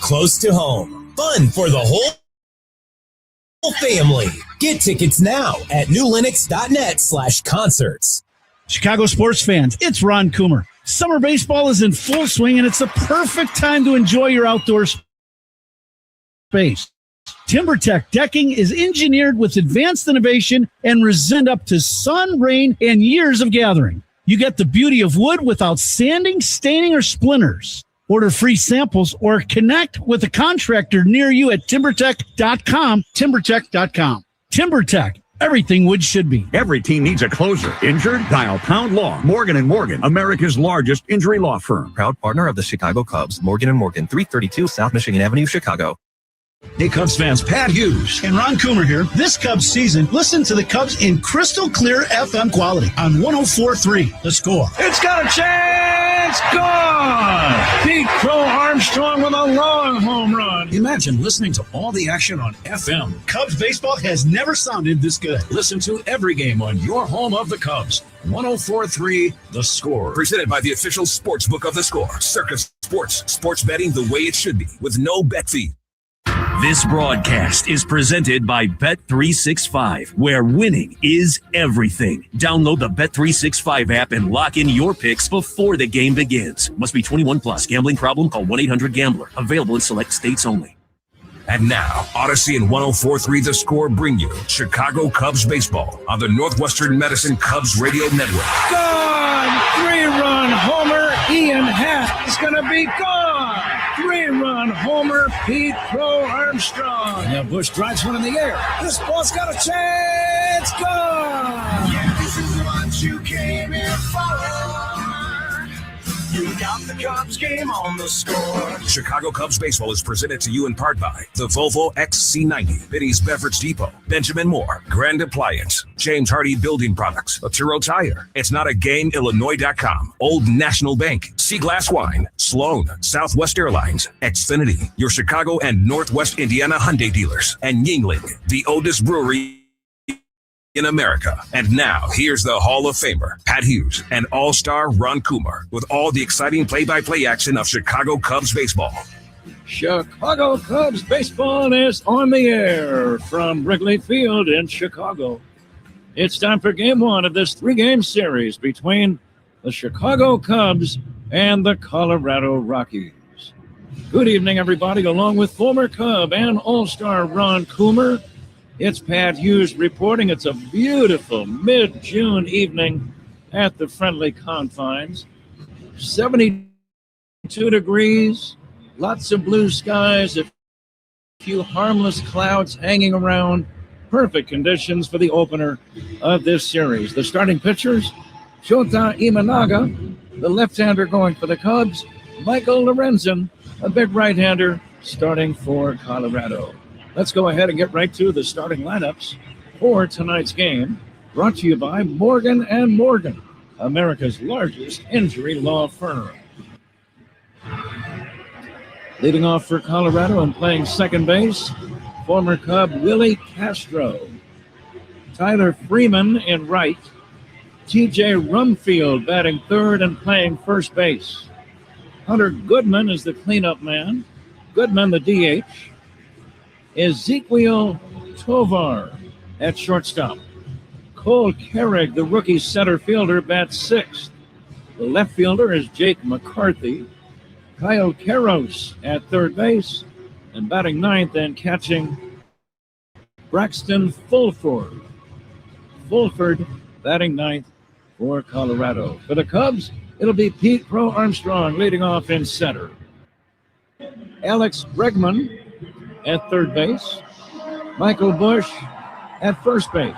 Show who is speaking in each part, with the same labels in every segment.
Speaker 1: close to home. Fun for the whole family. Get tickets now at newlinux.net/concerts.
Speaker 2: Chicago sports fans, it's Ron Coomer. Summer baseball is in full swing, and it's the perfect time to enjoy your outdoor space. TimberTech decking is engineered with advanced innovation and resist up to sun, rain, and years of gathering. You get the beauty of wood without sanding, staining, or splinters. Order free samples or connect with a contractor near you at TimberTech.com, TimberTech.com. TimberTech, everything wood should be.
Speaker 3: Every team needs a closer. Injured? Dial Pound Law. Morgan & Morgan, America's largest injury law firm.
Speaker 4: Proud partner of the Chicago Cubs. Morgan & Morgan, 332 South Michigan Avenue, Chicago.
Speaker 5: Hey, Cubs fans, Pat Hughes
Speaker 2: And Ron Coomer here. This Cubs season, listen to the Cubs in crystal clear FM quality on 104.3 The Score.
Speaker 6: It's got a chance! Gone! Pete Crow Armstrong with a long home run.
Speaker 5: Imagine listening to all the action on FM.
Speaker 2: Cubs baseball has never sounded this good.
Speaker 5: Listen to every game on your home of the Cubs. 104.3 The Score.
Speaker 7: Presented by the official sports book of The Score. Circus Sports. Sports betting the way it should be with no bet fee.
Speaker 8: This broadcast is presented by Bet365, where winning is everything. Download the Bet365 app and lock in your picks before the game begins. Must be 21 plus. Gambling problem? Call 1-800-GAMBLER. Available in select states only.
Speaker 7: And now, Odyssey and 104.3 The Score bring you Chicago Cubs baseball on the Northwestern Medicine Cubs radio network.
Speaker 6: Gone! 3-run homer. Ian Happ is going to be gone. 3-run homer. Pete Crow Armstrong.
Speaker 5: Now Bush drives one in the air.
Speaker 6: This ball's got a chance. Gone!
Speaker 9: Yeah, this is what you came here for. You got the Cubs game on The Score.
Speaker 7: Chicago Cubs baseball is presented to you in part by the Volvo XC90, Biddy's Beverage Depot, Benjamin Moore, Grand Appliance, James Hardy Building Products, Laturo Tire, It's Not a Game, Illinois.com, Old National Bank, Sea Glass Wine, Sloan, Southwest Airlines, Xfinity, your Chicago and Northwest Indiana Hyundai dealers, and Yingling, the oldest brewery in America. And now, here's the Hall of Famer, Pat Hughes, and All-Star Ron Coomer, with all the exciting play-by-play action of Chicago Cubs baseball.
Speaker 6: Chicago Cubs baseball is on the air from Wrigley Field in Chicago. It's time for game one of this 3-game series between the Chicago Cubs and the Colorado Rockies. Good evening, everybody. Along with former Cub and All-Star Ron Coomer, it's Pat Hughes reporting. It's a beautiful mid-June evening at the friendly confines. 72 degrees, lots of blue skies, a few harmless clouds hanging around. Perfect conditions for the opener of this series. The starting pitchers, Shota Imanaga, the left-hander going for the Cubs, Michael Lorenzen, a big right-hander starting for Colorado. Let's go ahead and get right to the starting lineups for tonight's game, brought to you by Morgan & Morgan, America's largest injury law firm. Leading off for Colorado and playing second base, former Cub Willie Castro. Tyler Freeman in right. T.J. Rumfield batting third and playing first base. Hunter Goodman is the cleanup man. Goodman, the DH. Ezequiel Tovar at shortstop. Cole Carrick, the rookie center fielder, bats sixth. The left fielder is Jake McCarthy. Kyle Karros at third base. And batting ninth and catching, Braxton Fulford. Fulford batting ninth for Colorado. For the Cubs, it'll be Pete Crow Armstrong leading off in center. Alex Bregman at third base. Michael Bush at first base.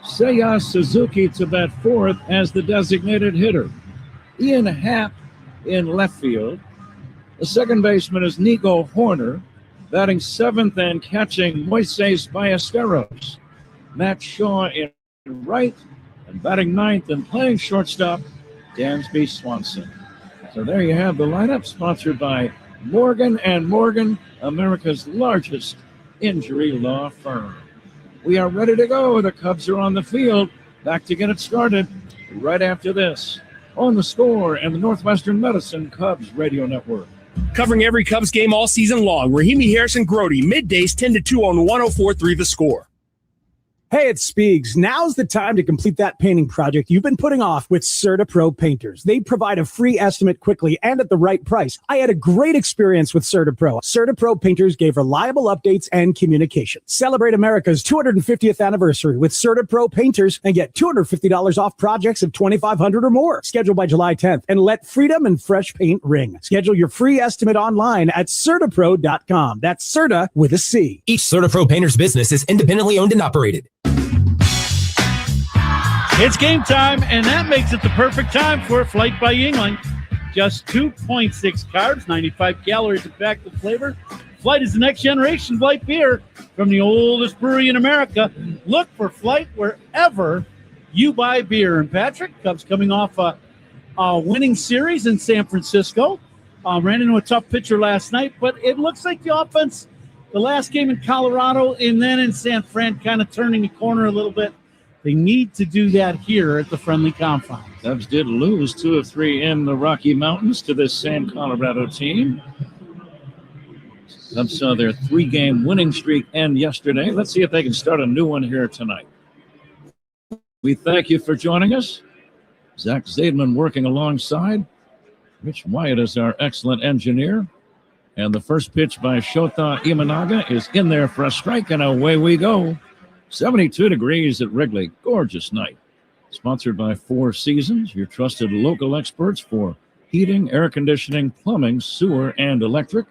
Speaker 6: Seiya Suzuki to bat fourth as the designated hitter. Ian Happ in left field. The second baseman is Nico Horner, batting seventh and catching Moises Ballesteros. Matt Shaw in right, and batting ninth and playing shortstop, Dansby Swanson. So there you have the lineup, sponsored by Morgan & Morgan, America's largest injury law firm. We are ready to go. The Cubs are on the field. Back to get it started right after this on The Score and the Northwestern Medicine Cubs Radio Network.
Speaker 10: Covering every Cubs game all season long, Rahimi Harrison Grody, middays 10 to 2 on 104.3 The Score.
Speaker 11: Hey, it's Speegs. Now's the time to complete that painting project you've been putting off with CertaPro painters. They provide a free estimate quickly and at the right price. I had a great experience with CertaPro. CertaPro painters gave reliable updates and communication. Celebrate America's 250th anniversary with CertaPro painters and get $250 off projects of $2,500 or more. Schedule by July 10th and let freedom and fresh paint ring. Schedule your free estimate online at CertaPro.com. That's Certa with a C.
Speaker 1: Each CertaPro painter's business is independently owned and operated.
Speaker 2: It's game time, and that makes it the perfect time for Flight by Yuengling. Just 2.6 carbs, 95 calories of packed flavor. Flight is the next generation light beer from the oldest brewery in America. Look for Flight wherever you buy beer. And Patrick, Cubs coming off a winning series in San Francisco. Ran into a tough pitcher last night, but it looks like the offense, the last game in Colorado and then in San Fran, kind of turning the corner a little bit. They need to do that here at the friendly confines.
Speaker 6: Cubs did lose 2 of 3 in the Rocky Mountains to this same Colorado team. Cubs saw their 3-game winning streak end yesterday. Let's see if they can start a new one here tonight. We thank you for joining us. Zach Zaidman working alongside. Rich Wyatt is our excellent engineer. And the first pitch by Shota Imanaga is in there for a strike, and away we go. 72 degrees at Wrigley. Gorgeous night. Sponsored by Four Seasons, your trusted local experts for heating, air conditioning, plumbing, sewer, and electric.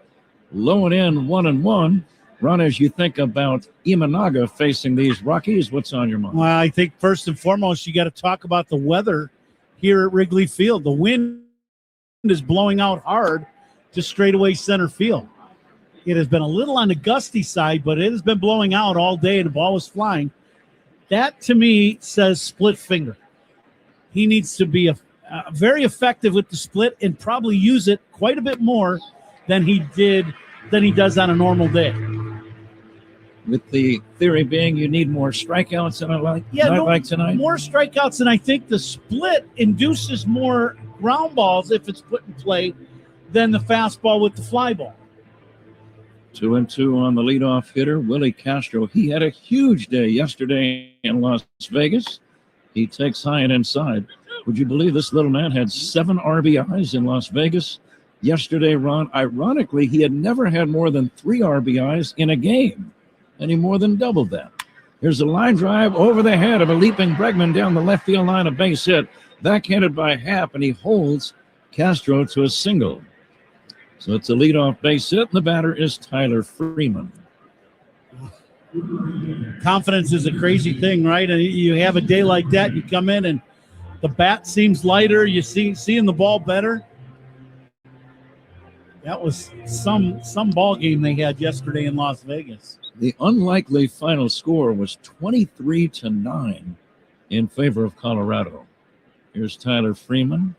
Speaker 6: Low and in 1-1. Ron, as you think about Imanaga facing these Rockies, what's on your mind?
Speaker 2: Well, I think first and foremost, you got to talk about the weather here at Wrigley Field. The wind is blowing out hard to straightaway center field. It has been a little on the gusty side, but it has been blowing out all day, and the ball was flying. That, to me, says split finger. He needs to be very effective with the split and probably use it quite a bit more than he does on a normal day.
Speaker 6: With the theory being you need more strikeouts than like tonight?
Speaker 2: More strikeouts, and I think the split induces more ground balls if it's put in play than the fastball with the fly ball.
Speaker 6: 2-2 on the leadoff hitter, Willie Castro. He had a huge day yesterday in Las Vegas. He takes high and inside. Would you believe this little man had 7 RBIs in Las Vegas yesterday, Ron? Ironically, he had never had more than 3 RBIs in a game, and he more than doubled that. Here's a line drive over the head of a leaping Bregman down the left field line, a base hit. Backhanded by Happ, and he holds Castro to a single. So it's a leadoff base hit, and the batter is Tyler Freeman.
Speaker 2: Confidence is a crazy thing, right? And you have a day like that, you come in and the bat seems lighter, you seeing the ball better. That was some ball game they had yesterday in Las Vegas.
Speaker 6: The unlikely final score was 23-9 in favor of Colorado. Here's Tyler Freeman,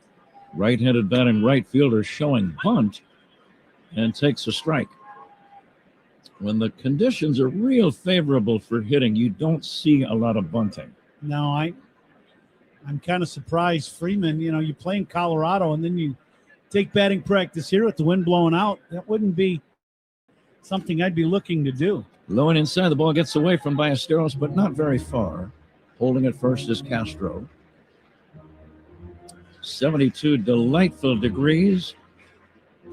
Speaker 6: right-handed batting right fielder, showing bunt, and takes a strike. When the conditions are real favorable for hitting, you don't see a lot of bunting.
Speaker 2: No, I'm kind of surprised. Freeman, you play in Colorado and then you take batting practice here with the wind blowing out. That wouldn't be something I'd be looking to do.
Speaker 6: Low and inside, the ball gets away from Ballesteros, but not very far. Holding it first is Castro. 72 delightful degrees.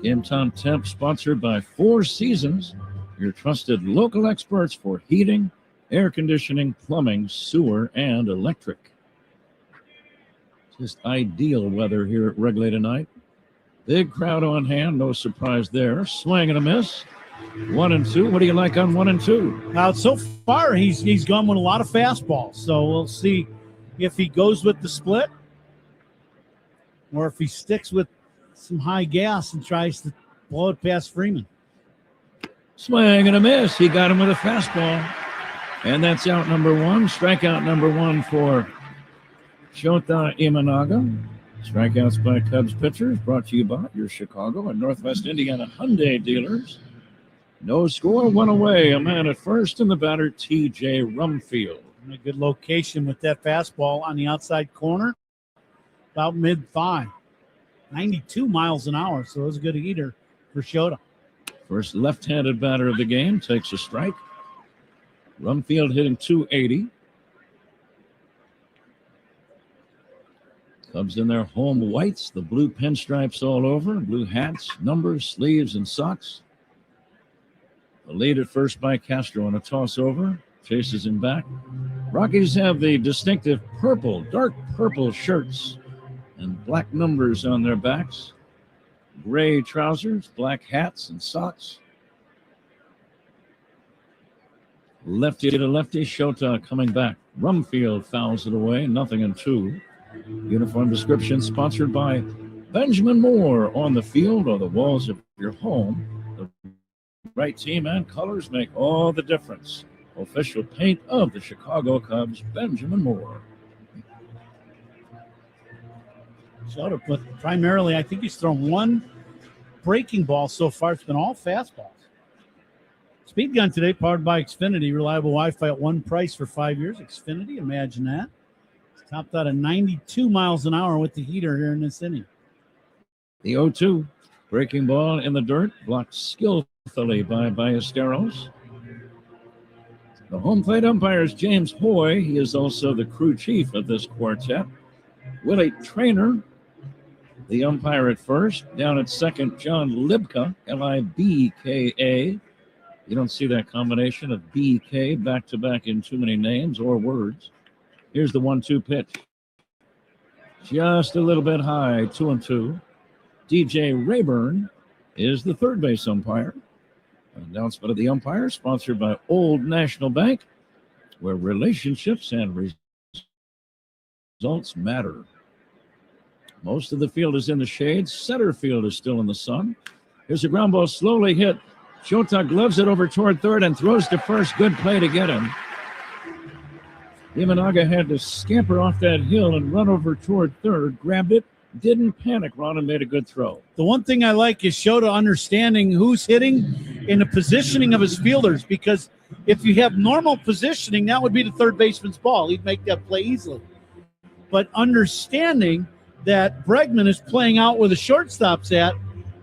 Speaker 6: Game time temp sponsored by Four Seasons, your trusted local experts for heating, air conditioning, plumbing, sewer, and electric. Just ideal weather here at Wrigley tonight. Big crowd on hand, no surprise there. Swing and a miss. 1-2. What do you like on 1-2?
Speaker 2: Now, so far, he's gone with a lot of fastballs. So we'll see if he goes with the split or if he sticks with some high gas and tries to blow it past Freeman.
Speaker 6: Swing and a miss. He got him with a fastball. And that's out number 1. Strikeout number 1 for Shota Imanaga. Strikeouts by Cubs pitchers brought to you by your Chicago and Northwest Indiana Hyundai dealers. No score, 1 away. A man at first, and the batter, T.J. Rumfield.
Speaker 2: In a good location with that fastball on the outside corner, about mid-thigh. 92 miles an hour, so it was a good eater for Shota.
Speaker 6: First left-handed batter of the game takes a strike. Rumfield hitting .280. Cubs in their home whites, the blue pinstripes all over, blue hats, numbers, sleeves, and socks. The lead at first by Castro on a toss over. Chases him back. Rockies have the distinctive purple, dark purple shirts and black numbers on their backs. Gray trousers, black hats, and socks. Lefty to lefty, Shota coming back. Rumfield fouls it away, 0-2. Uniform description sponsored by Benjamin Moore. On the field or the walls of your home, the right team and colors make all the difference. Official paint of the Chicago Cubs, Benjamin Moore.
Speaker 2: Shota, but primarily, I think he's thrown one breaking ball so far. It's been all fastballs. Speed gun today, powered by Xfinity. Reliable Wi-Fi at one price for 5 years. Xfinity, imagine that. It's topped out at 92 miles an hour with the heater here in this inning.
Speaker 6: The 0-2. Breaking ball in the dirt, blocked skillfully by Ballesteros. The home plate umpire is James Hoy. He is also the crew chief of this quartet. Willie Traynor, the umpire at first. Down at second, John Libka, Libka. You don't see that combination of BK back-to-back in too many names or words. Here's the 1-2 pitch. Just a little bit high, 2-2. DJ Rayburn is the third base umpire. Announcement of the umpire sponsored by Old National Bank, where relationships and results matter. Most of the field is in the shade. Center field is still in the sun. Here's a ground ball slowly hit. Shota gloves it over toward third and throws to first. Good play to get him. Imanaga had to scamper off that hill and run over toward third, grabbed it, didn't panic, Ron, and made a good throw.
Speaker 2: The one thing I like is Shota understanding who's hitting and the positioning of his fielders, because if you have normal positioning, that would be the third baseman's ball. He'd make that play easily. But understanding that Bregman is playing out where the shortstop's at,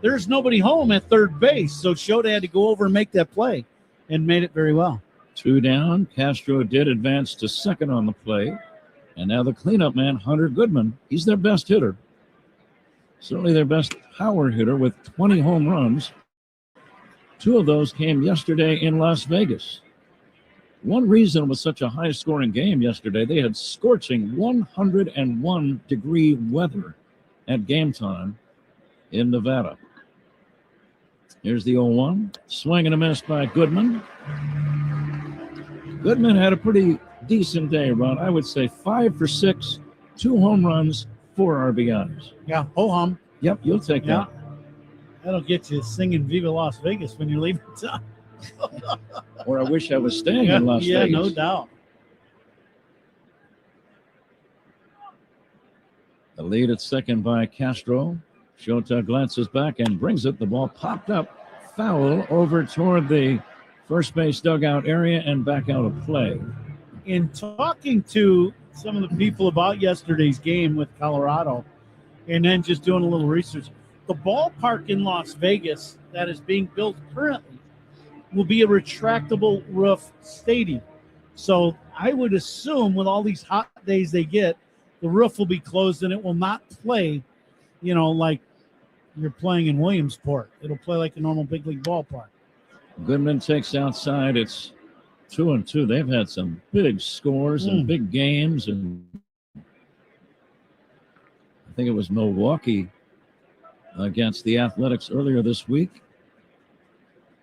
Speaker 2: there's nobody home at third base, so Shota had to go over and make that play and made it very well.
Speaker 6: 2 down. Castro did advance to second on the play. And now the cleanup man, Hunter Goodman. He's their best hitter. Certainly their best power hitter with 20 home runs. 2 of those came yesterday in Las Vegas. One reason it was such a high-scoring game yesterday, they had scorching 101-degree weather at game time in Nevada. Here's the 0-1. Swing and a miss by Goodman. Goodman had a pretty decent day, Ron. I would say 5 for 6, 2 home runs, 4 RBIs.
Speaker 2: Yeah, ho-hum.
Speaker 6: Yep, you'll take that.
Speaker 2: That'll get you singing Viva Las Vegas when you're leaving town.
Speaker 6: Or I wish I was staying in Las Vegas.
Speaker 2: Yeah, no doubt.
Speaker 6: The lead at second by Castro. Shota glances back and brings it. The ball popped up, foul over toward the first base dugout area and back out of play.
Speaker 2: In talking to some of the people about yesterday's game with Colorado and then just doing a little research, the ballpark in Las Vegas that is being built currently will be a retractable roof stadium. So I would assume with all these hot days they get, the roof will be closed and it will not play, like you're playing in Williamsport. It'll play like a normal big league ballpark.
Speaker 6: Goodman takes outside. It's 2-2. They've had some big scores and big games. And I think it was Milwaukee against the Athletics earlier this week.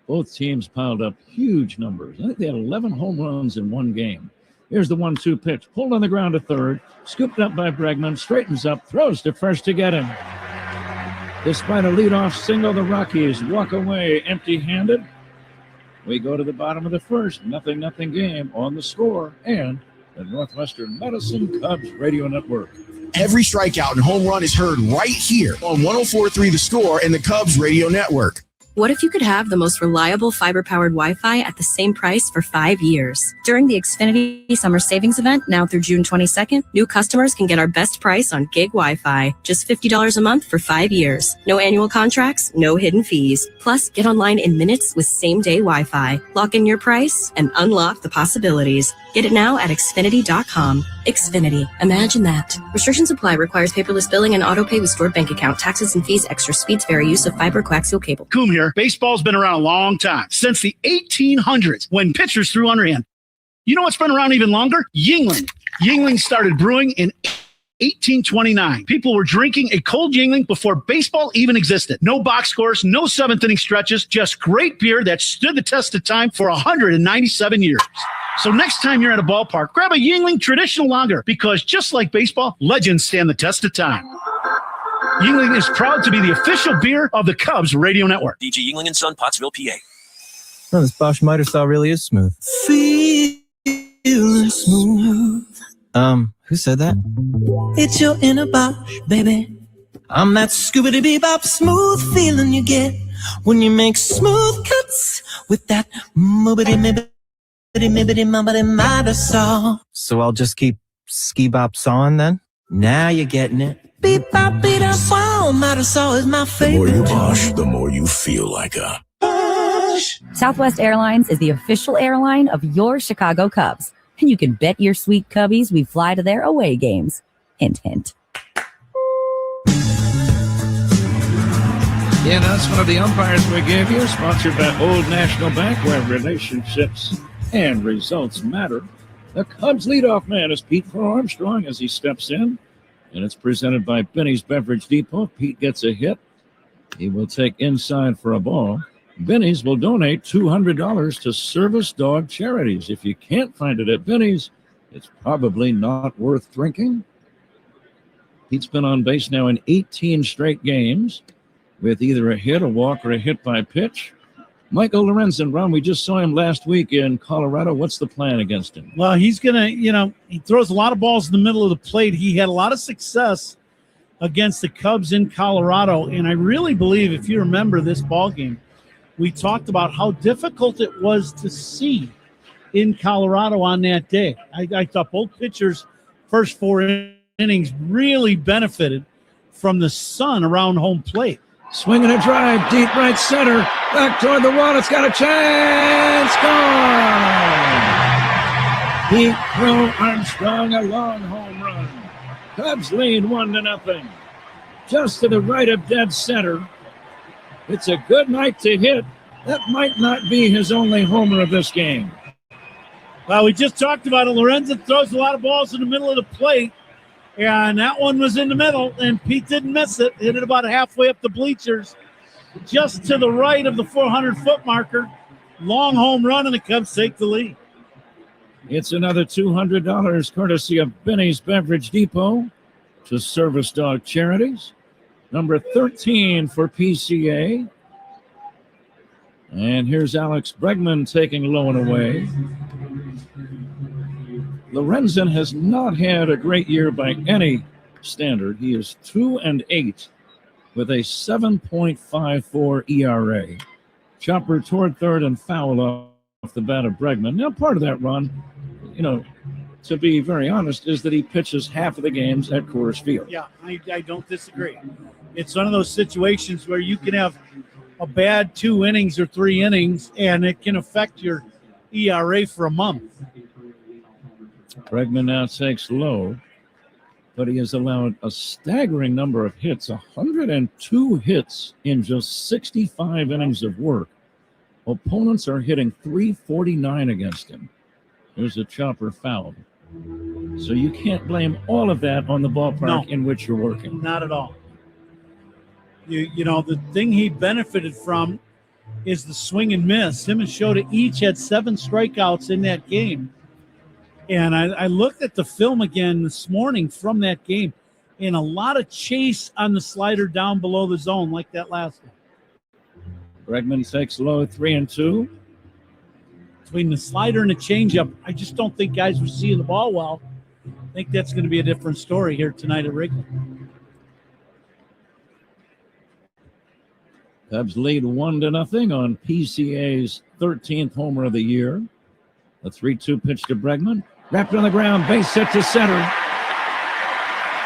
Speaker 6: Both teams piled up huge numbers. I think they had 11 home runs in one game. Here's the 1-2 pitch. Pulled on the ground to third. Scooped up by Bregman. Straightens up. Throws to first to get him. Despite a leadoff single, the Rockies walk away empty-handed. We go to the bottom of the first. 0-0 game on the score and the Northwestern Medicine Cubs Radio Network.
Speaker 12: Every strikeout and home run is heard right here on 104.3 The Score and the Cubs Radio Network. What if you could have the most reliable fiber-powered Wi-Fi at the same price for 5 years? During the Xfinity Summer Savings Event, now through June 22nd, new customers can get our best price on gig Wi-Fi. Just $50 a month for 5 years. No annual contracts, no hidden fees. Plus, get online in minutes with same-day Wi-Fi. Lock in your price and unlock the possibilities. Get it now at Xfinity.com. Xfinity. Imagine that. Restrictions apply. Requires paperless billing and auto pay with stored bank account. Taxes and fees. Extra speeds vary. Use of fiber coaxial cable.
Speaker 2: Coom here. Baseball's been around a long time, since the 1800s, when pitchers threw underhand. You know what's been around even longer? Yingling. Yingling started brewing in 1829. People were drinking a cold Yingling before baseball even existed. No box scores, no seventh inning stretches, just great beer that stood the test of time for 197 years. So next time you're at a ballpark, grab a Yingling Traditional Lager, because just like baseball, legends stand the test of time. Yingling is proud to be the official beer of the Cubs radio network.
Speaker 8: DG Yingling and Son, Pottsville, PA.
Speaker 4: Oh, this Bosch miter saw really is smooth.
Speaker 9: Feeling smooth.
Speaker 4: Who said that?
Speaker 9: It's your inner Bosch, baby. I'm that scoobity-bebop smooth feeling you get when you make smooth cuts with that moobity-mibbity-mibbity-mubbity-miter saw.
Speaker 4: So I'll just keep ski-bop sawing then? Now you're getting it.
Speaker 9: Beep-bop-beat-up-wow, miter saw is my favorite.
Speaker 5: The more you Bosch, the more you feel like a
Speaker 9: Bosch.
Speaker 13: Southwest Airlines is the official airline of your Chicago Cubs. And you can bet your sweet Cubbies we fly to their away games. Hint, hint.
Speaker 6: The announcement of the umpires we gave you, sponsored by Old National Bank, where relationships and results matter. The Cubs leadoff man is Pete Armstrong as he steps in, and it's presented by Benny's Beverage Depot. Pete gets a hit. He will take inside for a ball. Benny's will donate $200 to service dog charities. If you can't find it at Benny's, it's probably not worth drinking. Pete's been on base now in 18 straight games with either a hit, a walk, or a hit by pitch. Michael Lorenzen, Ron, we just saw him last week in Colorado. What's the plan against him?
Speaker 2: Well, he's going to, he throws a lot of balls in the middle of the plate. He had a lot of success against the Cubs in Colorado, and I really believe, if you remember this ball game, we talked about how difficult it was to see in Colorado on that day. I thought both pitchers' first 4 innings really benefited from the sun around home plate.
Speaker 6: Swinging a drive, deep right center, back toward the wall. It's got a chance. Gone! Pete Armstrong, a long home run. Cubs lead 1-0. Just to the right of dead center. It's a good night to hit. That might not be his only homer of this game.
Speaker 2: Well, we just talked about it. Lorenzen throws a lot of balls in the middle of the plate, and that one was in the middle, and Pete didn't miss it. Hit it about halfway up the bleachers, just to the right of the 400-foot marker. Long home run, and the Cubs take the lead.
Speaker 6: It's another $200 courtesy of Benny's Beverage Depot to service dog charities. Number 13 for PCA. And here's Alex Bregman taking low and away. Lorenzen has not had a great year by any standard. He is 2-8 with a 7.54 ERA. Chopper toward third and foul off the bat of Bregman. Now, part of that run, to be very honest, is that he pitches half of the games at Coors Field.
Speaker 2: Yeah, I don't disagree. It's one of those situations where you can have a bad 2 innings or 3 innings, and it can affect your ERA for a month.
Speaker 6: Bregman now takes low, but he has allowed a staggering number of hits, 102 hits in just 65 innings of work. Opponents are hitting .349 against him. There's a chopper foul. So you can't blame all of that on the ballpark in which you're working.
Speaker 2: Not at all. You know, the thing he benefited from is the swing and miss. Him and Shota each had 7 strikeouts in that game. And I looked at the film again this morning from that game, and a lot of chase on the slider down below the zone like that last one.
Speaker 6: Bregman takes low, 3-2.
Speaker 2: Between the slider and the changeup, I just don't think guys were seeing the ball well. I think that's going to be a different story here tonight at Wrigley.
Speaker 6: Cubs lead 1-0 on PCA's 13th homer of the year. A 3-2 pitch to Bregman. Wrapped on the ground, base hit to center.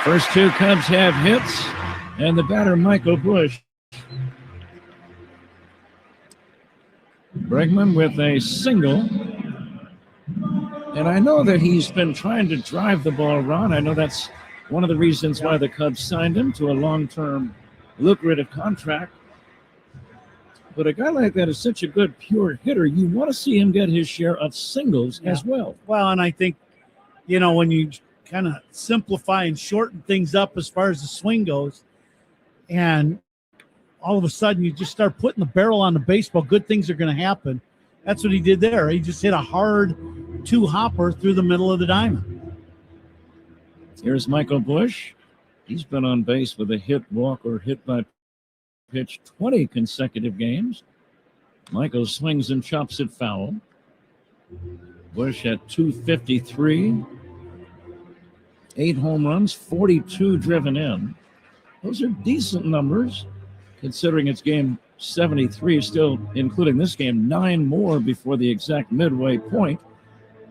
Speaker 6: First two Cubs have hits, and the batter, Michael Busch. Bregman with a single. And I know that he's been trying to drive the ball, Ron. I know that's one of the reasons why the Cubs signed him to a long-term, lucrative contract. But a guy like that is such a good, pure hitter. You want to see him get his share of singles as well.
Speaker 2: Well, and I think, when you kind of simplify and shorten things up as far as the swing goes, and all of a sudden you just start putting the barrel on the baseball, good things are going to happen. That's what he did there. He just hit a hard two-hopper through the middle of the diamond.
Speaker 6: Here's Michael Busch. He's been on base with a hit, walk, or hit by pitch 20 consecutive games. Michael swings and chops it foul. Busch at 253. 8 home runs, 42 driven in. Those are decent numbers, considering it's game 73, still including this game, 9 more before the exact midway point.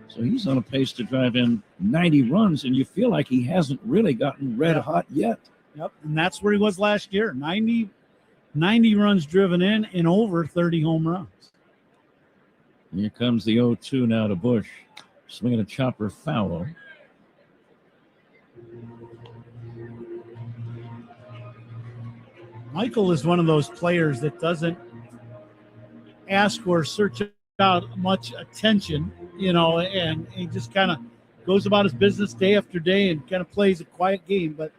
Speaker 6: So he's on a pace to drive in 90 runs, and you feel like he hasn't really gotten red hot yet.
Speaker 2: Yep, and that's where he was last year. 90 runs driven in and over 30 home runs.
Speaker 6: Here comes the 0-2 now to Busch. Swinging a chopper foul.
Speaker 2: Michael is one of those players that doesn't ask or search out much attention, and he just kind of goes about his business day after day and kind of plays a quiet game, but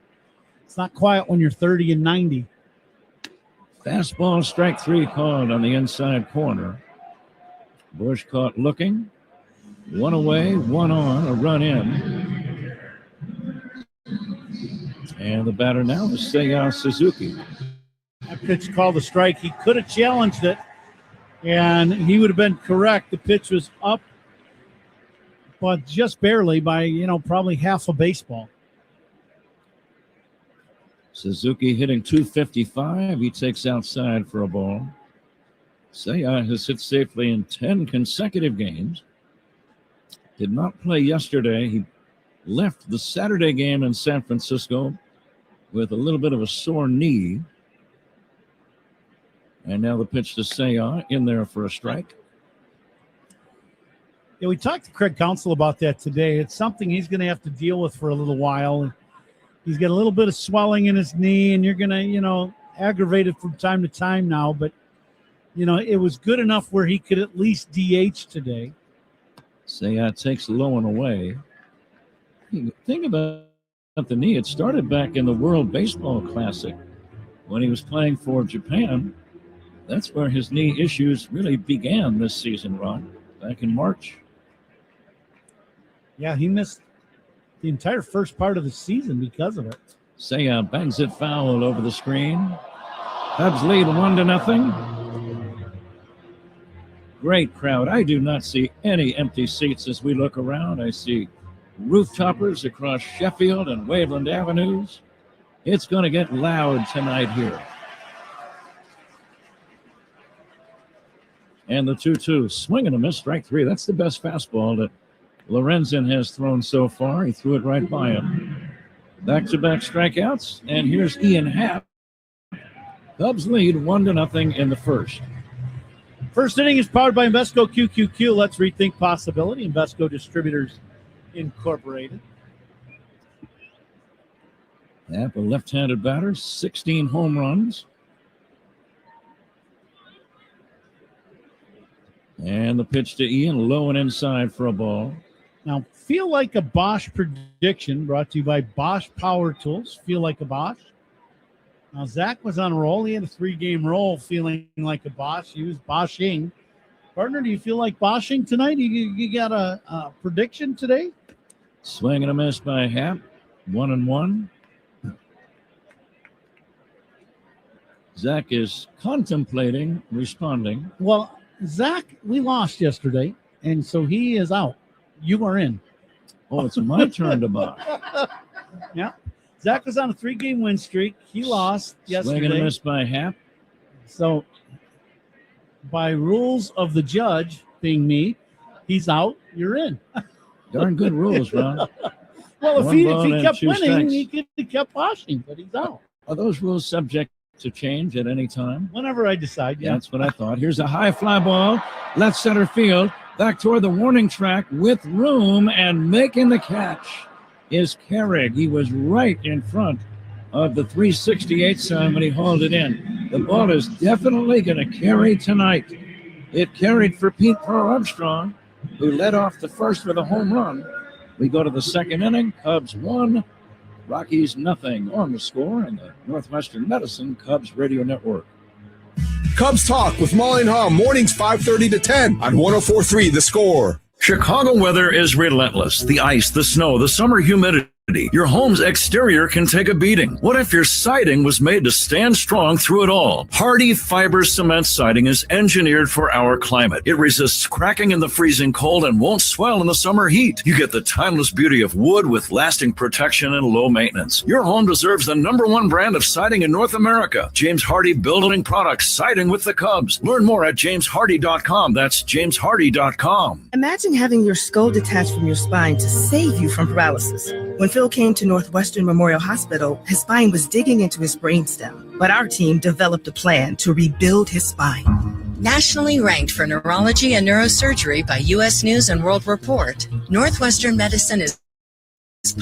Speaker 2: it's not quiet when you're 30 and 90.
Speaker 6: Fastball, strike 3 called on the inside corner. Busch caught looking. 1 away, 1 on, a run in. And the batter now is Seiya Suzuki.
Speaker 2: That pitch called a strike. He could have challenged it, and he would have been correct. The pitch was up, but just barely by, probably half a baseball.
Speaker 6: Suzuki hitting 255. He takes outside for a ball. Seiya has hit safely in 10 consecutive games. Did not play yesterday. He left the Saturday game in San Francisco with a little bit of a sore knee. And now the pitch to Seiya in there for a strike.
Speaker 2: Yeah, we talked to Craig Counsell about that today. It's something he's going to have to deal with for a little while. He's got a little bit of swelling in his knee, and you're going to, aggravate it from time to time now. But, it was good enough where he could at least DH today.
Speaker 6: Seiya takes low and away. Think about the knee. It started back in the World Baseball Classic when he was playing for Japan. That's where his knee issues really began this season, Ron, back in March.
Speaker 2: Yeah, he missed the entire first part of the season because of it.
Speaker 6: Seiya bangs it foul over the screen. Cubs lead 1-0. Great crowd. I do not see any empty seats as we look around. I see rooftoppers across Sheffield and Waveland Avenues. It's going to get loud tonight here. And the 2-2, swing and a miss, strike 3. That's the best fastball that Lorenzen has thrown so far. He threw it right by him. Back-to-back strikeouts, and here's Ian Happ. Cubs lead 1-0 in the first.
Speaker 2: First inning is powered by Invesco QQQ. Let's rethink possibility. Invesco Distributors Incorporated.
Speaker 6: Happ, a left-handed batter, 16 home runs. And the pitch to Ian, low and inside for a ball.
Speaker 2: Now, feel like a Bosch prediction brought to you by Bosch Power Tools. Feel like a Bosch. Now, Zach was on a roll. He had a 3-game roll feeling like a Bosch. He was Bosching. Partner, do you feel like Bosching tonight? You got a prediction today?
Speaker 6: Swing and a miss by Happ. 1-1. Zach is contemplating responding.
Speaker 2: Well, Zach, we lost yesterday, and so he is out. You are in.
Speaker 6: Oh, it's my turn to box.
Speaker 2: Yeah. Zach was on a 3-game win streak. He lost yesterday.
Speaker 6: Swing and a miss by Happ.
Speaker 2: So, by rules of the judge, being me, he's out, you're in.
Speaker 6: Darn good rules, Ron.
Speaker 2: Well, if he kept winning, he could have kept washing, but he's out.
Speaker 6: Are those rules subject to change at any time?
Speaker 2: Whenever I decide, yeah.
Speaker 6: That's what I thought. Here's a high fly ball, left center field, back toward the warning track with room, and making the catch is Carrig. He was right in front of the 368 sign when he hauled it in. The ball is definitely going to carry tonight. It carried for Pete Pearl Armstrong, who led off the first with a home run. We go to the second inning. Cubs 1, Rockies nothing on the score in the Northwestern Medicine Cubs Radio Network.
Speaker 14: Cubs Talk with Molly and Hom, mornings 5:30 to 10 on 104.3 The Score.
Speaker 5: Chicago weather is relentless. The ice, the snow, the summer humidity. Your home's exterior can take a beating. What if your siding was made to stand strong through it all? Hardy Fiber Cement Siding is engineered for our climate. It resists cracking in the freezing cold and won't swell in the summer heat. You get the timeless beauty of wood with lasting protection and low maintenance. Your home deserves the #1 brand of siding in North America. James Hardy Building Products, siding with the Cubs. Learn more at jameshardy.com. That's jameshardy.com.
Speaker 15: Imagine having your skull detached from your spine to save you from paralysis. When Phil came to Northwestern Memorial Hospital, his spine was digging into his brainstem, but our team developed a plan to rebuild his spine.
Speaker 16: Nationally ranked for neurology and neurosurgery by U.S. News and World Report, Northwestern Medicine is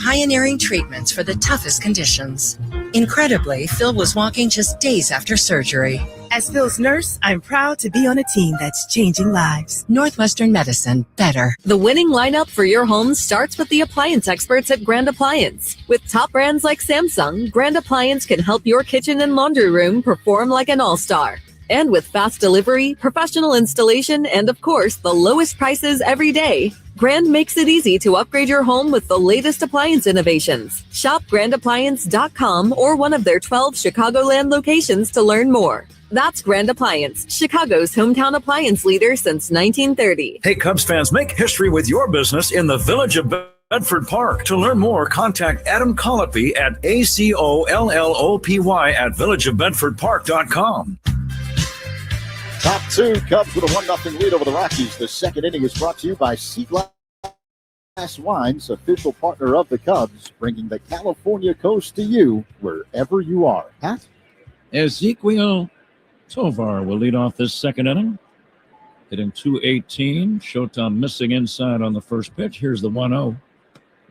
Speaker 16: pioneering treatments for the toughest conditions. Incredibly, Phil was walking just days after surgery.
Speaker 15: As Phil's nurse, I'm proud to be on a team that's changing lives.
Speaker 16: Northwestern Medicine, better.
Speaker 17: The winning lineup for your home starts with the appliance experts at Grand Appliance. With top brands like Samsung, Grand Appliance can help your kitchen and laundry room perform like an all-star. And with fast delivery, professional installation, and of course, the lowest prices every day, Grand makes it easy to upgrade your home with the latest appliance innovations. Shop grandappliance.com or one of their 12 Chicagoland locations to learn more. That's Grand Appliance, Chicago's hometown appliance leader since 1930.
Speaker 5: Hey, Cubs fans, make history with your business in the Village of Bedford Park. To learn more, contact Adam Colopy at ACOLLOPY at villageofbedfordpark.com.
Speaker 18: Top two, Cubs with a 1-0 lead over the Rockies. The second inning is brought to you by Sea Glass Wines, official partner of the Cubs, bringing the California coast to you wherever you are. Pat?
Speaker 6: Ezequiel Tovar will lead off this second inning, hitting .218. Shoton missing inside on the first pitch. Here's the 1-0.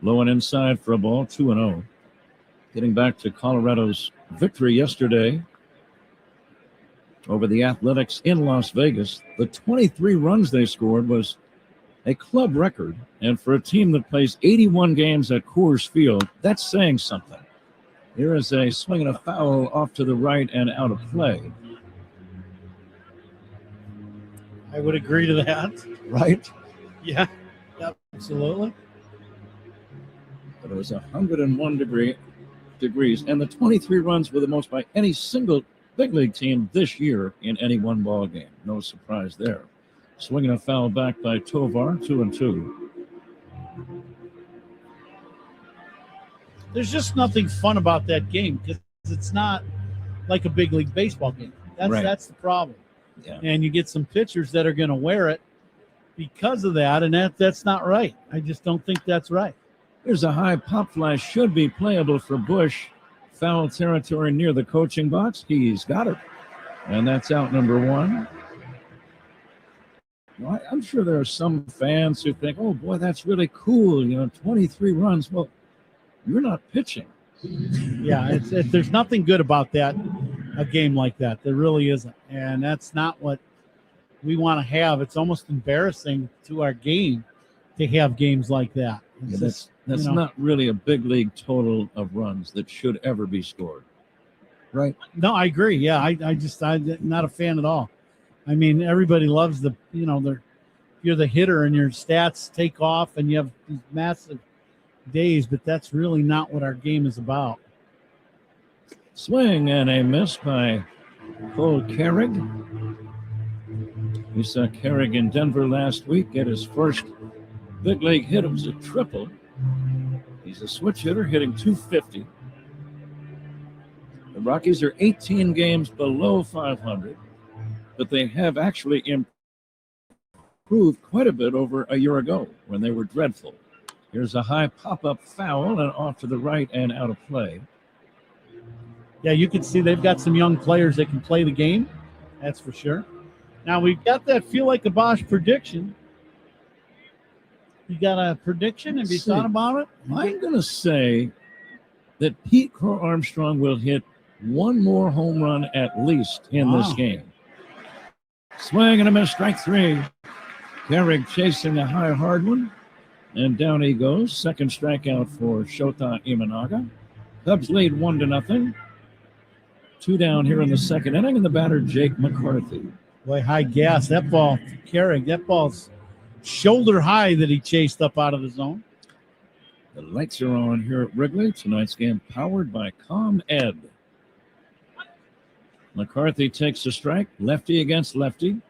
Speaker 6: Low and inside for a ball, 2-0. Getting back to Colorado's victory yesterday over the Athletics in Las Vegas. The 23 runs they scored was a club record. And for a team that plays 81 games at Coors Field, that's saying something. Here is a swing and a foul off to the right and out of play.
Speaker 2: I would agree to that.
Speaker 6: Right?
Speaker 2: Yeah, absolutely.
Speaker 6: But it was 101 degrees, and the 23 runs were the most by any single big league team this year in any one ball game. No surprise there. Swinging a foul back by Tovar, 2-2.
Speaker 2: There's just nothing fun about that game because it's not like a big league baseball game. That's the problem.
Speaker 6: Yeah.
Speaker 2: And you get some pitchers that are going to wear it because of that, and that's not right. I just don't think that's right.
Speaker 6: Here's a high pop fly, should be playable for Bush. Foul territory near the coaching box. He's got it. And that's out number one. Well, I'm sure there are some fans who think, oh, boy, that's really cool. 23 runs. Well, you're not pitching.
Speaker 2: Yeah, there's nothing good about that, a game like that. There really isn't. And that's not what we want to have. It's almost embarrassing to our game to have games like that.
Speaker 6: Yeah, that's not really a big league total of runs that should ever be scored. Right?
Speaker 2: No, I agree. Yeah, I'm not a fan at all. I mean, everybody loves you're the hitter and your stats take off and you have these massive days, but that's really not what our game is about.
Speaker 6: Swing and a miss by Cole Carrig. We saw Carrig in Denver last week get his first big league hit. It was a triple. He's a switch hitter hitting .250. The Rockies are 18 games below 500, but they have actually improved quite a bit over a year ago when they were dreadful. Here's a high pop-up foul and off to the right and out of play.
Speaker 2: Yeah, you can see they've got some young players that can play the game. That's for sure. Now, we've got that feel like a Bosch prediction. You got a prediction? Have you thought about it?
Speaker 6: I'm going to say that Pete Crow Armstrong will hit one more home run at least in this game. Swing and a miss, strike three. Carrick chasing a high, hard one. And down he goes. Second strikeout for Shota Imanaga. Cubs lead 1-0. 2 down here in the second inning, and the batter, Jake McCarthy.
Speaker 2: Boy, high gas. That ball, Carrick, that ball's shoulder high that he chased up out of the zone.
Speaker 6: The lights are on here at Wrigley. Tonight's game powered by ComEd. McCarthy takes a strike. Lefty against lefty.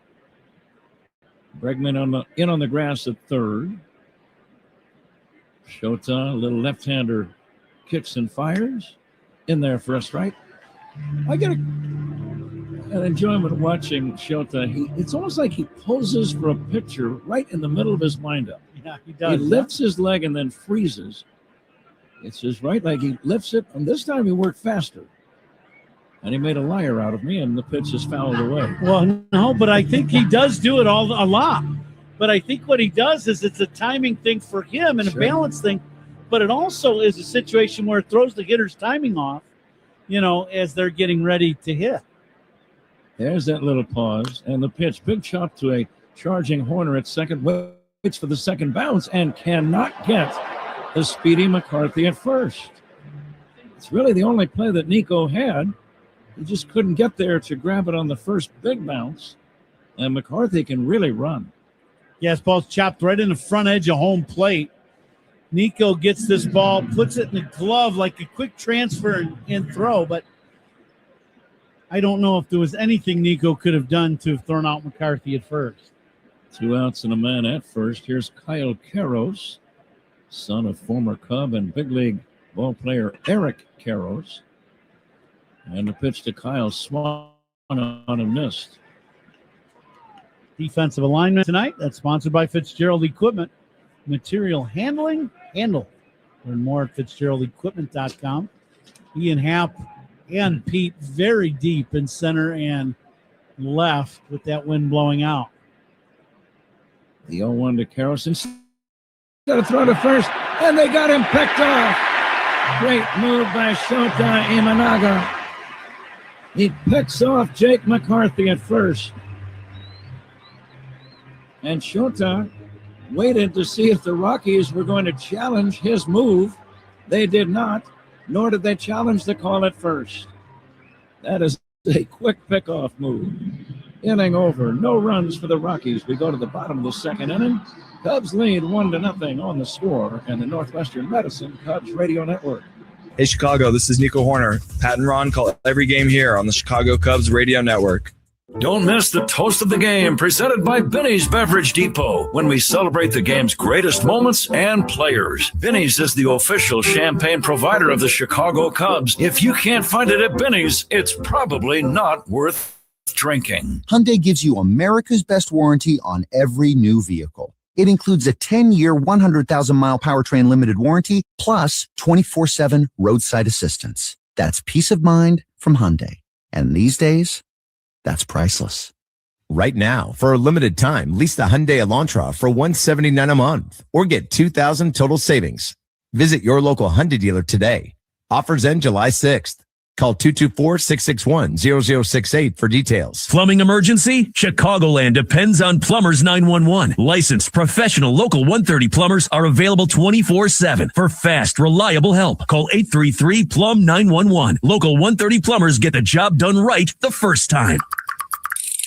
Speaker 6: Bregman in on the grass at third. Shota, a little left-hander, kicks and fires. In there for a strike. I get an enjoyment watching Shota. It's almost like he poses for a picture right in the middle of his windup.
Speaker 2: Yeah, he does.
Speaker 6: He lifts his leg and then freezes. It's his right leg. He lifts it, and this time he worked faster. And he made a liar out of me, and the pitch is fouled away.
Speaker 2: Well, no, but I think he does do it a lot. But I think what he does is it's a timing thing for him and a balance thing. But it also is a situation where it throws the hitter's timing off, as they're getting ready to hit.
Speaker 6: There's that little pause, and the pitch. Big chop to a charging Horner at second. Waits for the second bounce and cannot get the speedy McCarthy at first. It's really the only play that Nico had. He just couldn't get there to grab it on the first big bounce. And McCarthy can really run.
Speaker 2: Yes, ball's chopped right in the front edge of home plate. Nico gets this ball, puts it in the glove like a quick transfer and throw, but I don't know if there was anything Nico could have done to have thrown out McCarthy at first.
Speaker 6: 2 outs and a man at first. Here's Kyle Karros, son of former Cub and big league ball player Eric Karros. And the pitch to Kyle swung on and missed.
Speaker 2: Defensive alignment tonight. That's sponsored by Fitzgerald Equipment. Material handling, handle. Learn more at FitzgeraldEquipment.com. Ian Happ and Pete very deep in center and left with that wind blowing out.
Speaker 6: The 0-1 to Karros. Got to throw to first, and they got him picked off. Great move by Shota Imanaga. He picks off Jake McCarthy at first. And Shota waited to see if the Rockies were going to challenge his move. They did not, nor did they challenge the call at first. That is a quick pickoff move. Inning over. No runs for the Rockies. We go to the bottom of the second inning. Cubs lead 1-0 on the score and the Northwestern Medicine Cubs Radio Network.
Speaker 19: Hey, Chicago, this is Nico Horner. Pat and Ron call every game here on the Chicago Cubs Radio Network.
Speaker 5: Don't miss the Toast of the Game presented by Benny's Beverage Depot when we celebrate the game's greatest moments and players. Benny's is the official champagne provider of the Chicago Cubs. If you can't find it at Benny's, it's probably not worth drinking.
Speaker 20: Hyundai gives you America's best warranty on every new vehicle. It includes a 10-year, 100,000-mile powertrain limited warranty, plus 24/7 roadside assistance. That's peace of mind from Hyundai. And these days, that's priceless.
Speaker 21: Right now, for a limited time, lease the Hyundai Elantra for $179 a month or get $2,000 total savings. Visit your local Hyundai dealer today. Offers end July 6th. Call 224-661-0068 for details.
Speaker 8: Plumbing emergency? Chicagoland depends on Plumbers 911. Licensed professional local 130 plumbers are available 24/7 for fast, reliable help. Call 833-PLUM-911. Local 130 plumbers get the job done right the first time.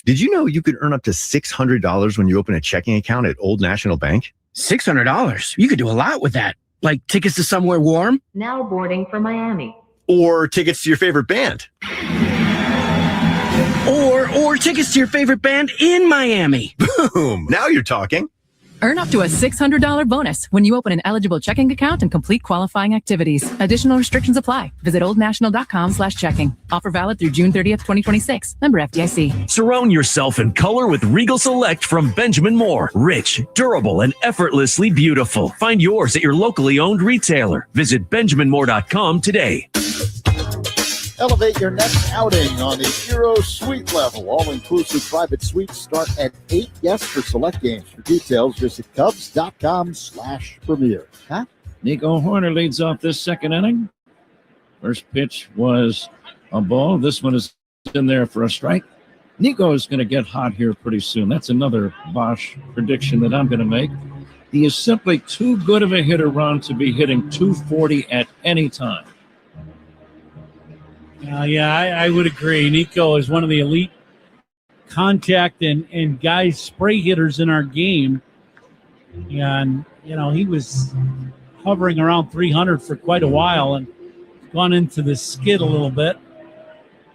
Speaker 22: Did you know you could earn up to $600 when you open a checking account at Old National Bank?
Speaker 23: $600? You could do a lot with that. Like tickets to somewhere warm?
Speaker 24: Now boarding for Miami.
Speaker 22: Or tickets to your favorite band.
Speaker 23: Or tickets to your favorite band in Miami.
Speaker 22: Boom! Now you're talking.
Speaker 3: Earn up to a $600 bonus when you open an eligible checking account and complete qualifying activities. Additional restrictions apply. Visit oldnational.com/checking. Offer valid through June 30th, 2026. Member FDIC.
Speaker 8: Surround yourself in color with Regal Select from Benjamin Moore. Rich, durable, and effortlessly beautiful. Find yours at your locally owned retailer. Visit benjaminmoore.com today.
Speaker 18: Elevate your next outing on the Hero Suite level. All-inclusive private suites start at 8 guests for select games. For details, visit cubs.com/premier. Huh?
Speaker 6: Nico Horner leads off this second inning. First pitch was a ball. This one is in there for a strike. Nico is going to get hot here pretty soon. That's another Bosch prediction that I'm going to make. He is simply too good of a hitter, Ron, to be hitting 240 at any time.
Speaker 2: I would agree. Nico is one of the elite contact and guys spray hitters in our game. And, he was hovering around 300 for quite a while and gone into the skid a little bit.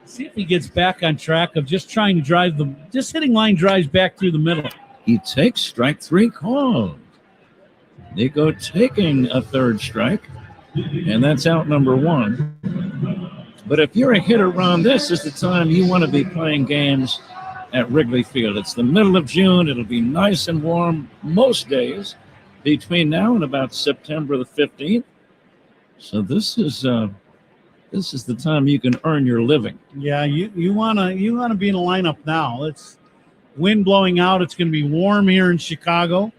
Speaker 2: See if he gets back on track of just trying to just hitting line drives back through the middle.
Speaker 6: He takes strike three called. Nico taking a third strike, and that's out number one. But if you're a hitter, Ron, this is the time you want to be playing games at Wrigley Field. It's the middle of June. It'll be nice and warm most days between now and about September the 15th. So this is the time you can earn your living.
Speaker 2: Yeah, you wanna be in a lineup now. It's wind blowing out. It's going to be warm here in Chicago.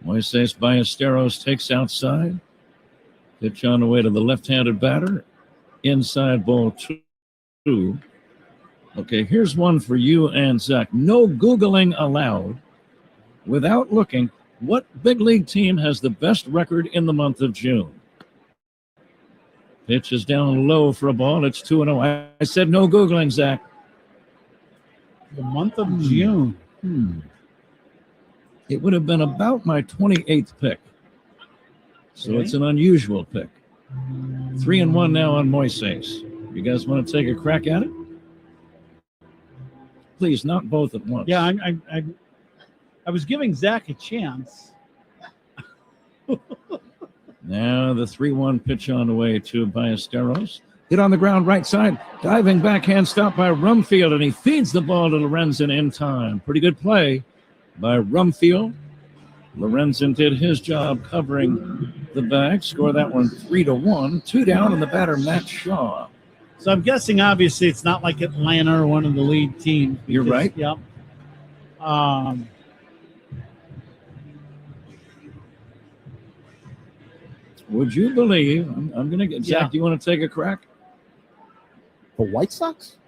Speaker 6: Moises Ballesteros takes outside. Pitch on the way to the left-handed batter. Inside ball 2. Okay, here's one for you and Zach. No Googling allowed. Without looking, what big league team has the best record in the month of June? Pitch is down low for a ball. It's 2-0. I said no Googling, Zach.
Speaker 2: The month of June.
Speaker 6: It would have been about my 28th pick. So It's an unusual pick. 3-1 now on Moises. You guys want to take a crack at it? Please, not both at once.
Speaker 2: Yeah, I was giving Zach a chance.
Speaker 6: Now the 3-1 pitch on the way to Ballesteros. Hit on the ground right side. Diving backhand stop by Rumfield, and he feeds the ball to Lorenzen in time. Pretty good play by Rumfield. Lorenzen did his job covering the bag. Score that one 3-1. 2 down, and the batter, Matt Shaw.
Speaker 2: So I'm guessing, obviously, it's not like Atlanta or one of the lead teams.
Speaker 6: You're right.
Speaker 2: Yep.
Speaker 6: Would you believe? I'm going to get Zach. Do you want to take a crack?
Speaker 18: The White Sox?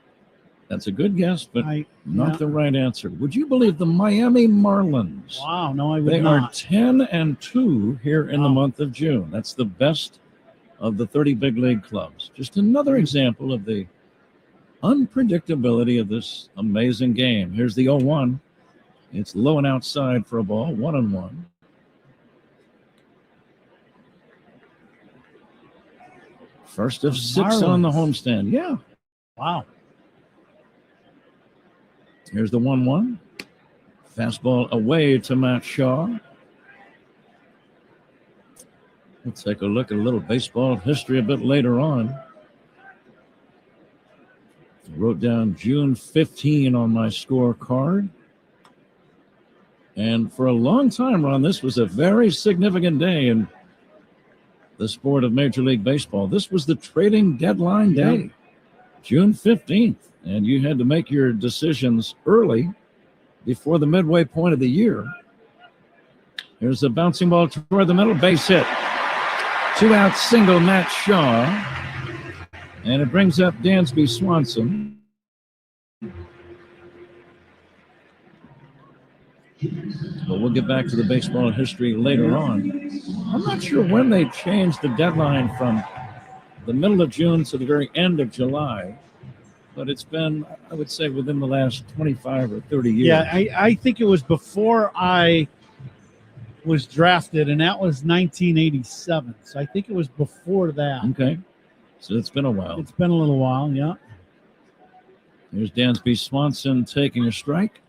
Speaker 6: That's a good guess, but not the right answer. Would you believe the Miami Marlins?
Speaker 2: Wow, no, I would
Speaker 6: they
Speaker 2: not.
Speaker 6: They are 10-2 here in the month of June. That's the best of the 30 big league clubs. Just another example of the unpredictability of this amazing game. Here's the 0-1. It's low and outside for a ball, 1-1. First of 6 on the homestand. Yeah.
Speaker 2: Wow.
Speaker 6: Here's the 1-1. Fastball away to Matt Shaw. We'll take a look at a little baseball history a bit later on. I wrote down June 15 on my scorecard. And for a long time, Ron, this was a very significant day in the sport of Major League Baseball. This was the trading deadline day, June 15th. And you had to make your decisions early before the midway point of the year. Here's a bouncing ball toward the middle, base hit. 2-out single, Matt Shaw. And it brings up Dansby Swanson. But we'll get back to the baseball history later on. I'm not sure when they changed the deadline from the middle of June to the very end of July. But it's been, I would say, within the last 25 or 30 years.
Speaker 2: Yeah, I think it was before I was drafted, and that was 1987. So I think it was before that.
Speaker 6: Okay. So it's been a while.
Speaker 2: It's been a little while, yeah.
Speaker 6: Here's Dansby Swanson taking a strike.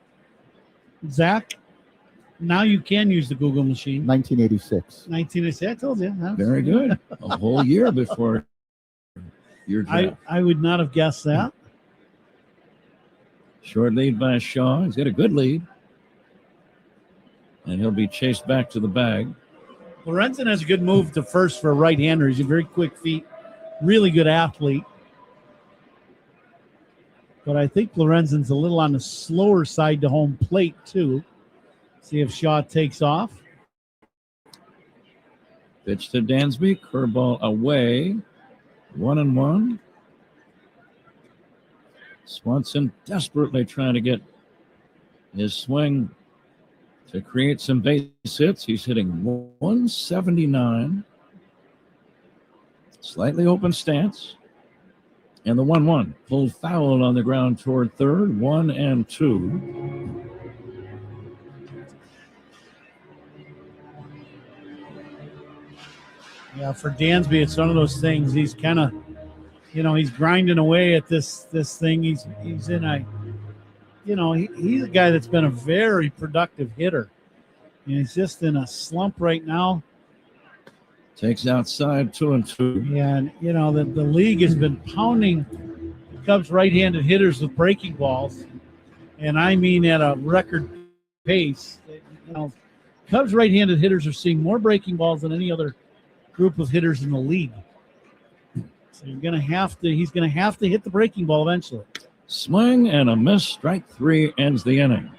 Speaker 2: Zach? Now you can use the Google machine.
Speaker 18: 1986.
Speaker 2: 1986. I told you.
Speaker 6: Very good. A whole year before your draft.
Speaker 2: I would not have guessed that.
Speaker 6: Short lead by Shaw. He's got a good lead. And he'll be chased back to the bag.
Speaker 2: Lorenzen has a good move to first for a right-hander. He's a very quick feet, really good athlete. But I think Lorenzen's a little on the slower side to home plate, too. See if Shaw takes off.
Speaker 6: Pitch to Dansby. Curveball away. 1-1. Swanson desperately trying to get his swing to create some base hits. He's hitting 179. Slightly open stance. And the 1-1. Pulled foul on the ground toward third. 1-2.
Speaker 2: Yeah, for Dansby, it's one of those things. He's kind of, he's grinding away at this thing. He's in a, he's a guy that's been a very productive hitter. And he's just in a slump right now.
Speaker 6: Takes outside 2-2.
Speaker 2: Yeah, and, the league has been pounding Cubs right-handed hitters with breaking balls. And I mean at a record pace. Cubs right-handed hitters are seeing more breaking balls than any other group of hitters in the league. So he's going to have to hit the breaking ball eventually.
Speaker 6: Swing and a miss. Strike three ends the inning.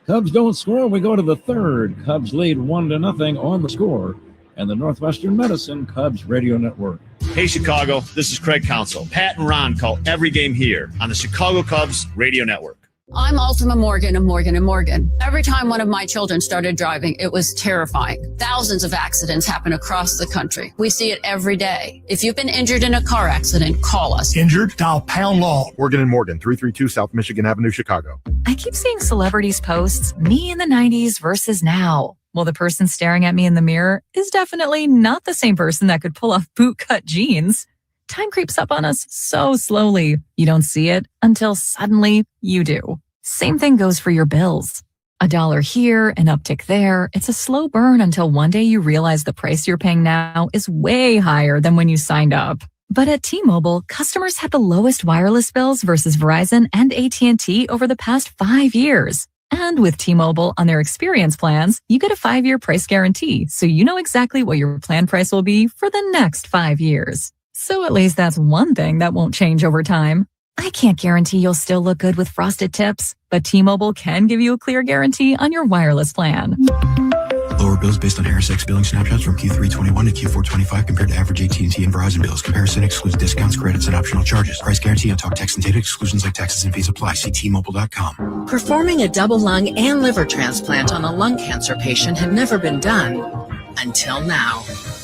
Speaker 6: Cubs don't score. We go to the third. Cubs lead 1-0 on the score. And the Northwestern Medicine Cubs Radio Network.
Speaker 1: Hey, Chicago. This is Craig Counsell. Pat and Ron call every game here on the Chicago Cubs Radio Network.
Speaker 7: I'm Ultima Morgan of Morgan & Morgan. Every time one of my children started driving, it was terrifying. Thousands of accidents happen across the country. We see it every day. If you've been injured in a car accident, call us.
Speaker 10: Injured? Dial pound law.
Speaker 11: Morgan & Morgan, 332 South Michigan Avenue, Chicago.
Speaker 25: I keep seeing celebrities post me in the 90s versus now. Well, the person staring at me in the mirror is definitely not the same person that could pull off bootcut jeans. Time creeps up on us so slowly. You don't see it until suddenly you do. Same thing goes for your bills. $1 here, an uptick there. It's a slow burn until one day you realize the price you're paying now is way higher than when you signed up. But at T-Mobile, customers had the lowest wireless bills versus Verizon and AT&T over the past 5 years. And with T-Mobile on their experience plans, you get a 5-year price guarantee, so you know exactly what your plan price will be for the next 5 years. So at least that's one thing that won't change over time. I can't guarantee you'll still look good with frosted tips, but T-Mobile can give you a clear guarantee on your wireless plan.
Speaker 26: Lower bills based on Harris X billing snapshots from Q3 21 to Q4 25 compared to average AT&T and Verizon bills. Comparison excludes discounts, credits, and optional charges. Price guarantee on talk, text, and data. Exclusions like taxes and fees apply. See T-Mobile.com.
Speaker 16: Performing a double lung and liver transplant on a lung cancer patient had never been done until now.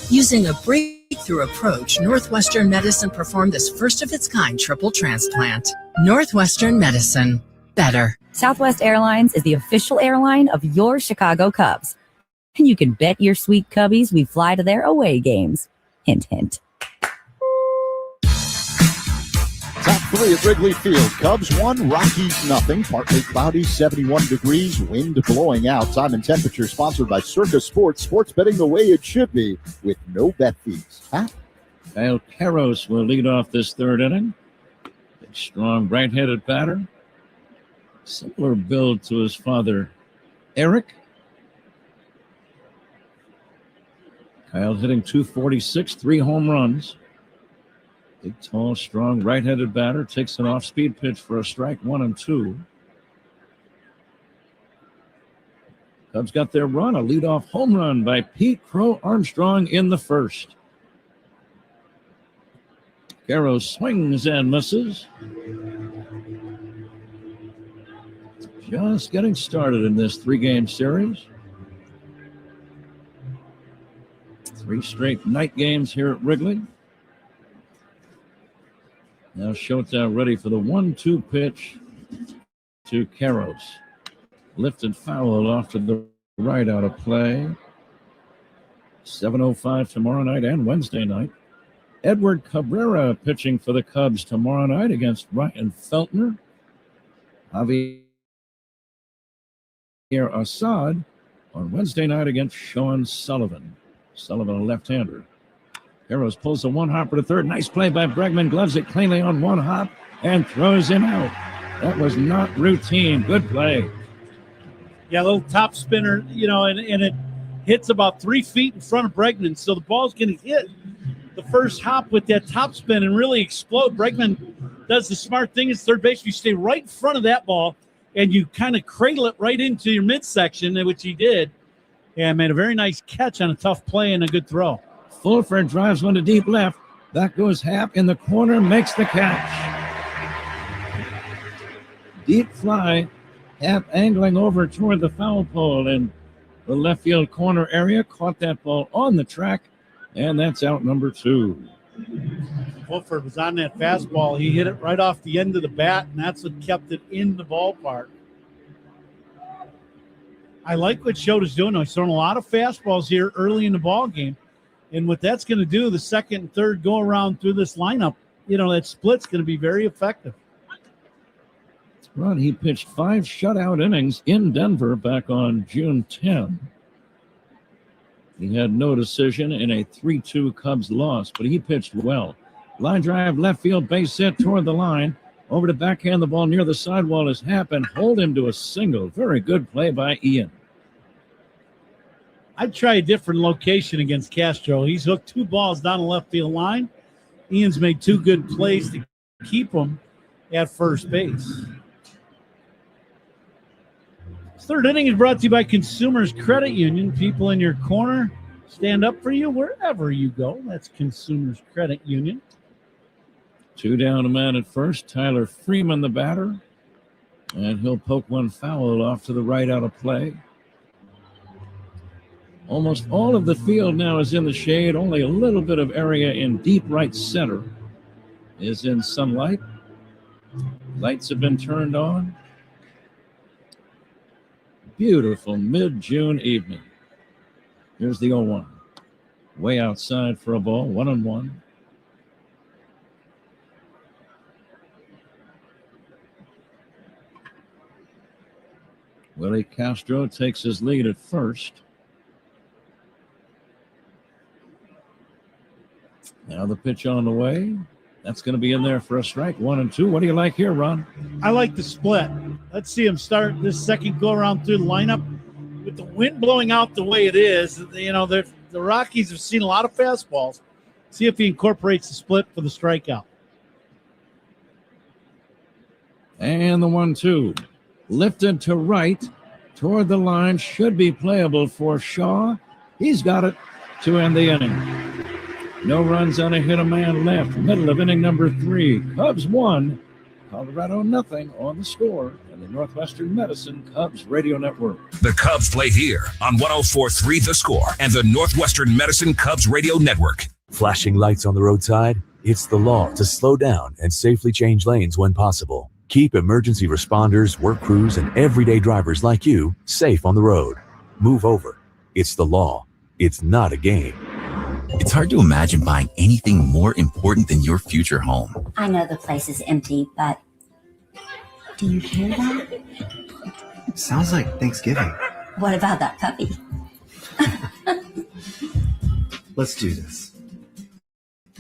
Speaker 16: Using a breakthrough approach, Northwestern Medicine performed this first-of-its-kind triple transplant. Northwestern Medicine. Better.
Speaker 13: Southwest Airlines is the official airline of your Chicago Cubs. And you can bet your sweet Cubbies we fly to their away games. Hint, hint.
Speaker 18: Top three at Wrigley Field. Cubs 1, Rockies nothing. Partly cloudy, 71 degrees, wind blowing out. Time and temperature sponsored by Circa Sports. Sports betting the way it should be with no bet fees.
Speaker 6: Kyle Karros will lead off this third inning. Big, strong, right-handed batter. Similar build to his father, Eric. Kyle hitting .246, 3 home runs. Big, tall, strong, right-handed batter. Takes an off-speed pitch for a strike, 1-2. Cubs got their run, a leadoff home run by Pete Crow Armstrong in the first. Garrow swings and misses. Just getting started in this 3-game series. 3 straight night games here at Wrigley. Now Shota ready for the 1-2 pitch to Karros. Lifted foul off to the right out of play. 7:05 tomorrow night and Wednesday night. Edward Cabrera pitching for the Cubs tomorrow night against Ryan Feltner. Javier Assad on Wednesday night against Sean Sullivan. Sullivan, a left-hander. Harrows pulls a one-hopper to third. Nice play by Bregman. Gloves it cleanly on one hop and throws him out. That was not routine. Good play.
Speaker 2: Yeah, a little top spinner, and it hits about 3 feet in front of Bregman. So the ball's going to hit the first hop with that top spin and really explode. Bregman does the smart thing as third base. You stay right in front of that ball and you kind of cradle it right into your midsection, which he did. And made a very nice catch on a tough play and a good throw.
Speaker 6: Fulford drives one to deep left. That goes Happ in the corner, makes the catch. Deep fly. Happ angling over toward the foul pole in the left field corner area. Caught that ball on the track, and that's out number 2.
Speaker 2: Fulford was on that fastball. He hit it right off the end of the bat, and that's what kept it in the ballpark. I like what Shota's doing. He's throwing a lot of fastballs here early in the ball game. And what that's going to do, the second and third go around through this lineup, that split's going to be very effective.
Speaker 6: Well, he pitched 5 shutout innings in Denver back on June 10. He had no decision in a 3-2 Cubs loss, but he pitched well. Line drive, left field, base hit toward the line. Over to backhand the ball near the sidewall is Happ and hold him to a single. Very good play by Ian.
Speaker 2: I'd try a different location against Castro. He's hooked 2 balls down the left field line. Ian's made 2 good plays to keep him at first base. Third inning is brought to you by Consumers Credit Union. People in your corner stand up for you wherever you go. That's Consumers Credit Union.
Speaker 6: 2 down, a man at first. Tyler Freeman, the batter. And he'll poke one foul off to the right out of play. Almost all of the field now is in the shade. Only a little bit of area in deep right center is in sunlight. Lights have been turned on. Beautiful mid-June evening. Here's the 0-1. Way outside for a ball, 1-1. Willie Castro takes his lead at first. Now the pitch on the way. That's going to be in there for a strike. 1-2. What do you like here, Ron?
Speaker 2: I like the split. Let's see him start this second go around through the lineup. With the wind blowing out the way it is, the Rockies have seen a lot of fastballs. See if he incorporates the split for the strikeout.
Speaker 6: And the 1-2. Lifted to right toward the line. Should be playable for Shaw. He's got it to end the inning. No runs on a hit, a man left. Middle of inning number 3. Cubs 1, Colorado nothing on the score. And the Northwestern Medicine Cubs Radio Network.
Speaker 4: The Cubs play here on 104.3 The Score and the Northwestern Medicine Cubs Radio Network.
Speaker 9: Flashing lights on the roadside? It's the law to slow down and safely change lanes when possible. Keep emergency responders, work crews, and everyday drivers like you safe on the road. Move over. It's the law. It's not a game.
Speaker 10: It's hard to imagine buying anything more important than your future home.
Speaker 12: I know the place is empty, but do you hear that?
Speaker 10: Sounds like Thanksgiving.
Speaker 12: What about that puppy?
Speaker 10: Let's do this.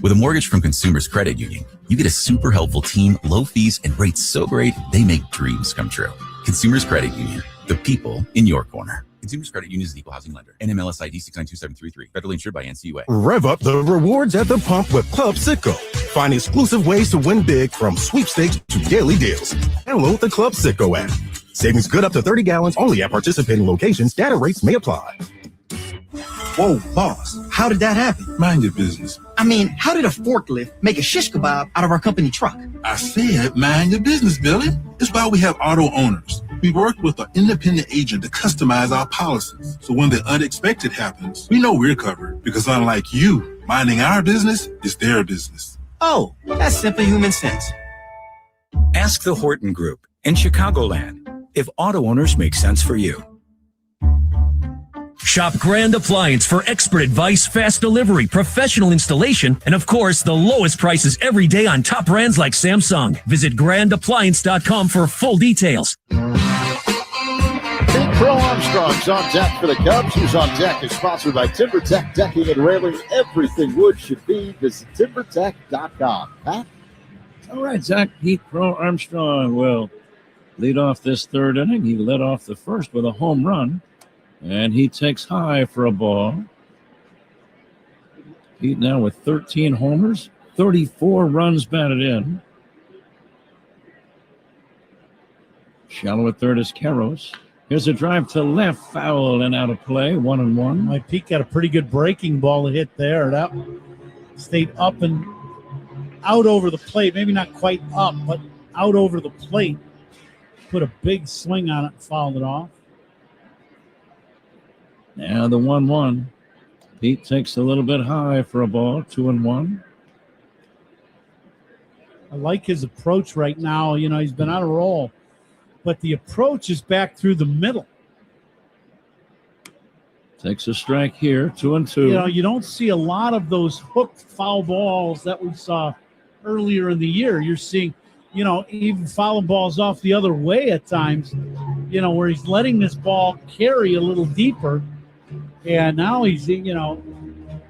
Speaker 10: With a mortgage from Consumers Credit Union, you get a super helpful team, low fees, and rates so great they make dreams come true. Consumers Credit Union, the people in your corner. Consumers Credit Union is an equal housing lender. NMLS ID 692733. Federally insured by NCUA.
Speaker 14: Rev up the rewards at the pump with Club Sicko. Find exclusive ways to win big from sweepstakes to daily deals. Download the Club Sicko app. Savings good up to 30 gallons only at participating locations. Data rates may apply.
Speaker 15: Whoa, boss, how did that happen?
Speaker 27: Mind your business.
Speaker 15: I mean, how did a forklift make a shish kebab out of our company truck?
Speaker 27: I said, mind your business, Billy. It's why we have auto owners. We work with an independent agent to customize our policies. So when the unexpected happens, we know we're covered. Because unlike you, minding our business is their business.
Speaker 15: Oh, that's simple human sense.
Speaker 28: Ask the Horton Group in Chicagoland if auto owners make sense for you.
Speaker 8: Shop Grand Appliance for expert advice, fast delivery, professional installation, and of course, the lowest prices every day on top brands like Samsung. Visit grandappliance.com for full details.
Speaker 18: Big Pro Armstrong's on deck for the Cubs. Who's on deck is sponsored by TimberTech Decking and Railing. Everything wood should be. Visit TimberTech.com. Pat?
Speaker 6: All right, Zach. Pete Pro Armstrong will lead off this third inning. He led off the first with a home run, and he takes high for a ball. Pete now with 13 homers, 34 runs batted in. Shallow at third is Karros. Here's a drive to left, foul and out of play, 1-1.
Speaker 2: My Pete got a pretty good breaking ball to hit there. That stayed up and out over the plate. Maybe not quite up, but out over the plate. Put a big swing on it and fouled it off.
Speaker 6: Now the 1-1. Pete takes a little bit high for a ball, 2-1.
Speaker 2: I like his approach right now. You know, he's been on a roll, but the approach is back through the middle.
Speaker 6: Takes a strike here, 2-2.
Speaker 2: You know, you don't see a lot of those hooked foul balls that we saw earlier in the year. You're seeing, you know, even fouling balls off the other way at times, you know, where he's letting this ball carry a little deeper. And now he's, you know,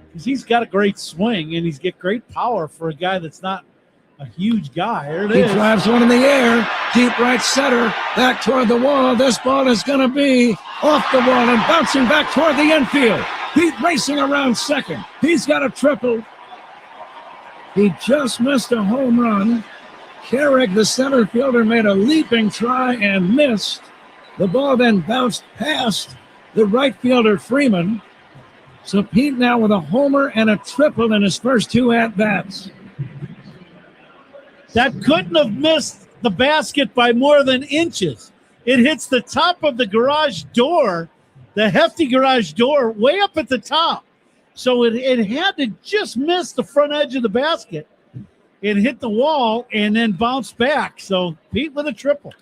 Speaker 2: because he's got a great swing and he's got great power for a guy that's not a huge guy. There it is.
Speaker 6: He drives one in the air, deep right center, back toward the wall. This ball is going to be off the wall and bouncing back toward the infield. Pete racing around second. He's got a triple. He just missed a home run. Carrick, the center fielder, made a leaping try and missed. The ball then bounced past the right fielder, Freeman. So Pete now with a homer and a triple in his first two at-bats.
Speaker 2: That couldn't have missed the basket by more than inches. It hits the top of the garage door, the hefty garage door, way up at the top. So it had to just miss the front edge of the basket. It hit the wall and then bounced back. So Pete with a triple.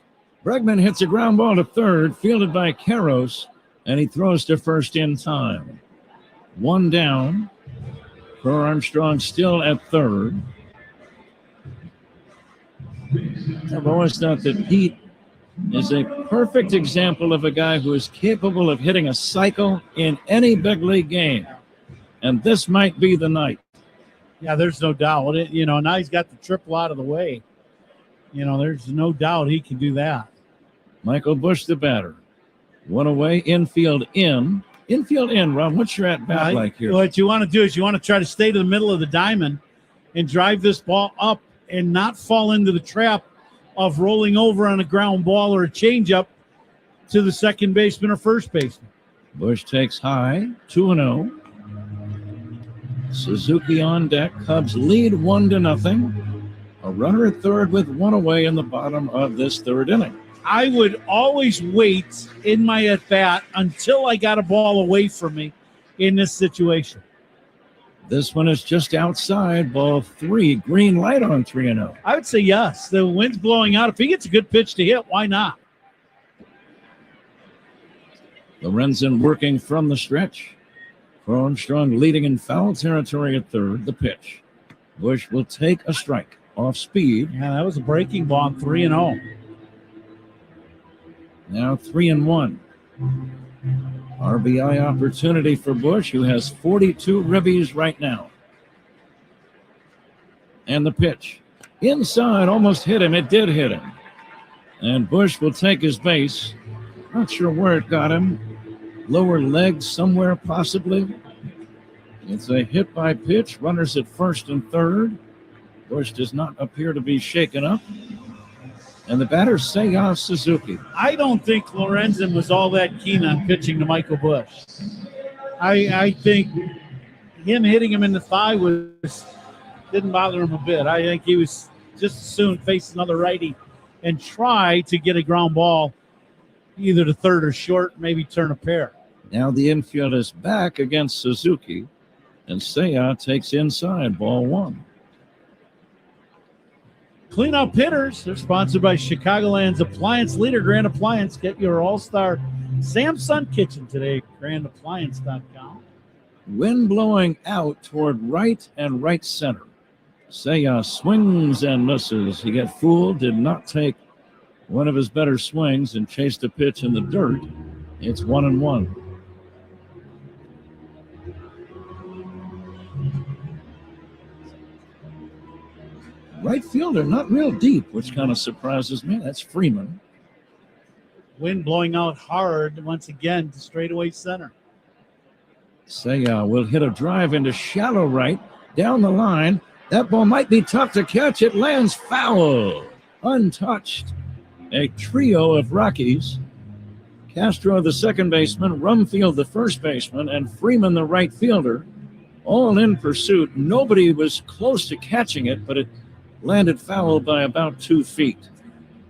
Speaker 6: Bregman hits a ground ball to third, fielded by Karros, and he throws to first in time. One down. Per Armstrong still at third. I've always thought that Pete is a perfect example of a guy who is capable of hitting a cycle in any big league game. And this might be the night.
Speaker 2: Yeah, there's no doubt. You know, now he's got the triple out of the way. You know, there's no doubt he can do that.
Speaker 6: Michael Busch, the batter. One away, infield in. Infield in, Ron. What's your at-bat like here?
Speaker 2: What you want to do is you want to try to stay to the middle of the diamond and drive this ball up and not fall into the trap of rolling over on a ground ball or a changeup to the second baseman or first baseman.
Speaker 6: Busch takes high, 2-0. Suzuki on deck. Cubs lead 1-0. A runner at third with one away in the bottom of this third inning.
Speaker 2: I would always wait in my at-bat until I got a ball away from me in this situation.
Speaker 6: This one is just outside, ball 3. Green light on 3-0.
Speaker 2: I would say yes. The wind's blowing out. If he gets a good pitch to hit, why not?
Speaker 6: Lorenzen working from the stretch. Armstrong leading in foul territory at third. The pitch. Busch will take a strike off speed.
Speaker 2: Yeah, that was a breaking ball on 3-0.
Speaker 6: Now 3-1. RBI opportunity for Busch, who has 42 ribbies right now. And the pitch. Inside, almost hit him. It did hit him. And Busch will take his base. Not sure where it got him. Lower leg somewhere, possibly. It's a hit by pitch. Runners at first and third. Busch does not appear to be shaken up. And the batter, Seiya Suzuki.
Speaker 2: I don't think Lorenzen was all that keen on pitching to Michael Busch. I think him hitting him in the thigh didn't bother him a bit. I think he was just as soon face another righty and try to get a ground ball either to third or short, maybe turn a pair.
Speaker 6: Now the infield is back against Suzuki, and Seiya takes inside, ball 1.
Speaker 2: Cleanup hitters. They're sponsored by Chicagoland's Appliance Leader, Grand Appliance. Get your all-star Samsung kitchen today, grandappliance.com.
Speaker 6: Wind blowing out toward right and right center. Seiya swings and misses. He got fooled, did not take one of his better swings and chased a pitch in the dirt. It's 1-1. Right fielder, not real deep, which kind of surprises me. That's Freeman.
Speaker 2: Wind blowing out hard once again to straightaway center.
Speaker 6: Seiya will hit a drive into shallow right, down the line. That ball might be tough to catch. It lands foul, untouched. A trio of Rockies. Castro, the second baseman, Rumfield, the first baseman, and Freeman, the right fielder, all in pursuit. Nobody was close to catching it, but it landed foul by about 2 feet.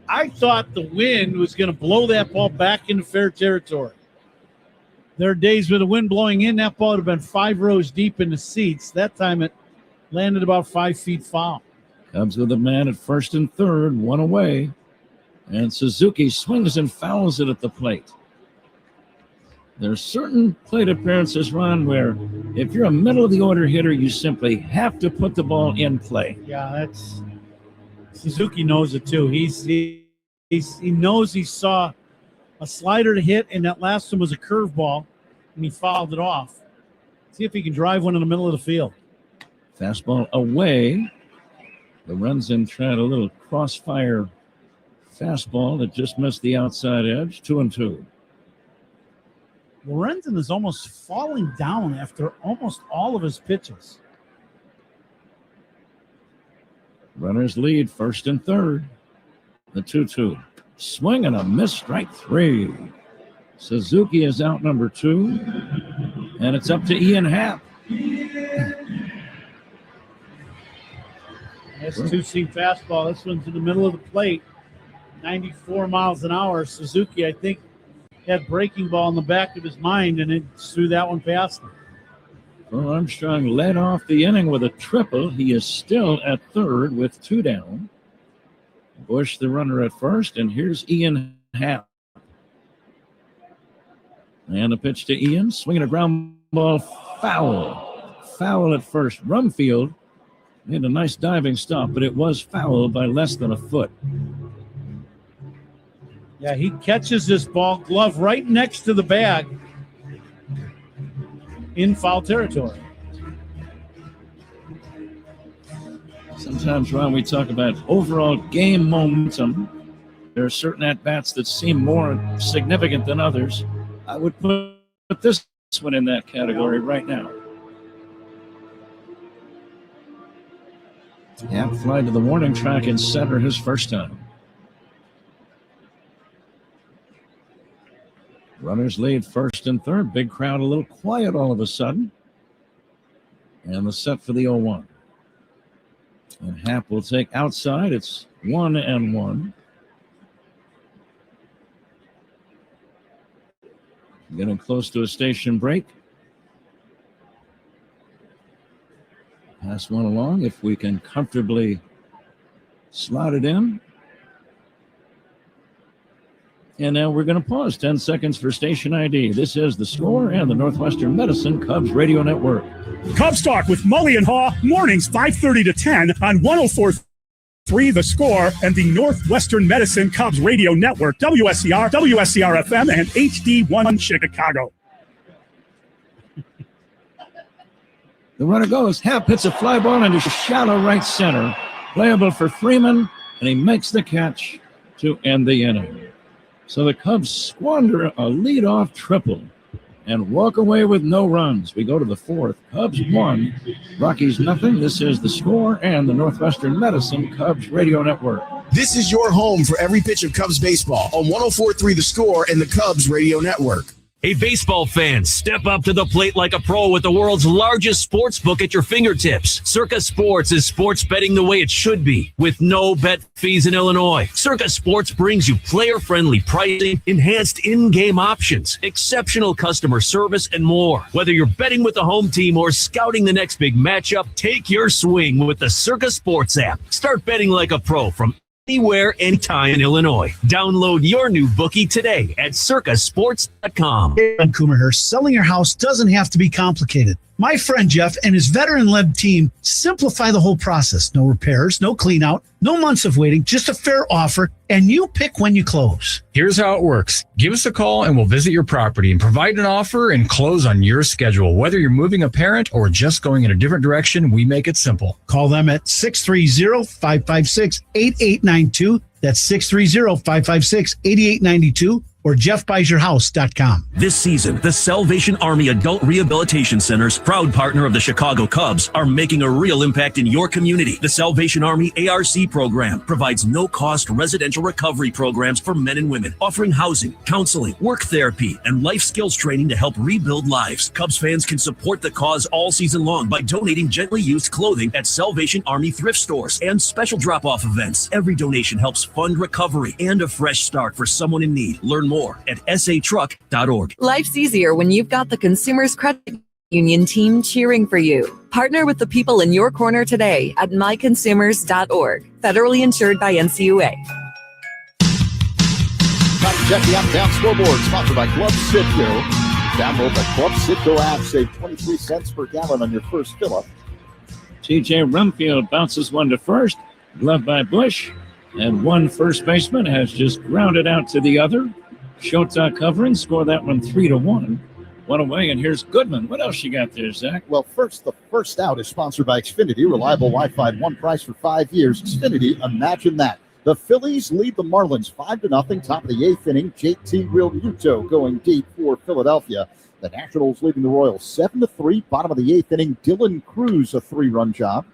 Speaker 2: I thought the wind was going to blow that ball back into fair territory. There are days with the wind blowing in, that ball would have been 5 rows deep in the seats. That time it landed about 5 feet foul.
Speaker 6: Cubs with a man at first and third, one away. And Suzuki swings and fouls it at the plate. There's certain plate appearances, Ron, where if you're a middle-of-the-order hitter, you simply have to put the ball in play.
Speaker 2: Yeah, that's Suzuki knows it too. He knows he saw a slider to hit, and that last one was a curveball, and he fouled it off. See if he can drive one in the middle of the field.
Speaker 6: Fastball away. The Lorenzen tried a little crossfire fastball that just missed the outside edge. 2-2.
Speaker 2: Lorenzen is almost falling down after almost all of his pitches.
Speaker 6: Runners lead first and third. The 2-2. Swing and a miss, strike 3. Suzuki is out number 2. And it's up to Ian Happ.
Speaker 2: That's a 2-seam fastball. This one's in the middle of the plate. 94 miles an hour. Suzuki, I think, had breaking ball in the back of his mind, and it threw that one past him.
Speaker 6: Well, Armstrong led off the inning with a triple. He is still at third with 2 down. Bush, the runner at first, and here's Ian Happ. And a pitch to Ian, swinging a ground ball, foul. Foul at first. Rumfield made a nice diving stop, but it was foul by less than a foot.
Speaker 2: Yeah, he catches this ball, glove right next to the bag in foul territory.
Speaker 6: Sometimes, Ron, we talk about overall game momentum. There are certain at-bats that seem more significant than others. I would put this one in that category right now. Happ fly to the warning track and center his first time. Runners lead first and third. Big crowd a little quiet all of a sudden. And the set for the 0-1. And Happ will take outside. It's 1-1. Getting close to a station break. Pass one along if we can comfortably slot it in. And now we're going to pause 10 seconds for station ID. This is The Score and the Northwestern Medicine Cubs Radio Network.
Speaker 5: Cubs Talk with Mully and Haw, mornings 5:30 to 10 on 104.3 The Score and the Northwestern Medicine Cubs Radio Network, WSCR, WSCR-FM, and HD1 Chicago.
Speaker 6: The runner goes. Happ hits a fly ball into shallow right center. Playable for Freeman, and he makes the catch to end the inning. So the Cubs squander a leadoff triple and walk away with no runs. We go to the fourth. Cubs 1, Rockies nothing. This is The Score and the Northwestern Medicine Cubs Radio Network.
Speaker 17: This is your home for every pitch of Cubs baseball on 104.3 The Score and the Cubs Radio Network.
Speaker 8: Hey, baseball fans, step up to the plate like a pro with the world's largest sports book at your fingertips. Circa Sports is sports betting the way it should be, with no bet fees in Illinois. Circa Sports brings you player-friendly pricing, enhanced in-game options, exceptional customer service, and more. Whether you're betting with the home team or scouting the next big matchup, take your swing with the Circa Sports app. Start betting like a pro from anywhere, anytime in Illinois. Download your new bookie today at circasports.com.
Speaker 2: I'm Coomer here. Selling your house doesn't have to be complicated. My friend Jeff and his veteran-led team simplify the whole process. No repairs, no clean out, No months of waiting, just a fair offer, and you pick when you close.
Speaker 1: Here's how it works. Give us a call and we'll visit your property and provide an offer and close on your schedule. Whether you're moving a parent or just going in a different direction, we make it simple.
Speaker 2: Call them at 630-556-8892. That's 630-556-8892 or jeffbuysyourhouse.com.
Speaker 8: This season, the Salvation Army Adult Rehabilitation Centers, proud partner of the Chicago Cubs, are making a real impact in your community. The Salvation Army ARC program provides no-cost residential recovery programs for men and women, offering housing, counseling, work therapy, and life skills training to help rebuild lives. Cubs fans can support the cause all season long by donating gently used clothing at Salvation Army thrift stores and special drop-off events. Every donation helps fund recovery and a fresh start for someone in need. Learn more at satruck.org.
Speaker 3: Life's easier when you've got the Consumers Credit Union team cheering for you. Partner with the people in your corner today at myconsumers.org. Federally insured by NCUA.
Speaker 18: Time to check the out-of-town scoreboard, sponsored by Club Citgo. Download the Club Citgo app, save 23 cents per gallon on your first fill-up.
Speaker 6: TJ Rumfield bounces one to first, gloved by Bush, and one first baseman has just grounded out to the other. Shota covering, score that one 3-1. One away, and here's Goodman. What else you got there, Zach?
Speaker 18: Well, the first out is sponsored by Xfinity. Reliable Wi-Fi at one price for 5 years. Xfinity, imagine that. The Phillies lead the Marlins 5-0. Top of the eighth inning. JT Realmuto going deep for Philadelphia. The Nationals leading the Royals 7-3. Bottom of the eighth inning. Dylan Cruz, a 3-run job.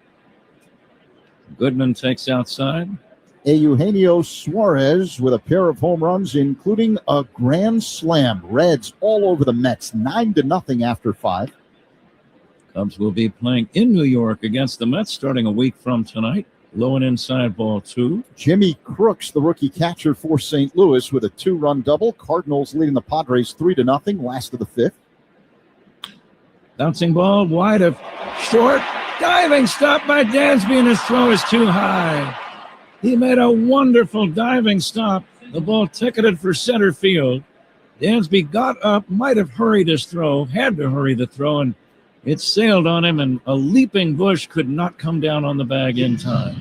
Speaker 6: Goodman takes outside.
Speaker 18: Eugenio Suarez with a pair of home runs, including a grand slam. Reds all over the Mets, 9-0 after 5.
Speaker 6: Cubs will be playing in New York against the Mets starting a week from tonight. Low and inside ball 2.
Speaker 18: Jimmy Crooks, the rookie catcher for St. Louis, with a 2-run double. Cardinals leading the Padres 3-0, last of the 5th.
Speaker 6: Bouncing ball wide of short. Diving stop by Dansby, and his throw is too high. He made a wonderful diving stop. The ball ticketed for center field. Dansby got up, might have hurried his throw, had to hurry the throw, and it sailed on him, and a leaping Bush could not come down on the bag in time.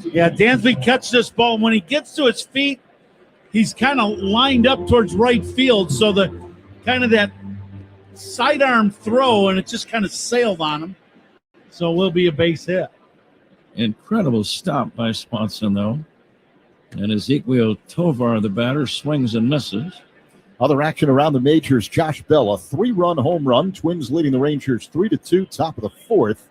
Speaker 2: Yeah, Dansby catches this ball. When he gets to his feet, he's kind of lined up towards right field, so the kind of that sidearm throw, and it just kind of sailed on him. So it will be a base hit.
Speaker 6: Incredible stop by Swanson, though. And Ezequiel Tovar, the batter, swings and misses.
Speaker 18: Other action around the majors, Josh Bell, a 3-run home run. Twins leading the Rangers 3-2, top of the 4th.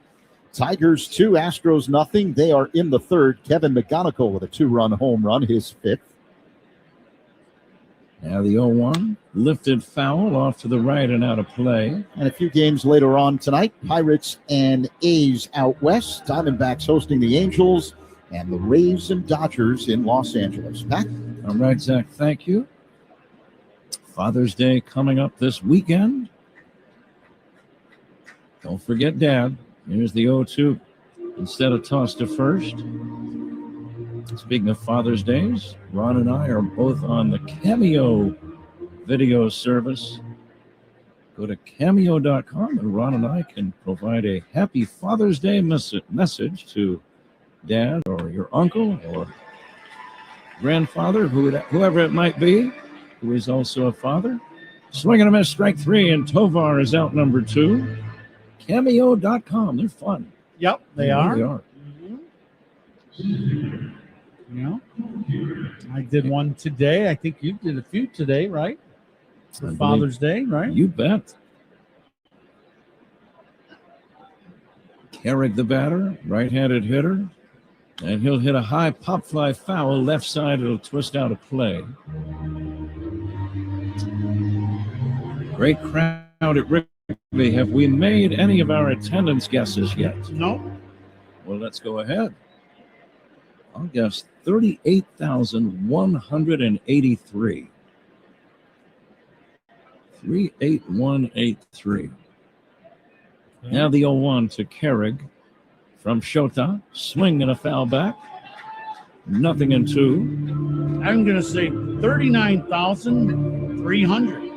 Speaker 18: Tigers 2, Astros nothing. They are in the 3rd. Kevin McGonigal with a 2-run home run, his 5th.
Speaker 6: Now the 0-1, lifted foul off to the right and out of play.
Speaker 18: And a few games later on tonight, Pirates and A's out west. Diamondbacks hosting the Angels, and the Rays and Dodgers in Los Angeles. Pat?
Speaker 6: All right, Zach, thank you. Father's Day coming up this weekend. Don't forget Dad. Here's the 0-2. Instead of toss to first. Speaking of Father's Days, Ron and I are both on the Cameo video service. Go to cameo.com and Ron and I can provide a happy Father's Day message to Dad or your uncle or grandfather, whoever it might be, who is also a father. Swing and a miss, strike 3, and Tovar is out number 2. Cameo.com, they're fun.
Speaker 2: Yep, they are.
Speaker 6: They are.
Speaker 2: Yeah. I did one today. I think you did a few today, right? For Father's Day, right?
Speaker 6: You bet. Carrick, the batter, right-handed hitter, and he'll hit a high pop fly foul left side. It'll twist out of play. Great crowd at Wrigley. Have we made any of our attendance guesses yet?
Speaker 2: No.
Speaker 6: Well, let's go ahead. I'll guess 38,183. 38183. Now the 0-1 to Carrig from Shota. Swing and a foul back. Nothing in 2.
Speaker 2: I'm going to say 39,300.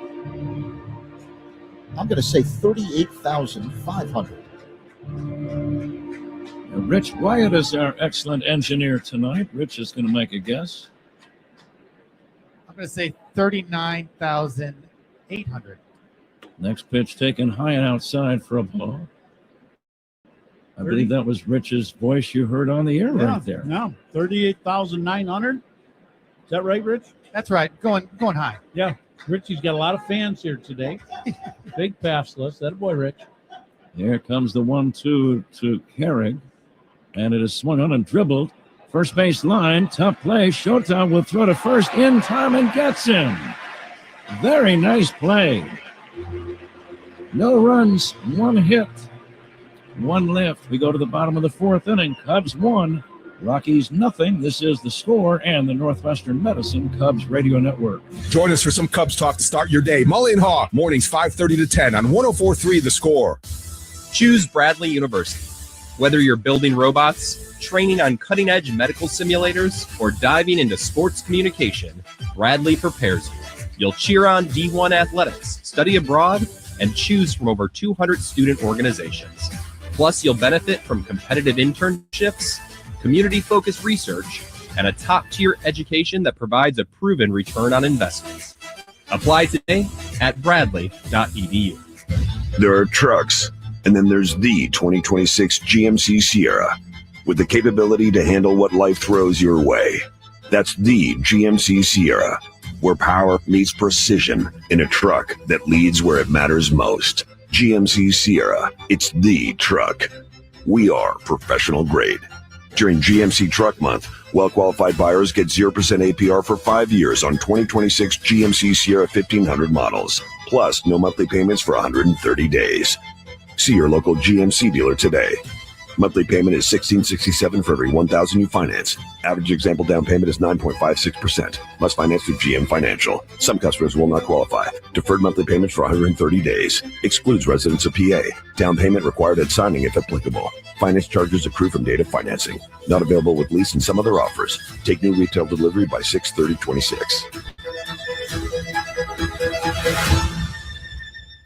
Speaker 18: I'm going to say 38,500.
Speaker 6: Rich Wyatt is our excellent engineer tonight. Rich is going to make a guess.
Speaker 7: I'm going to say 39,800.
Speaker 6: Next pitch taken high and outside for a ball. I believe that was Rich's voice you heard on the air right there.
Speaker 2: No, 38,900. Is that right, Rich?
Speaker 7: That's right. Going high.
Speaker 2: Yeah. Richie's got a lot of fans here today. Big pass list. That boy, Rich.
Speaker 6: Here comes the 1-2 to Carrig. And it is swung on and dribbled. First base line. Tough play. Showtime will throw to first in time and gets him. Very nice play. No runs, one hit, one left. We go to the bottom of the fourth inning. Cubs 1, Rockies nothing. This is The Score and the Northwestern Medicine Cubs Radio Network.
Speaker 17: Join us for some Cubs talk to start your day. Mully and Haw, mornings 5:30 to 10 on 104.3 The Score.
Speaker 11: Choose Bradley University. Whether you're building robots, training on cutting-edge medical simulators, or diving into sports communication, Bradley prepares you. You'll cheer on D1 athletics, study abroad, and choose from over 200 student organizations. Plus, you'll benefit from competitive internships, community-focused research, and a top-tier education that provides a proven return on investments. Apply today at bradley.edu.
Speaker 19: There are trucks, and then there's the 2026 GMC Sierra, with the capability to handle what life throws your way. That's the GMC Sierra, where power meets precision in a truck that leads where it matters most. GMC Sierra, it's the truck. We are professional grade. During GMC Truck Month, well-qualified buyers get 0% APR for 5 years on 2026 GMC Sierra 1500 models, plus no monthly payments for 130 days. See your local GMC dealer today. Monthly payment is $1,667 for every $1,000 you finance. Average example down payment is 9.56%. Must finance through GM Financial. Some customers will not qualify. Deferred monthly payments for 130 days. Excludes residents of PA. Down payment required at signing if applicable. Finance charges accrue from date of financing. Not available with lease and some other offers. Take new retail delivery by 6/30/26.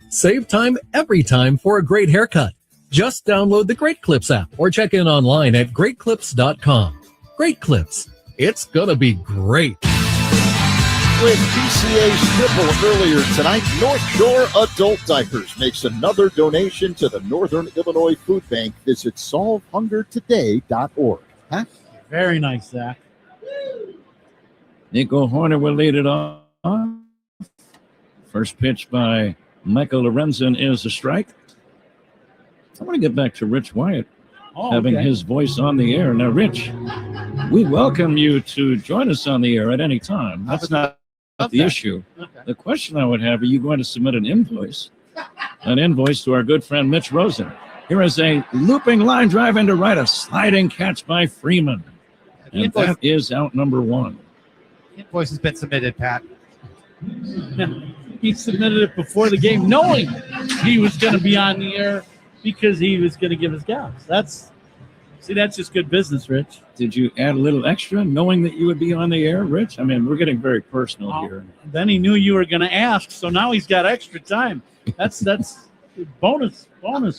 Speaker 20: Save time every time for a great haircut. Just download the Great Clips app or check in online at greatclips.com. Great Clips. It's gonna be great.
Speaker 18: With PCA's triple earlier tonight, North Shore Adult Diapers makes another donation to the Northern Illinois Food Bank. Visit solvehungertoday.org. Huh?
Speaker 2: Very nice, Zach.
Speaker 6: Nico Horner will lead it off. First pitch by Michael Lorenzen is a strike. I want to get back to Rich Wyatt having his voice on the air. Now, Rich, we welcome you to join us on the air at any time. That's not the issue.
Speaker 7: Okay.
Speaker 6: The question I would have, are you going to submit an invoice to our good friend Mitch Rosen? Here is a looping line drive into right, a sliding catch by Freeman. And that is out number one.
Speaker 7: Invoice has been submitted, Pat.
Speaker 2: He submitted it before the game, knowing he was going to be on the air because he was going to give his gas. That's just good business, Rich.
Speaker 6: Did you add a little extra knowing that you would be on the air, Rich? I mean, we're getting very personal here.
Speaker 2: Then he knew you were going to ask, so now he's got extra time. That's bonus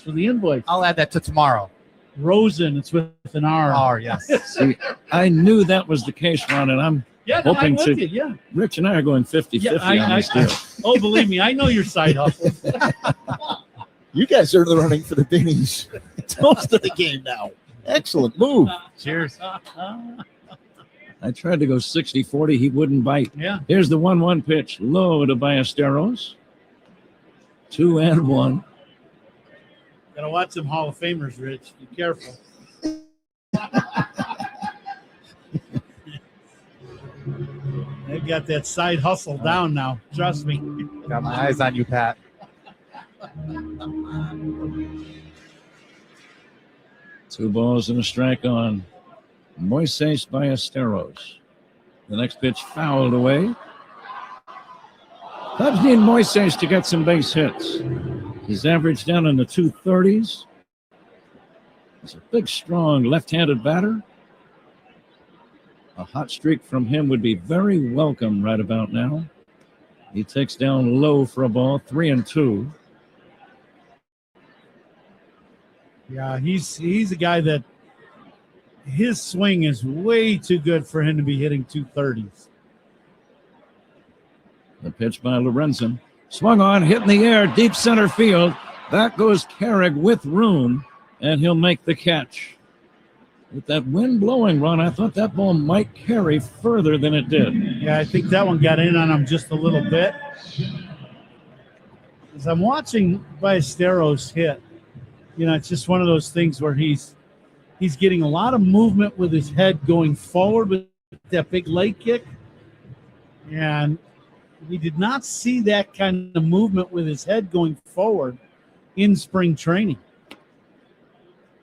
Speaker 2: for the invoice.
Speaker 7: I'll add that to tomorrow.
Speaker 2: Rosen, it's with an R.
Speaker 7: R, yes.
Speaker 6: See, I knew that was the case, Ron, and I'm hoping
Speaker 2: I'm
Speaker 6: to.
Speaker 2: with you,
Speaker 6: Rich and I are going 50-50 on this deal.
Speaker 2: Oh, believe me, I know your side hustle.
Speaker 18: You guys are running for the Binnies most of the game now. Excellent move.
Speaker 7: Cheers.
Speaker 6: I tried to go 60-40. He wouldn't bite.
Speaker 2: Yeah.
Speaker 6: Here's the 1-1 pitch. Low to Ballesteros. 2-1.
Speaker 2: Gotta watch some Hall of Famers, Rich. Be careful. They've got that side hustle down now. Trust me.
Speaker 7: Got my eyes on you, Pat.
Speaker 6: Two balls and a strike on Moises Ballesteros. The next pitch fouled away. Cubs need Moises to get some base hits. His average down in the 230s. He's a big, strong left-handed batter. A hot streak from him would be very welcome right about now. He takes down low for a ball, 3-2.
Speaker 2: Yeah, he's a guy that his swing is way too good for him to be hitting 230s.
Speaker 6: The pitch by Lorenzen. Swung on, hit in the air, deep center field. That goes Carrig with room, and he'll make the catch. With that wind blowing, Ron, I thought that ball might carry further than it did.
Speaker 2: Yeah, I think that one got in on him just a little bit. As I'm watching Ballesteros hit, it's just one of those things where he's getting a lot of movement with his head going forward with that big leg kick. And we did not see that kind of movement with his head going forward in spring training.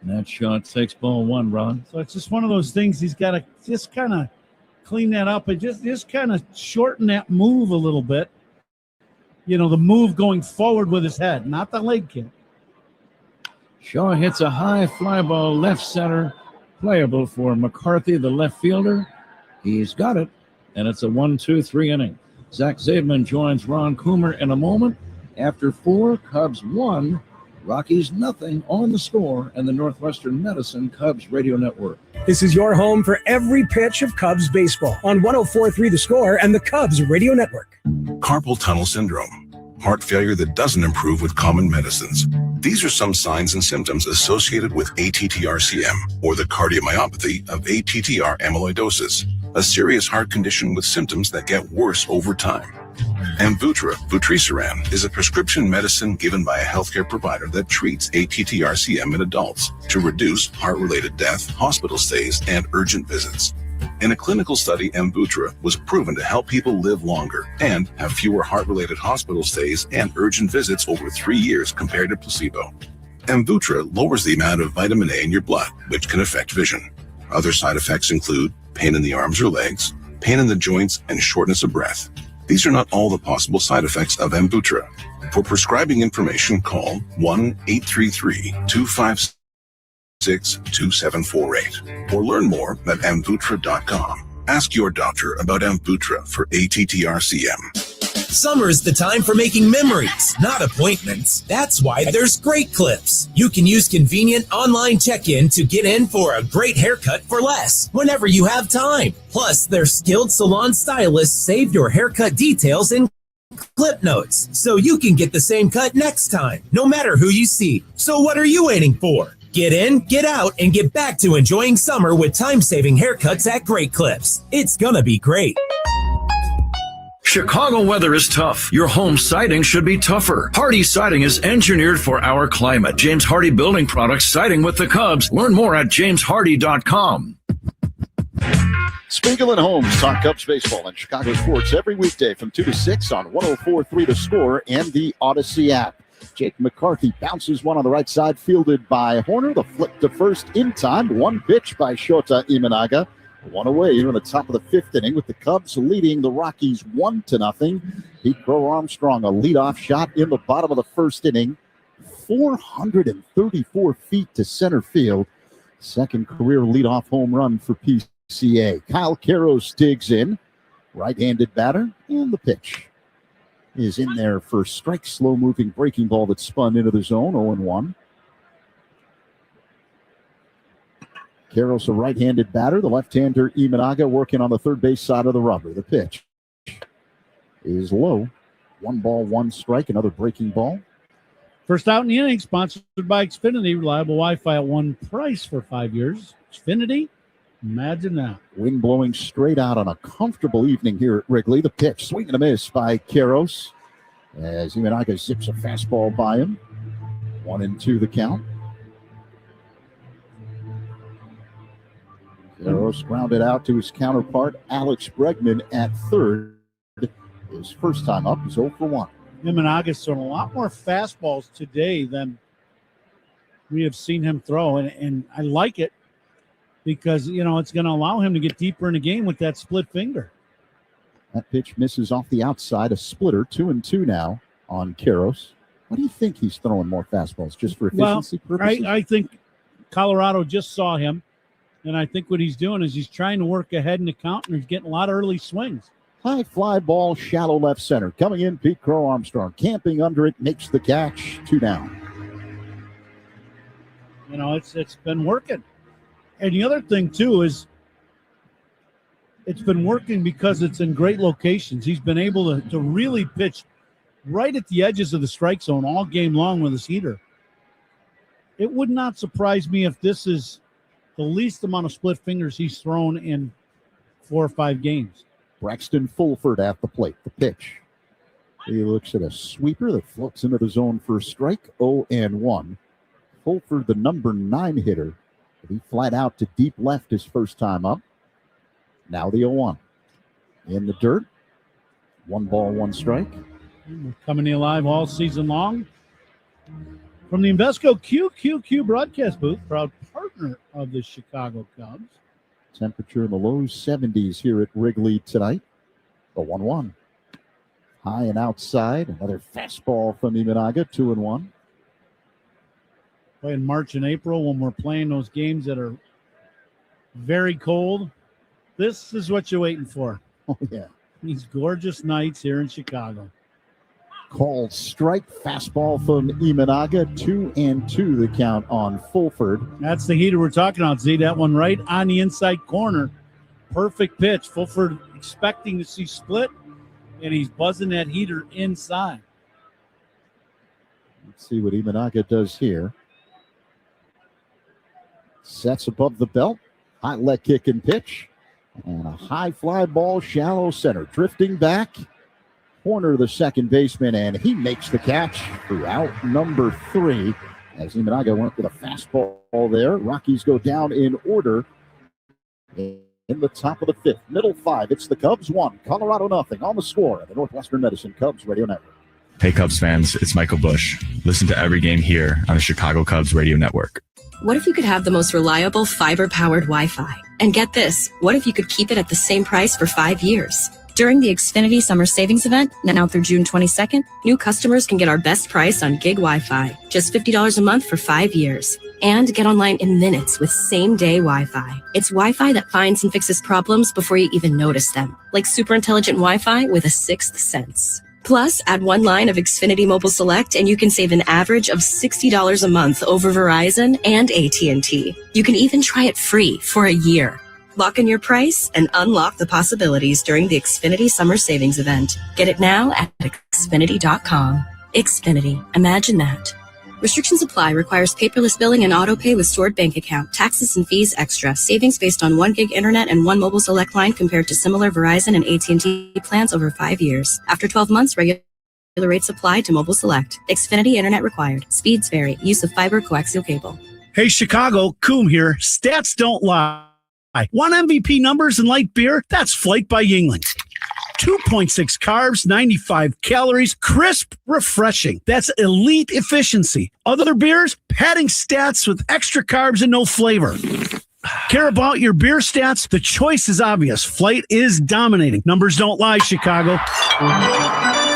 Speaker 6: And that shot takes ball one, Ron.
Speaker 2: So it's just one of those things he's got to just kind of clean that up and just kind of shorten that move a little bit. The move going forward with his head, not the leg kick.
Speaker 6: Shaw hits a high fly ball left center, playable for McCarthy, the left fielder. He's got it, and it's a 1-2-3 inning. Zach Zaidman joins Ron Coomer in a moment. After 4, Cubs 1, Rockies nothing on the Score and the Northwestern Medicine Cubs Radio Network.
Speaker 13: This is your home for every pitch of Cubs baseball on 104.3 The Score and the Cubs Radio Network.
Speaker 16: Carpal tunnel syndrome, heart failure that doesn't improve with common medicines. These are some signs and symptoms associated with ATTR-CM, or the cardiomyopathy of ATTR amyloidosis, a serious heart condition with symptoms that get worse over time. Amvuttra, vutrisiran, is a prescription medicine given by a healthcare provider that treats ATTR-CM in adults to reduce heart-related death, hospital stays, and urgent visits. In a clinical study, Amvuttra was proven to help people live longer and have fewer heart-related hospital stays and urgent visits over 3 years compared to placebo. Amvuttra lowers the amount of vitamin A in your blood, which can affect vision. Other side effects include pain in the arms or legs, pain in the joints, and shortness of breath. These are not all the possible side effects of Amvuttra. For prescribing information, call 1-833-256-2748 or learn more at amvuttra.com. Ask your doctor about Amvuttra for ATTR-CM.
Speaker 21: Summer's the time for making memories, not appointments. That's why there's Great Clips. You can use convenient online check-in to get in for a great haircut for less whenever you have time. Plus, their skilled salon stylists save your haircut details in clip notes, so you can get the same cut next time, no matter who you see. So what are you waiting for? Get in, get out, and get back to enjoying summer with time-saving haircuts at Great Clips. It's gonna be great.
Speaker 22: Chicago weather is tough. Your home siding should be tougher. Hardy Siding is engineered for our climate. James Hardy Building Products, siding with the Cubs. Learn more at jameshardy.com.
Speaker 18: Spiegel and Holmes talk Cubs baseball and Chicago sports every weekday from 2 to 6 on 104.3 The Score and the Odyssey app. Jake McCarthy bounces one on the right side, fielded by Horner. The flip to first in time. One pitch by Shota Imanaga. One away here in the top of the 5th inning with the Cubs leading the Rockies 1-0. Pete Crow Armstrong, a leadoff shot in the bottom of the 1st inning. 434 feet to center field. Second career leadoff home run for PCA. Kyle Karros digs in. Right-handed batter, and the pitch is in there for strike. Slow-moving breaking ball that spun into the zone, 0-1. Karros, a right-handed batter. The left-hander, Imanaga, working on the third base side of the rubber. The pitch is low. 1 ball, 1 strike. Another breaking ball.
Speaker 2: First out in the inning, sponsored by Xfinity. Reliable Wi-Fi at one price for 5 years. Xfinity, imagine that.
Speaker 18: Wind blowing straight out on a comfortable evening here at Wrigley. The pitch, swing and a miss by Karros as Imanaga zips a fastball by him. 1-2 the count. Karros grounded out to his counterpart, Alex Bregman, at third. His first time up, he's 0 for 1.
Speaker 2: Imanaga's thrown a lot more fastballs today than we have seen him throw, and I like it because, it's going to allow him to get deeper in the game with that split finger.
Speaker 18: That pitch misses off the outside, a splitter, 2-2 now on Karros. What do you think he's throwing more fastballs, just for efficiency purposes?
Speaker 2: I think Colorado just saw him. And I think what he's doing is he's trying to work ahead in the count, and he's getting a lot of early swings.
Speaker 18: High fly ball, shallow left center. Coming in, Pete Crow Armstrong. Camping under it, makes the catch. 2 down.
Speaker 2: It's been working. And the other thing, too, is it's been working because it's in great locations. He's been able to really pitch right at the edges of the strike zone all game long with his heater. It would not surprise me if this is the least amount of split fingers he's thrown in 4 or 5 games.
Speaker 18: Braxton Fulford at the plate. The pitch. He looks at a sweeper that floats into the zone for a strike. 0-1. Fulford, the number 9 hitter. He flat out to deep left his first time up. Now the 0-1. In the dirt. 1 ball, 1 strike.
Speaker 2: We're coming alive all season long. From the Invesco QQQ broadcast booth, proud partner of the Chicago Cubs.
Speaker 18: Temperature in the low 70s here at Wrigley tonight. The 1-1. High and outside. Another fastball from Imanaga. 2-1.
Speaker 2: In March and April when we're playing those games that are very cold, this is what you're waiting for.
Speaker 18: Oh, yeah.
Speaker 2: These gorgeous nights here in Chicago.
Speaker 18: Called strike. Fastball from Imanaga. 2-2 the count on Fulford.
Speaker 2: That's the heater we're talking about. See that one right on the inside corner. Perfect pitch. Fulford expecting to see split, and he's buzzing that heater inside.
Speaker 18: Let's see what Imanaga does here. Sets above the belt. High leg kick and pitch. And a high fly ball, shallow center. Drifting back. Corner the second baseman, and he makes the catch for out number 3. As Imanaga went with a fastball there. Rockies go down in order in the top of the 5th. Middle 5. It's the Cubs 1, Colorado nothing on the score at the Northwestern Medicine Cubs Radio Network.
Speaker 1: Hey, Cubs fans, it's Michael Bush. Listen to every game here on the Chicago Cubs Radio Network.
Speaker 4: What if you could have the most reliable fiber-powered Wi-Fi? And get this, what if you could keep it at the same price for 5 years? During the Xfinity Summer Savings Event, now through June 22nd, new customers can get our best price on gig Wi-Fi, just $50 a month for 5 years. And get online in minutes with same-day Wi-Fi. It's Wi-Fi that finds and fixes problems before you even notice them, like super intelligent Wi-Fi with a 6th sense. Plus, add 1 line of Xfinity Mobile Select and you can save an average of $60 a month over Verizon and AT&T. You can even try it free for a year. Lock in your price and unlock the possibilities during the Xfinity Summer Savings Event. Get it now at Xfinity.com. Xfinity. Imagine that. Restrictions apply. Requires paperless billing and auto pay with stored bank account. Taxes and fees extra. Savings based on 1 gig internet and 1 mobile select line compared to similar Verizon and AT&T plans over 5 years. After 12 months, regular rates apply to mobile select. Xfinity internet required. Speeds vary. Use of fiber coaxial cable.
Speaker 2: Hey, Chicago, Coom here. Stats don't lie. Want MVP numbers and light beer? That's Flight by Yuengling. 2.6 carbs, 95 calories, crisp, refreshing. That's elite efficiency. Other beers, padding stats with extra carbs and no flavor. Care about your beer stats? The choice is obvious. Flight is dominating. Numbers don't lie, Chicago.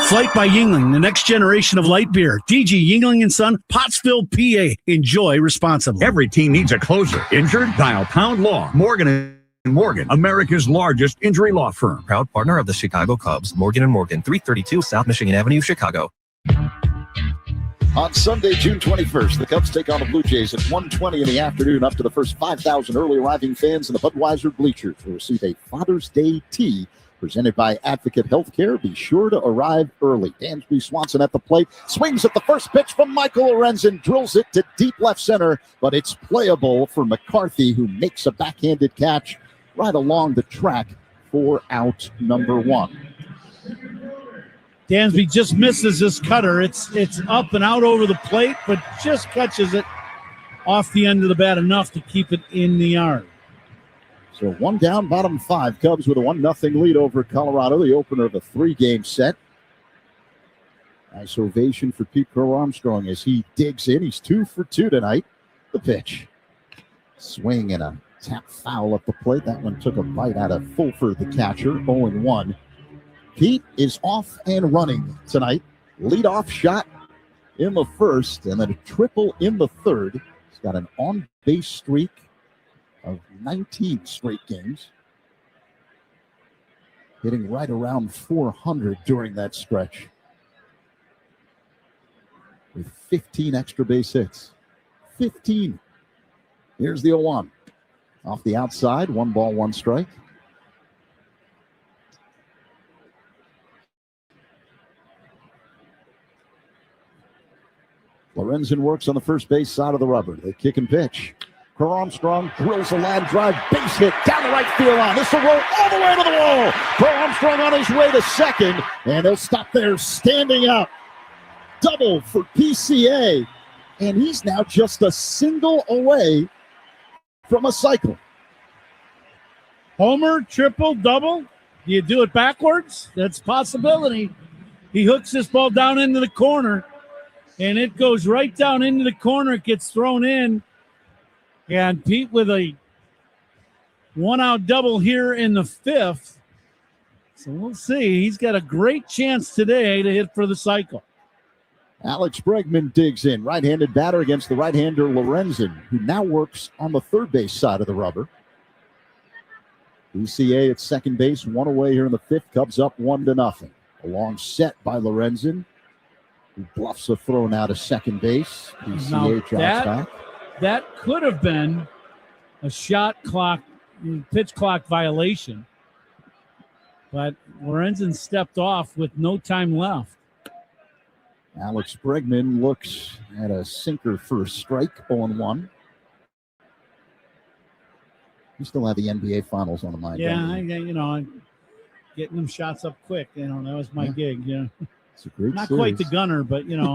Speaker 2: Flight by Yuengling, the next generation of light beer. DG Yuengling & Son, Pottsville, PA. Enjoy responsibly.
Speaker 9: Every team needs a closer. Injured? Dial Pound Law. Morgan & Morgan, America's largest injury law firm.
Speaker 11: Proud partner of the Chicago Cubs, Morgan & Morgan, 332 South Michigan Avenue, Chicago.
Speaker 18: On Sunday, June 21st, the Cubs take on the Blue Jays at 1:20 in the afternoon. Up to the first 5,000 early arriving fans in the Budweiser bleachers will receive a Father's Day tea presented by Advocate Healthcare. Be sure to arrive early. Dansby Swanson at the plate. Swings at the first pitch from Michael Lorenzen. Drills it to deep left center, but it's playable for McCarthy, who makes a backhanded catch right along the track for out number 1.
Speaker 2: Dansby just misses his cutter. It's up and out over the plate, but just catches it off the end of the bat enough to keep it in the yard.
Speaker 18: So 1 down, bottom 5. Cubs with a 1-0 lead over Colorado, the opener of a 3-game set. Nice ovation for Pete Crow Armstrong as he digs in. He's 2 for 2 tonight. The pitch. Swing and a tap foul at the plate. That one took a bite out of Fulford, the catcher. 0-1. Pete is off and running tonight. Leadoff shot in the first and then a triple in the third. He's got an on-base streak of 19 straight games. Hitting right around 400 during that stretch. With 15 extra base hits. 15. Here's the 0-1. Off the outside, 1 ball, 1 strike. Lorenzen works on the first base side of the rubber. They kick and pitch. Kerr Armstrong drills a line drive, base hit down the right field line. This will roll all the way to the wall. Kerr Armstrong on his way to second, and he'll stop there standing up. Double for PCA, and he's now just a single away from a cycle.
Speaker 2: Homer, triple, double. Do you do it backwards? That's a possibility. He hooks this ball down into the corner, and it goes right down into the corner. It gets thrown in. And Pete with a 1-out double here in the 5th. So we'll see. He's got a great chance today to hit for the cycle.
Speaker 18: Alex Bregman digs in. Right-handed batter against the right-hander Lorenzen, who now works on the third base side of the rubber. BCA at second base, 1 away here in the 5th. Cubs up 1-0. A long set by Lorenzen, who bluffs a throw now to second base. BCA drops back.
Speaker 2: That could have been a shot clock, pitch clock violation. But Lorenzen stepped off with no time left.
Speaker 18: Alex Bregman looks at a sinker for a strike, 0-1. You still have the NBA Finals on the mind.
Speaker 2: Yeah, I'm getting them shots up quick. That was my gig. Yeah,
Speaker 18: it's a great
Speaker 2: Not
Speaker 18: series.
Speaker 2: quite the gunner, but Yeah.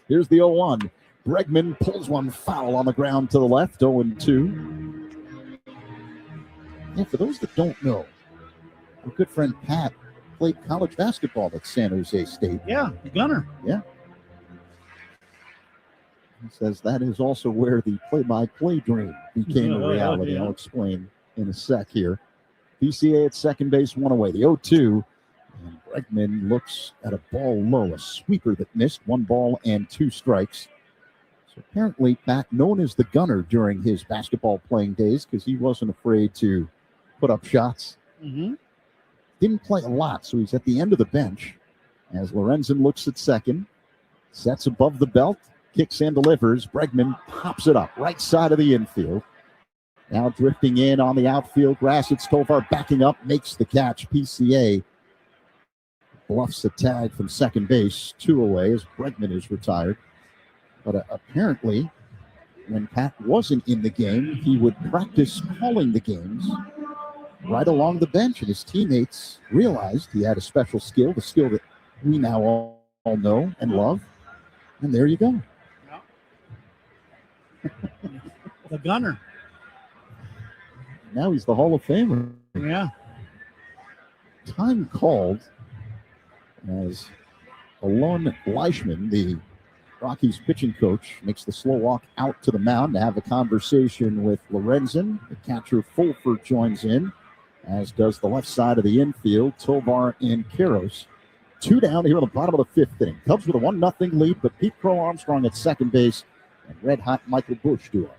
Speaker 18: Here's the 0-1. Bregman pulls one foul on the ground to the left, 0-2. Yeah, for those that don't know, our good friend Pat played college basketball at San Jose State.
Speaker 2: Yeah, the gunner.
Speaker 18: Yeah. He says that is also where the play-by-play dream became a reality.
Speaker 2: Yeah.
Speaker 18: I'll explain in a sec here. PCA at second base, 1 away. The 0-2. And Bregman looks at a ball low, a sweeper that missed, 1 ball and 2 strikes. So apparently Pat, known as the gunner during his basketball playing days, because he wasn't afraid to put up shots.
Speaker 2: Mm-hmm.
Speaker 18: Didn't play a lot, so he's at the end of the bench as Lorenzen looks at second, sets above the belt, kicks and delivers. Bregman pops it up right side of the infield. Now drifting in on the outfield grass. It's Tovar backing up, makes the catch. PCA bluffs the tag from second base, 2 away as Bregman is retired. But apparently, when Pat wasn't in the game, he would practice calling the games right along the bench, and his teammates realized he had a special skill, the skill that we now all know and love. And there you go.
Speaker 2: The gunner.
Speaker 18: Now he's the Hall of Famer.
Speaker 2: Yeah.
Speaker 18: Time called as Alon Leishman, the Rockies pitching coach, makes the slow walk out to the mound to have a conversation with Lorenzen. The catcher Fulford joins in, as does the left side of the infield, Tovar and Karros. 2 down here on the bottom of the 5th inning. Cubs with a 1-0 lead, but Pete Crow Armstrong at second base and red-hot Michael Busch duo.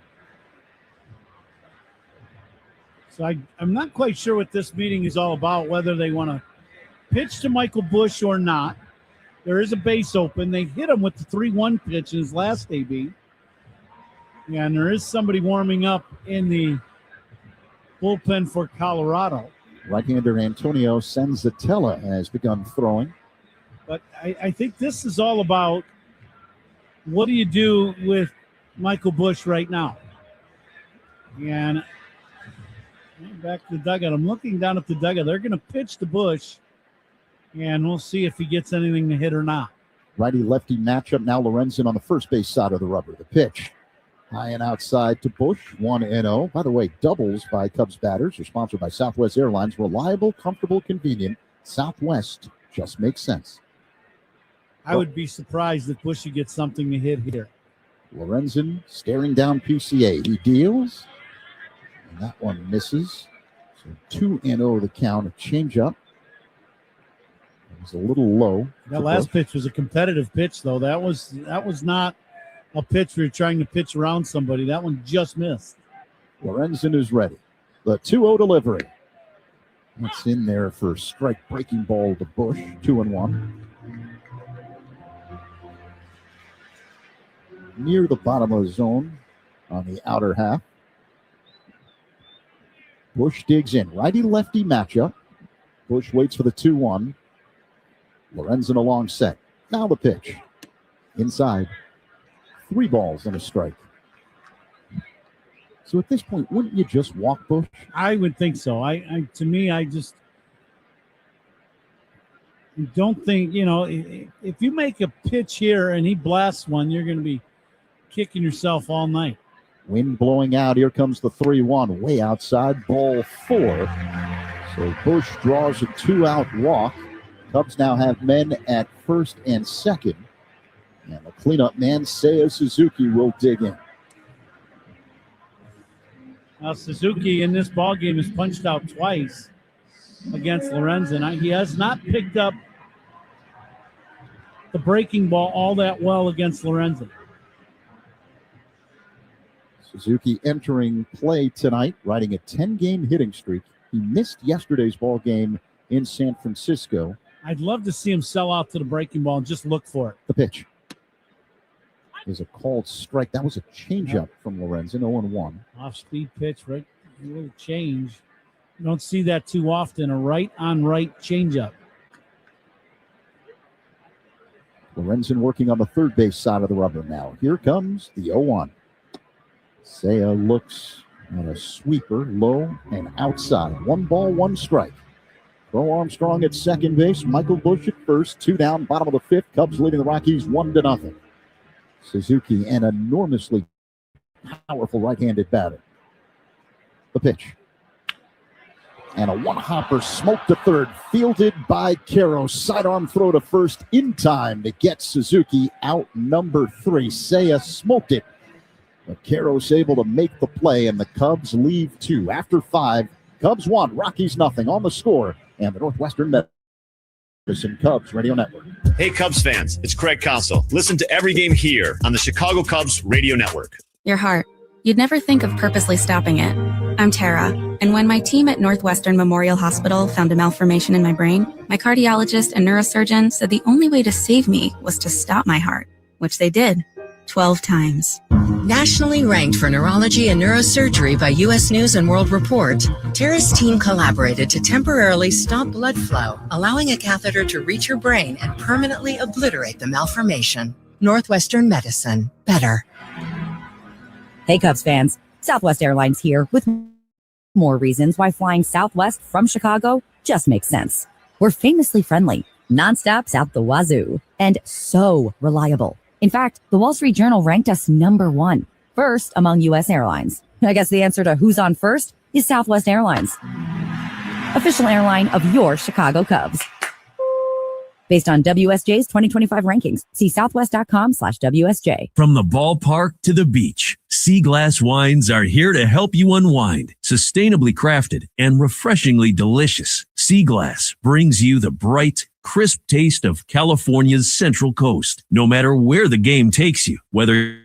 Speaker 2: So I'm not quite sure what this meeting is all about, whether they want to pitch to Michael Busch or not. There is a base open. They hit him with the 3-1 pitch in his last AB. And there is somebody warming up in the bullpen for Colorado.
Speaker 18: Right-hander Antonio Senzatella has begun throwing.
Speaker 2: But I think this is all about what do you do with Michael Busch right now? And back to the dugout. I'm looking down at the dugout. They're going to pitch to Busch, and we'll see if he gets anything to hit or not.
Speaker 18: Righty-lefty matchup. Now Lorenzen on the first base side of the rubber. The pitch. High and outside to Busch, 1-0. By the way, doubles by Cubs batters are sponsored by Southwest Airlines. Reliable, comfortable, convenient. Southwest just makes sense.
Speaker 2: I would be surprised if Busch gets something to hit here.
Speaker 18: Lorenzen staring down PCA. He deals, and that one misses. So 2-0 the count. A changeup. It was a little low.
Speaker 2: That last pitch was a competitive pitch, though. That was not a pitch where you're trying to pitch around somebody. That one just missed.
Speaker 18: Lorenzen is ready. The 2-0 delivery. That's in there for strike breaking ball to Busch. 2-1. Near the bottom of the zone on the outer half. Bush digs in. Righty-lefty matchup. Bush waits for the 2-1. Lorenzen a long set. Now the pitch. Inside. 3 balls and a strike. So at this point, wouldn't you just walk Bush?
Speaker 2: I would think so. I just don't think, if you make a pitch here and he blasts one, you're going to be kicking yourself all night.
Speaker 18: Wind blowing out. Here comes the 3-1. Way outside. Ball 4. So Bush draws a 2-out walk. Cubs now have men at first and second. And the cleanup man, Seiya Suzuki, will dig in.
Speaker 2: Now, Suzuki in this ballgame has punched out twice against Lorenzen. He has not picked up the breaking ball all that well against Lorenzen.
Speaker 18: Suzuki entering play tonight, riding a 10-game hitting streak. He missed yesterday's ball game in San Francisco.
Speaker 2: I'd love to see him sell out to the breaking ball and just look for it.
Speaker 18: The pitch is a called strike. That was a changeup from Lorenzen, 0-1.
Speaker 2: Off-speed pitch, right? A little change. You don't see that too often, a right-on-right changeup.
Speaker 18: Lorenzen working on the third base side of the rubber now. Here comes the 0-1. Seiya looks at a sweeper, low and outside. 1 ball, 1 strike. Bo Armstrong at second base. Michael Bush at first. 2 down, bottom of the 5th. Cubs leading the Rockies 1-0. Suzuki, an enormously powerful right-handed batter. The pitch. And a one-hopper smoked to third. Fielded by Caro. Sidearm throw to first in time to get Suzuki out number 3. Seiya smoked it. But Caro's able to make the play, and the Cubs leave 2. After 5, Cubs 1, Rockies nothing on the score. And the Northwestern Medicine Cubs Radio Network.
Speaker 10: Hey, Cubs fans, it's Craig Counsell. Listen to every game here on the Chicago Cubs Radio Network.
Speaker 4: Your heart. You'd never think of purposely stopping it. I'm Tara, and when my team at Northwestern Memorial Hospital found a malformation in my brain, my cardiologist and neurosurgeon said the only way to save me was to stop my heart, which they did 12 times.
Speaker 12: Nationally ranked for neurology and neurosurgery by U.S. News and World Report, Tara's team collaborated to temporarily stop blood flow, allowing a catheter to reach your brain and permanently obliterate the malformation. Northwestern Medicine. Better.
Speaker 14: Hey, Cubs fans. Southwest Airlines here with more reasons why flying Southwest from Chicago just makes sense. We're famously friendly, nonstops out the wazoo, and so reliable. In fact, the Wall Street Journal ranked us number 1, first among U.S. airlines. I guess the answer to who's on first is Southwest Airlines, official airline of your Chicago Cubs. Based on WSJ's 2025 rankings, see southwest.com/WSJ.
Speaker 8: From the ballpark to the beach, Sea Glass wines are here to help you unwind. Sustainably crafted and refreshingly delicious, Sea Glass brings you the bright, crisp taste of California's Central Coast. No matter where the game takes you, whether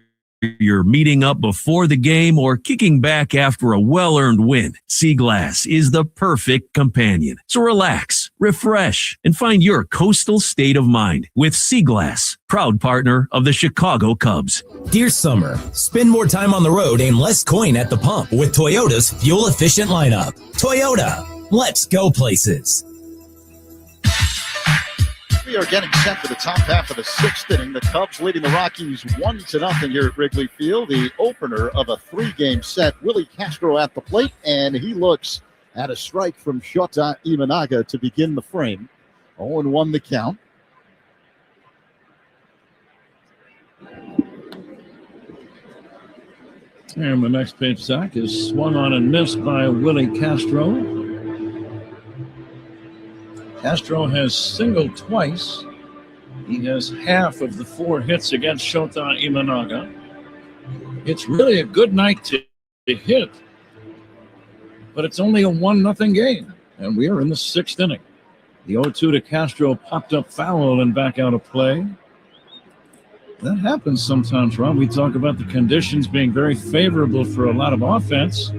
Speaker 8: you're meeting up before the game or kicking back after a well-earned win, Sea Glass is the perfect companion. So relax, refresh, and find your coastal state of mind with Sea Glass, proud partner of the Chicago Cubs.
Speaker 21: Dear summer, spend more time on the road and less coin at the pump with Toyota's fuel-efficient lineup. Toyota, let's go places.
Speaker 18: We are getting set for the top half of the 6th inning. The Cubs leading the Rockies 1-0 here at Wrigley Field. The opener of a 3-game set. Willie Castro at the plate, and he looks at a strike from Shota Imanaga to begin the frame. 0-1 the count.
Speaker 6: And the next pitch, Zach, is swung on and missed by Willie Castro. Castro has singled twice. He has half of the 4 hits against Shota Imanaga. It's really a good night to hit, but it's only a 1-0 game, and we are in the 6th inning. The 0-2 to Castro popped up foul and back out of play. That happens sometimes, Rob. We talk about the conditions being very favorable for a lot of offense,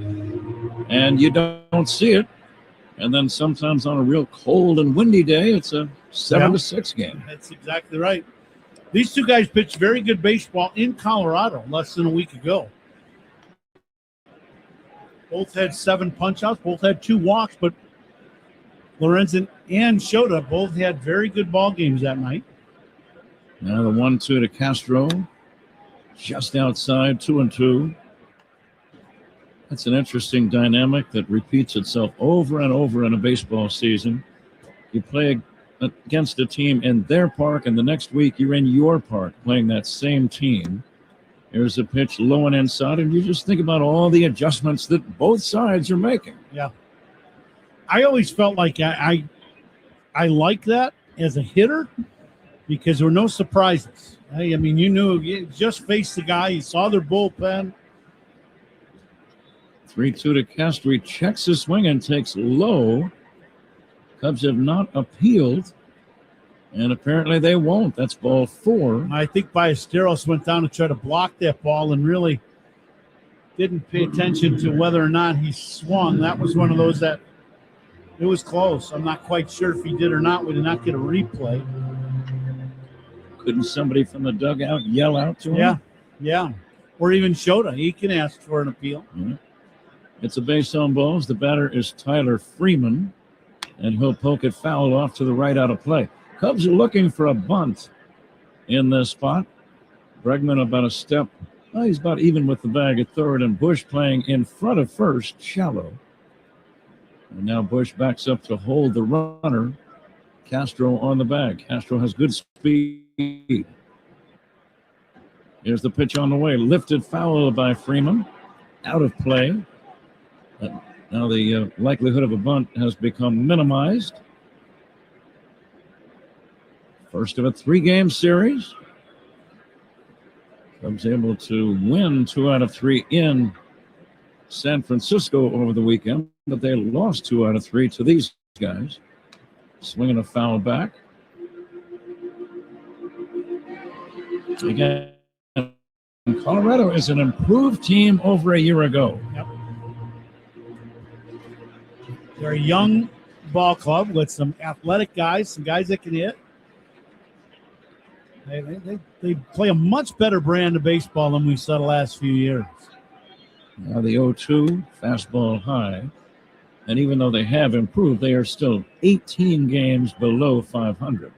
Speaker 6: and you don't see it. And then sometimes on a real cold and windy day, it's a 7-6 game.
Speaker 2: That's exactly right. These two guys pitched very good baseball in Colorado less than a week ago. Both had 7 punch-outs. Both had 2 walks, but Lorenzen and Shota both had very good ball games that night.
Speaker 6: Now the 1-2 to Castro. Just outside, 2-2. That's an interesting dynamic that repeats itself over and over in a baseball season. You play against a team in their park, and the next week you're in your park playing that same team. There's a pitch low and inside, and you just think about all the adjustments that both sides are making.
Speaker 2: Yeah. I always felt like I like that as a hitter because there were no surprises. I mean, you knew you just faced the guy. You saw their bullpen.
Speaker 6: 3-2 to Castro. He checks his swing and takes low. Cubs have not appealed, and apparently they won't. That's ball 4.
Speaker 2: I think Ballesteros went down to try to block that ball and really didn't pay attention to whether or not he swung. That was one of those that it was close. I'm not quite sure if he did or not. We did not get a replay.
Speaker 6: Couldn't somebody from the dugout yell out to him?
Speaker 2: Yeah. Or even Shota. He can ask for an appeal.
Speaker 6: Yeah. It's a base on balls. The batter is Tyler Freeman, and he'll poke it foul off to the right out of play. Cubs are looking for a bunt in this spot. Bregman about a step. Well, he's about even with the bag at third, and Bush playing in front of first, shallow. And now Bush backs up to hold the runner. Castro on the bag. Castro has good speed. Here's the pitch on the way. Lifted foul by Freeman. Out of play. Now the likelihood of a bunt has become minimized. First of a 3-game series. Cubs able to win 2 out of 3 in San Francisco over the weekend, but they lost 2 out of 3 to these guys. Swinging a foul back. Again, Colorado is an improved team over a year ago.
Speaker 2: Yep. They're a young ball club with some athletic guys, some guys that can hit. They play a much better brand of baseball than we saw the last few years.
Speaker 6: Now the 0-2, fastball high. And even though they have improved, they are still 18 games below 500.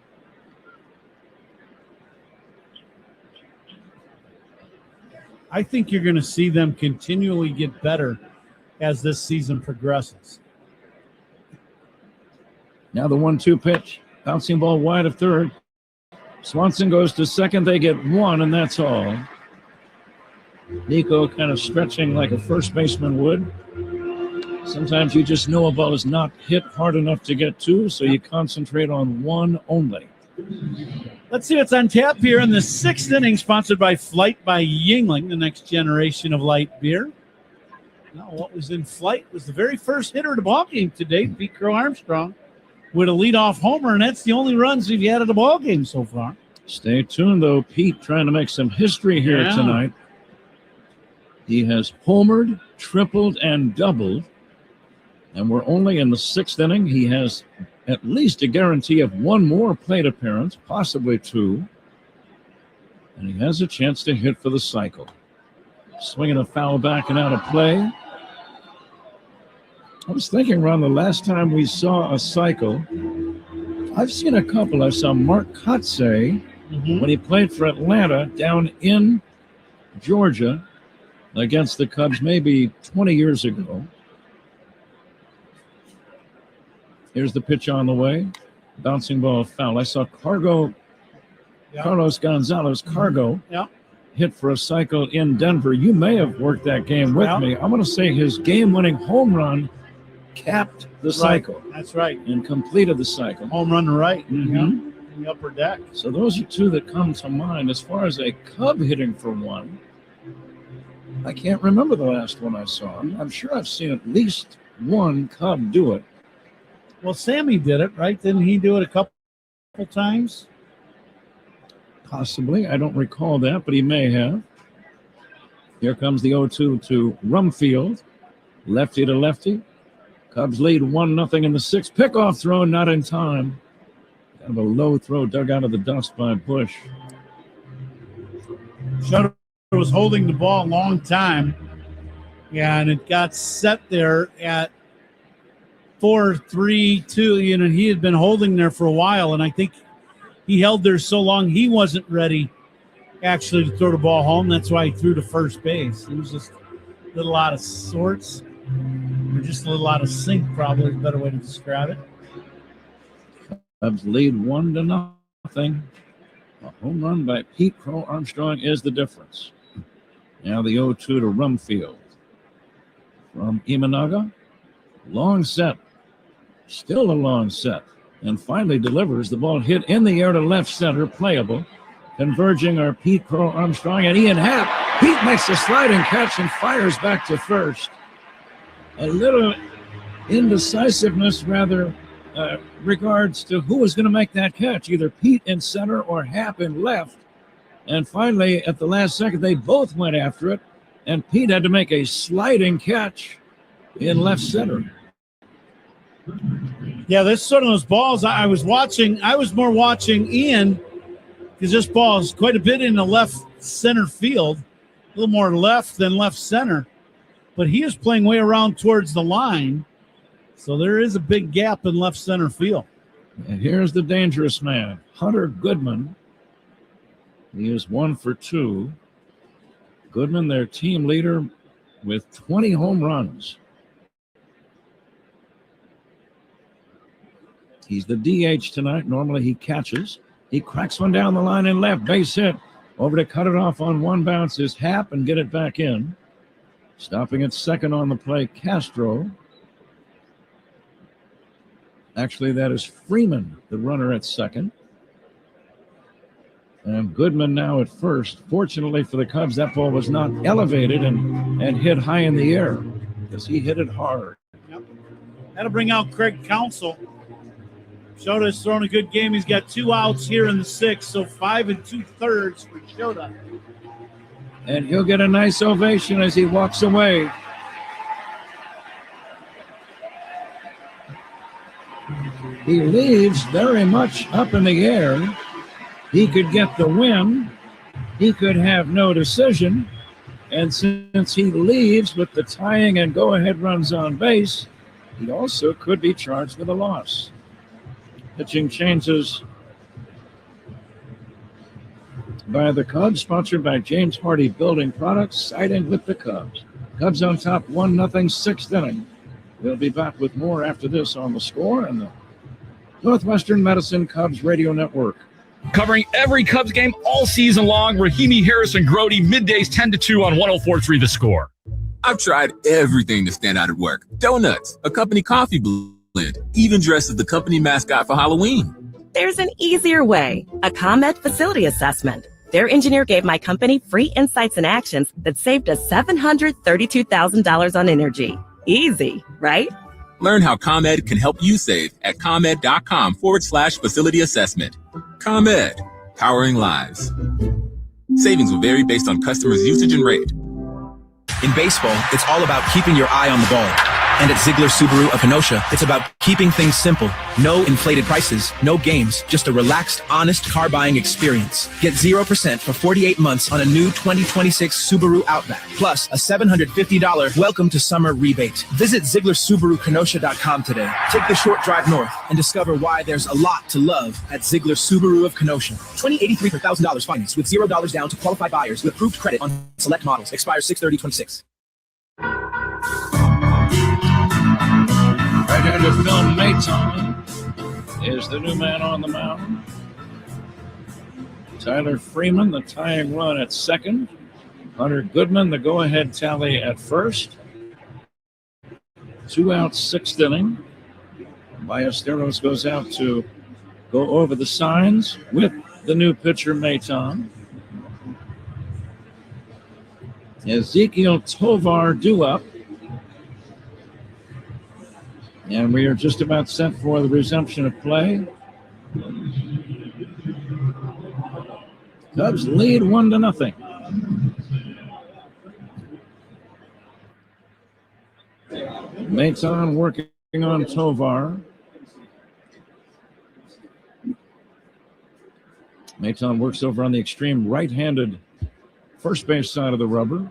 Speaker 2: I think you're going to see them continually get better as this season progresses.
Speaker 6: Now the 1-2 pitch. Bouncing ball wide of third. Swanson goes to second. They get 1, and that's all. Nico kind of stretching like a first baseman would. Sometimes you just know a ball is not hit hard enough to get to, so you concentrate on one only.
Speaker 2: Let's see what's on tap here in the 6th inning, sponsored by Flight by Yingling, the next generation of light beer. Now, what was in flight was the very first hitter of the ballgame today, Pete Crow Armstrong, with a leadoff homer, and that's the only runs we've had at the ballgame so far.
Speaker 6: Stay tuned, though. Pete trying to make some history here tonight. He has homered, tripled, and doubled. And we're only in the 6th inning. He has at least a guarantee of 1 more plate appearance, possibly 2. And he has a chance to hit for the cycle. Swinging a foul back and out of play. I was thinking, Ron, the last time we saw a cycle, I've seen a couple. I saw Mark Kotsay when he played for Atlanta down in Georgia against the Cubs maybe 20 years ago. Here's the pitch on the way. Bouncing ball foul. I saw Carlos Gonzalez, Cargo, hit for a cycle in Denver. You may have worked that game with me. I'm going to say his game-winning home run capped the cycle.
Speaker 2: That's right.
Speaker 6: And completed the cycle.
Speaker 2: Home run to right. In the upper deck.
Speaker 6: So those are 2 that come to mind. As far as a Cub hitting for 1, I can't remember the last one I saw. I'm sure I've seen at least 1 Cub do it.
Speaker 2: Well, Sammy did it, right? Didn't he do it a couple times?
Speaker 6: Possibly. I don't recall that, but he may have. Here comes the 0-2 to Rumfield. Lefty to lefty. Cubs lead 1-0 in the 6th. Pickoff throw, not in time. Kind of a low throw dug out of the dust by Bush.
Speaker 2: Shutter was holding the ball a long time. Yeah, and it got set there at 4-3-2. You know, he had been holding there for a while, and I think he held there so long he wasn't ready actually to throw the ball home. That's why he threw to first base. He was just a little out of sorts, or just a little out of sync, probably is a better way to describe it.
Speaker 6: Cubs lead 1-0. A home run by Pete Crow Armstrong is the difference. Now the 0-2 to Rumfield. From Imanaga. Long set. Still a long set. And finally delivers. The ball hit in the air to left center. Playable. Converging are Pete Crow Armstrong and Ian Happ. Pete makes a sliding catch and fires back to first. A little indecisiveness, rather, regards to who was going to make that catch, either Pete in center or Happ in left. And finally, at the last second, they both went after it, and Pete had to make a sliding catch in left center.
Speaker 2: Yeah, this is sort of those balls I was watching. I was more watching Ian, because this ball is quite a bit in the left center field, a little more left than left center. But he is playing way around towards the line, so there is a big gap in left center field.
Speaker 6: And here's the dangerous man, Hunter Goodman. He is 1 for 2. Goodman, their team leader, with 20 home runs. He's the DH tonight. Normally he catches. He cracks one down the line and left. Base hit. Over to cut it off on one bounce is Happ and get it back in. Stopping at second on the play, Castro. Actually, that is Freeman, the runner at second. And Goodman now at first. Fortunately for the Cubs, that ball was not elevated and hit high in the air because he hit it hard.
Speaker 2: Yep. That'll bring out Craig Counsell. Shota's thrown a good game. He's got 2 outs here in the 6th, so 5 2/3 for Shota.
Speaker 6: And he'll get a nice ovation as he walks away. He leaves very much up in the air. He could get the win. He could have no decision. And since he leaves with the tying and go-ahead runs on base, he also could be charged with a loss. Pitching changes by the Cubs, sponsored by James Hardy Building Products, siding with the Cubs. Cubs on top 1-0, 6th inning. We'll be back with more after this on The Score and the Northwestern Medicine Cubs Radio Network.
Speaker 1: Covering every Cubs game all season long, Rahimi, Harris, and Grody, middays 10 to 2 on 104.3 The Score.
Speaker 5: I've tried everything to stand out at work. Donuts, a company coffee blend, even dressed as the company mascot for Halloween.
Speaker 15: There's an easier way, a ComEd facility assessment. Their engineer gave my company free insights and actions that saved us $732,000 on energy. Easy, right?
Speaker 5: Learn how ComEd can help you save at ComEd.com/facility assessment. ComEd, powering lives. Savings will vary based on customers' usage and rate.
Speaker 21: In baseball, it's all about keeping your eye on the ball. And at Ziegler Subaru of Kenosha, it's about keeping things simple. No inflated prices, no games, just a relaxed, honest car buying experience. Get 0% for 48 months on a new 2026 Subaru Outback, plus a $750 welcome to summer rebate. Visit ZieglerSubaruKenosha.com today. Take the short drive north and discover why there's a lot to love at Ziegler Subaru of Kenosha. 2083 for $1,000 finance with $0 down to qualified buyers with approved credit on select models. Expires 6/30/26.
Speaker 6: Right into Phil Maton is the new man on the mound. Tyler Freeman, the tying run at second. Hunter Goodman, the go-ahead tally at first. 2 outs, 6th inning. Ballesteros goes out to go over the signs with the new pitcher Maton. Ezekiel Tovar due up. And we are just about set for the resumption of play. Cubs lead 1-0. Maton working on Tovar. Maton works over on the extreme right-handed first base side of the rubber.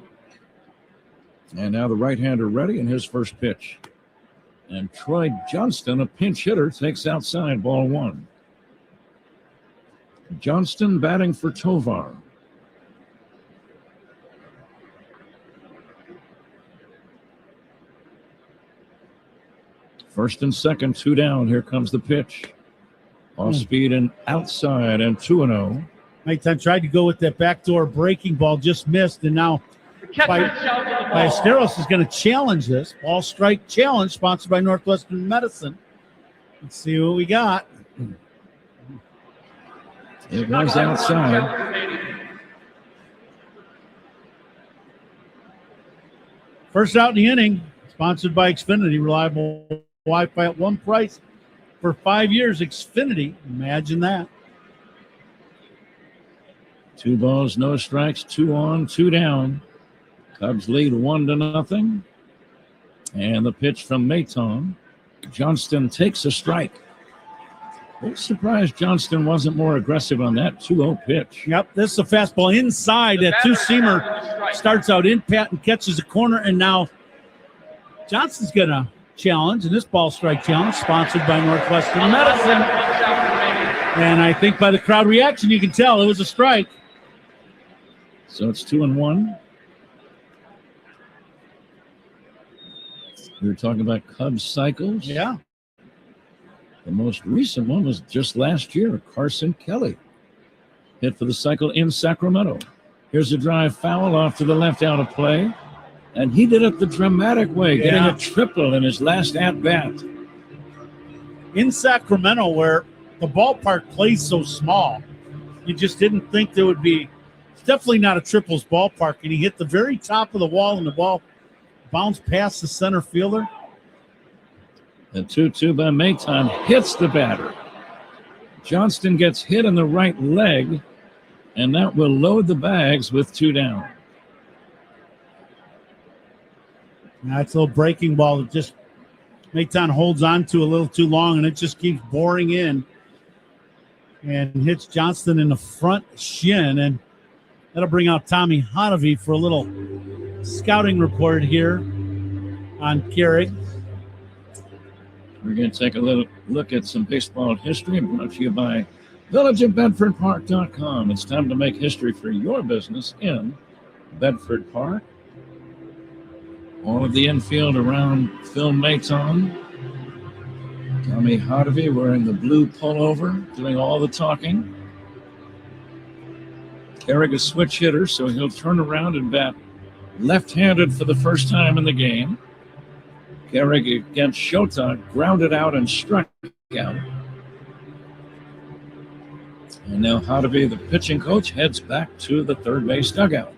Speaker 6: And now the right-hander ready in his first pitch. And Troy Johnston, a pinch hitter, takes outside, ball one. Johnston batting for Tovar. First and second, 2 down. Here comes the pitch. Off speed and outside, and 2-0.
Speaker 2: Maitan tried to go with that backdoor breaking ball, just missed, and now Ballesteros is going to challenge this. Ball strike challenge, sponsored by Northwestern Medicine. Let's see what we got.
Speaker 6: It goes outside.
Speaker 2: First out in the inning, sponsored by Xfinity, reliable Wi-Fi at one price for 5 years. Xfinity, imagine that.
Speaker 6: 2 balls, no strikes, 2 on, 2 down. Cubs lead 1-0. And the pitch from Maton. Johnston takes a strike. A little surprised Johnston wasn't more aggressive on that 2-0 pitch.
Speaker 2: Yep, this is a fastball inside. That two-seamer starts out in pat and catches a corner, and now Johnston's going to challenge, and this ball strike challenge sponsored by Northwestern Medicine. And I think by the crowd reaction, you can tell it was a strike.
Speaker 6: So it's 2-1. We were talking about Cubs cycles.
Speaker 2: Yeah.
Speaker 6: The most recent one was just last year. Carson Kelly hit for the cycle in Sacramento. Here's a drive foul off to the left out of play. And he did it the dramatic way, getting a triple in his last at-bat.
Speaker 2: In Sacramento, where the ballpark plays so small, you just didn't think there would be. It's definitely not a triples ballpark, and he hit the very top of the wall, and the ball bounced past the center fielder.
Speaker 6: The 2-2 by Maton hits the batter. Johnston gets hit in the right leg, and that will load the bags with 2 down.
Speaker 2: That's a little breaking ball that just Maton holds on to a little too long, and it just keeps boring in and hits Johnston in the front shin, and that'll bring out Tommy Hotovy for a little scouting report here on Carrick.
Speaker 6: We're going to take a little look at some baseball history brought to you by villageofbedfordpark.com. It's time to make history for your business in Bedford Park. All of the infield around Phil Maton. Tommy Hotovy wearing the blue pullover, doing all the talking. Carrick a switch hitter, so he'll turn around and bat left-handed for the first time in the game. Carrick against Shota grounded out and struck out. And now Hotovy, the pitching coach, heads back to the third base dugout.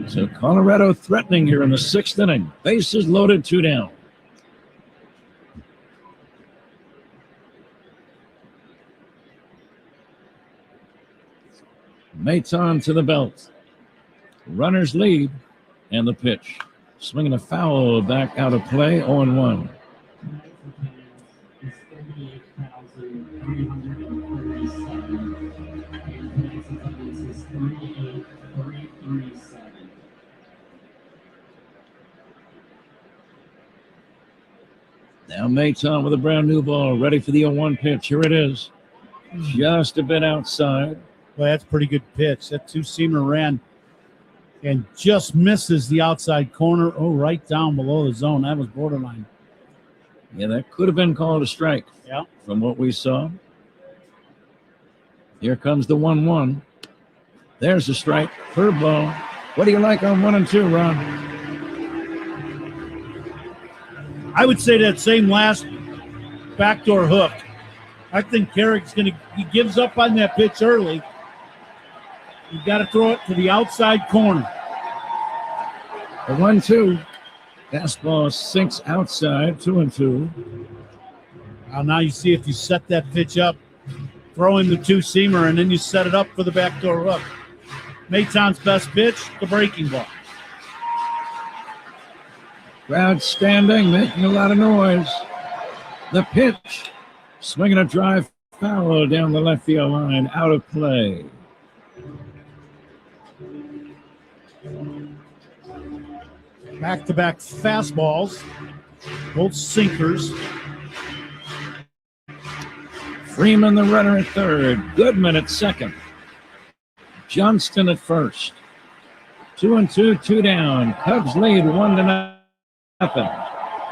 Speaker 6: So Colorado threatening here in the 6th inning. Bases loaded, 2 down. Maton to the belt. Runners lead, and the pitch. Swinging a foul back out of play, 0-1. Now Maton with a brand new ball, ready for the 0-1 pitch. Here it is. Just a bit outside.
Speaker 2: Well, that's a pretty good pitch. That two-seamer ran and just misses the outside corner. Oh, right down below the zone. That was borderline.
Speaker 6: Yeah, that could have been called a strike.
Speaker 2: Yeah.
Speaker 6: From what we saw. Here comes the 1-1. There's the strike. Curveball. What do you like on 1 and 2, Ron?
Speaker 2: I would say that same last backdoor hook. I think Carrick's he gives up on that pitch early. You've got to throw it to the outside corner.
Speaker 6: The 1-2. Fastball sinks outside, 2-2.
Speaker 2: Now you see if you set that pitch up, throw in the two-seamer, and then you set it up for the backdoor hook. Maton's best pitch, the breaking ball.
Speaker 6: Crowd standing, making a lot of noise. The pitch, swinging a drive foul down the left field line, out of play.
Speaker 2: Back-to-back fastballs, both sinkers.
Speaker 6: Freeman, the runner at third. Goodman at second. Johnston at first. 2-2, 2 down. Cubs lead 1-0.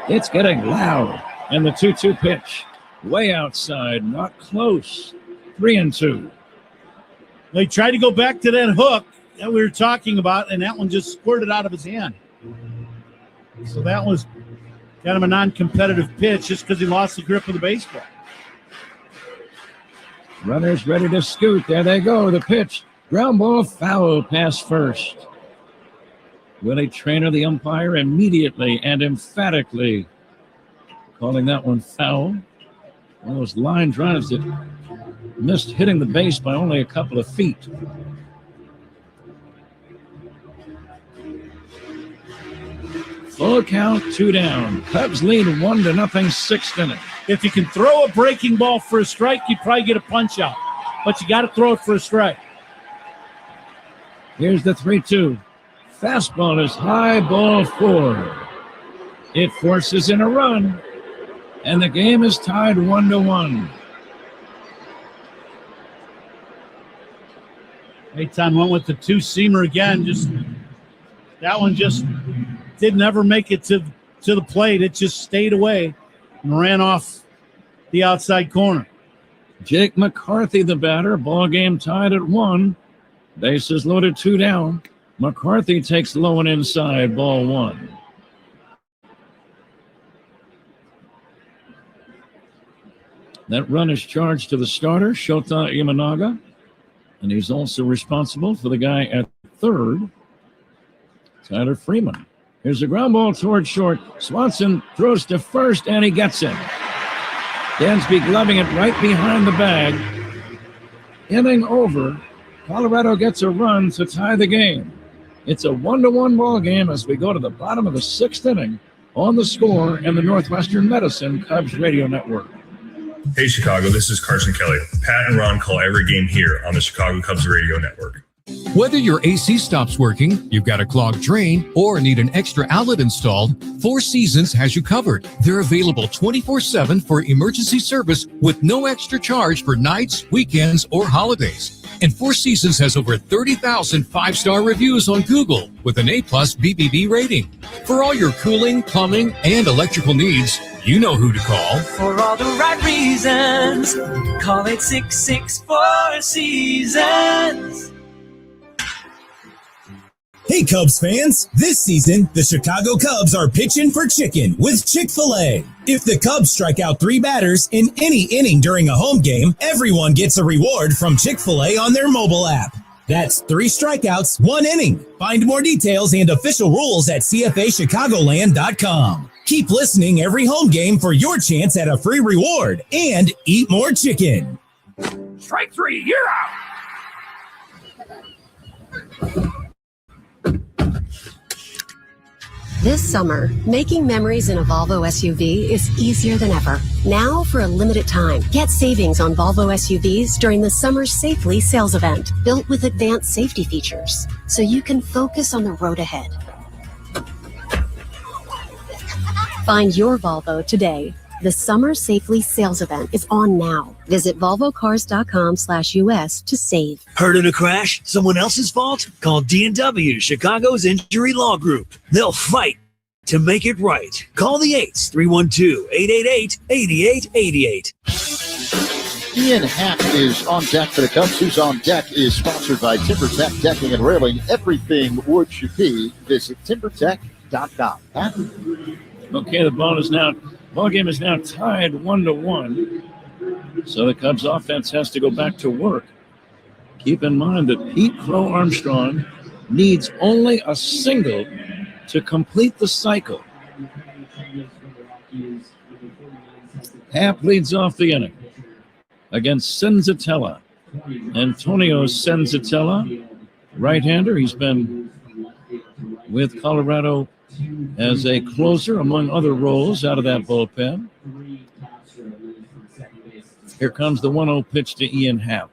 Speaker 6: It's getting loud. And the 2-2 pitch. Way outside. Not close. 3-2.
Speaker 2: They tried to go back to that hook that we were talking about, and that one just squirted out of his hand. So that was kind of a non-competitive pitch just because he lost the grip of the baseball.
Speaker 6: Runners ready to scoot. There they go. The pitch. Ground ball foul past first. Willie Traynor, the umpire, immediately and emphatically calling that one foul. One of those line drives that missed hitting the base by only a couple of feet. Full count, 2 down. Cubs lead 1-0, sixth inning.
Speaker 2: If you can throw a breaking ball for a strike, you probably get a punch out. But you got to throw it for a strike.
Speaker 6: Here's the 3-2. Fastball is high, ball 4. It forces in a run, and the game is tied 1-1.
Speaker 2: Eitan went with the 2-seamer again. That one just didn't ever make it to the plate. It just stayed away and ran off the outside corner.
Speaker 6: Jake McCarthy, the batter. Ball game tied at 1. Bases loaded, 2 down. McCarthy takes low and inside, ball 1. That run is charged to the starter, Shota Imanaga, and he's also responsible for the guy at third, Tyler Freeman. Here's a ground ball toward short. Swanson throws to first, and he gets it. Dansby gloving it right behind the bag. Inning over. Colorado gets a run to tie the game. It's a 1-1 ball game as we go to the bottom of the 6th inning on The Score and the Northwestern Medicine Cubs Radio Network.
Speaker 3: Hey, Chicago, this is Carson Kelly. Pat and Ron call every game here on the Chicago Cubs Radio Network.
Speaker 17: Whether your AC stops working, you've got a clogged drain, or need an extra outlet installed, Four Seasons has you covered. They're available 24/7 for emergency service with no extra charge for nights, weekends, or holidays. And Four Seasons has over 30,000 five-star reviews on Google with an A+ BBB rating. For all your cooling, plumbing, and electrical needs, you know who to call.
Speaker 23: For all the right reasons, call 866-4 Seasons.
Speaker 21: Hey, Cubs fans! This season, the Chicago Cubs are pitching for chicken with Chick-fil-A. If the Cubs strike out 3 batters in any inning during a home game, everyone gets a reward from Chick-fil-A on their mobile app. That's 3 strikeouts, 1 inning. Find more details and official rules at CFAChicagoland.com. Keep listening every home game for your chance at a free reward and eat more chicken.
Speaker 22: Strike 3, you're out.
Speaker 24: This summer, making memories in a Volvo SUV is easier than ever. Now, for a limited time, get savings on Volvo SUVs during the Summer Safely sales event, built with advanced safety features, so you can focus on the road ahead. Find your Volvo today. The Summer Safely sales event is on now. Visit volvocars.com/US to save.
Speaker 25: Heard of a crash? Someone else's fault? Call D&W, Chicago's injury law group. They'll fight to make it right. Call the 8s, 312-888-8888.
Speaker 18: Ian Happ is on deck for the Cubs. Who's on Deck is sponsored by TimberTech Decking and Railing. Everything wood should be. Visit timbertech.com. Pat?
Speaker 6: Okay, the ball game is now tied 1-1. So the Cubs offense has to go back to work. Keep in mind that Pete Crow Armstrong needs only a single to complete the cycle. Happ leads off the inning against Senzatella. Antonio Senzatella, right-hander. He's been with Colorado as a closer, among other roles, out of that bullpen. Here comes the 1-0 pitch to Ian Happ.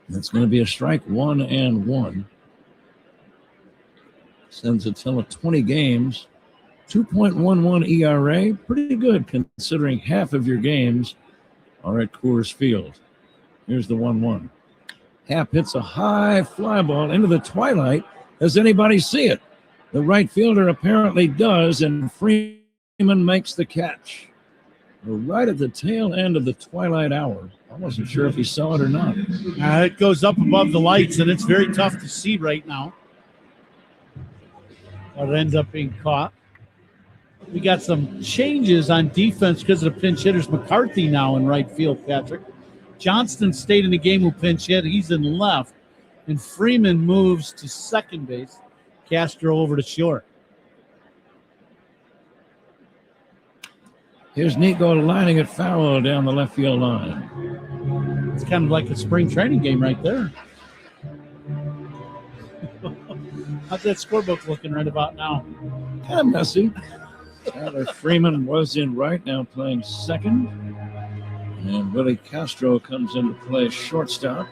Speaker 6: That's going to be a strike, 1-1. Senzatella 20 games, 2.11 ERA. Pretty good considering half of your games are at Coors Field. Here's the 1-1. Happ hits a high fly ball into the twilight. Does anybody see it? The right fielder apparently does, and Freeman makes the catch. We're right at the tail end of the twilight hour. I wasn't sure if he saw it or not.
Speaker 2: It goes up above the lights, and it's very tough to see right now. It ends up being caught. We got some changes on defense because of the pinch hitters. McCarthy now in right field, Patrick. Johnston stayed in the game who pinch hit. He's in left. And Freeman moves to second base. Castro over to short.
Speaker 6: Here's Nico lining it foul down the left field line.
Speaker 2: It's kind of like a spring training game right there. How's that scorebook looking right about now?
Speaker 6: Kind of messy. Tyler Freeman was in right, now playing second. And Willie Castro comes into play shortstop.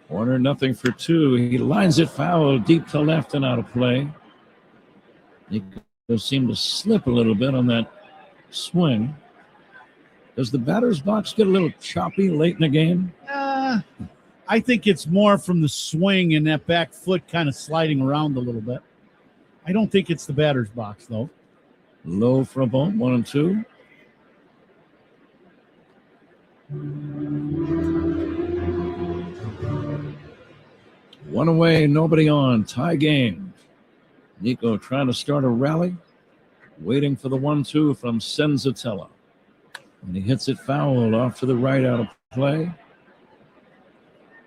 Speaker 6: Warner nothing for two. He lines it foul deep to left and out of play. He seemed to slip a little bit on that swing. Does the batter's box get a little choppy late in the game?
Speaker 2: I think it's more from the swing and that back foot kind of sliding around a little bit. I don't think it's the batter's box, though.
Speaker 6: Low for a ball, 1-2. One away, nobody on. Tie game. Nico trying to start a rally. Waiting for the 1-2 from Senzatella. And he hits it foul off to the right out of play.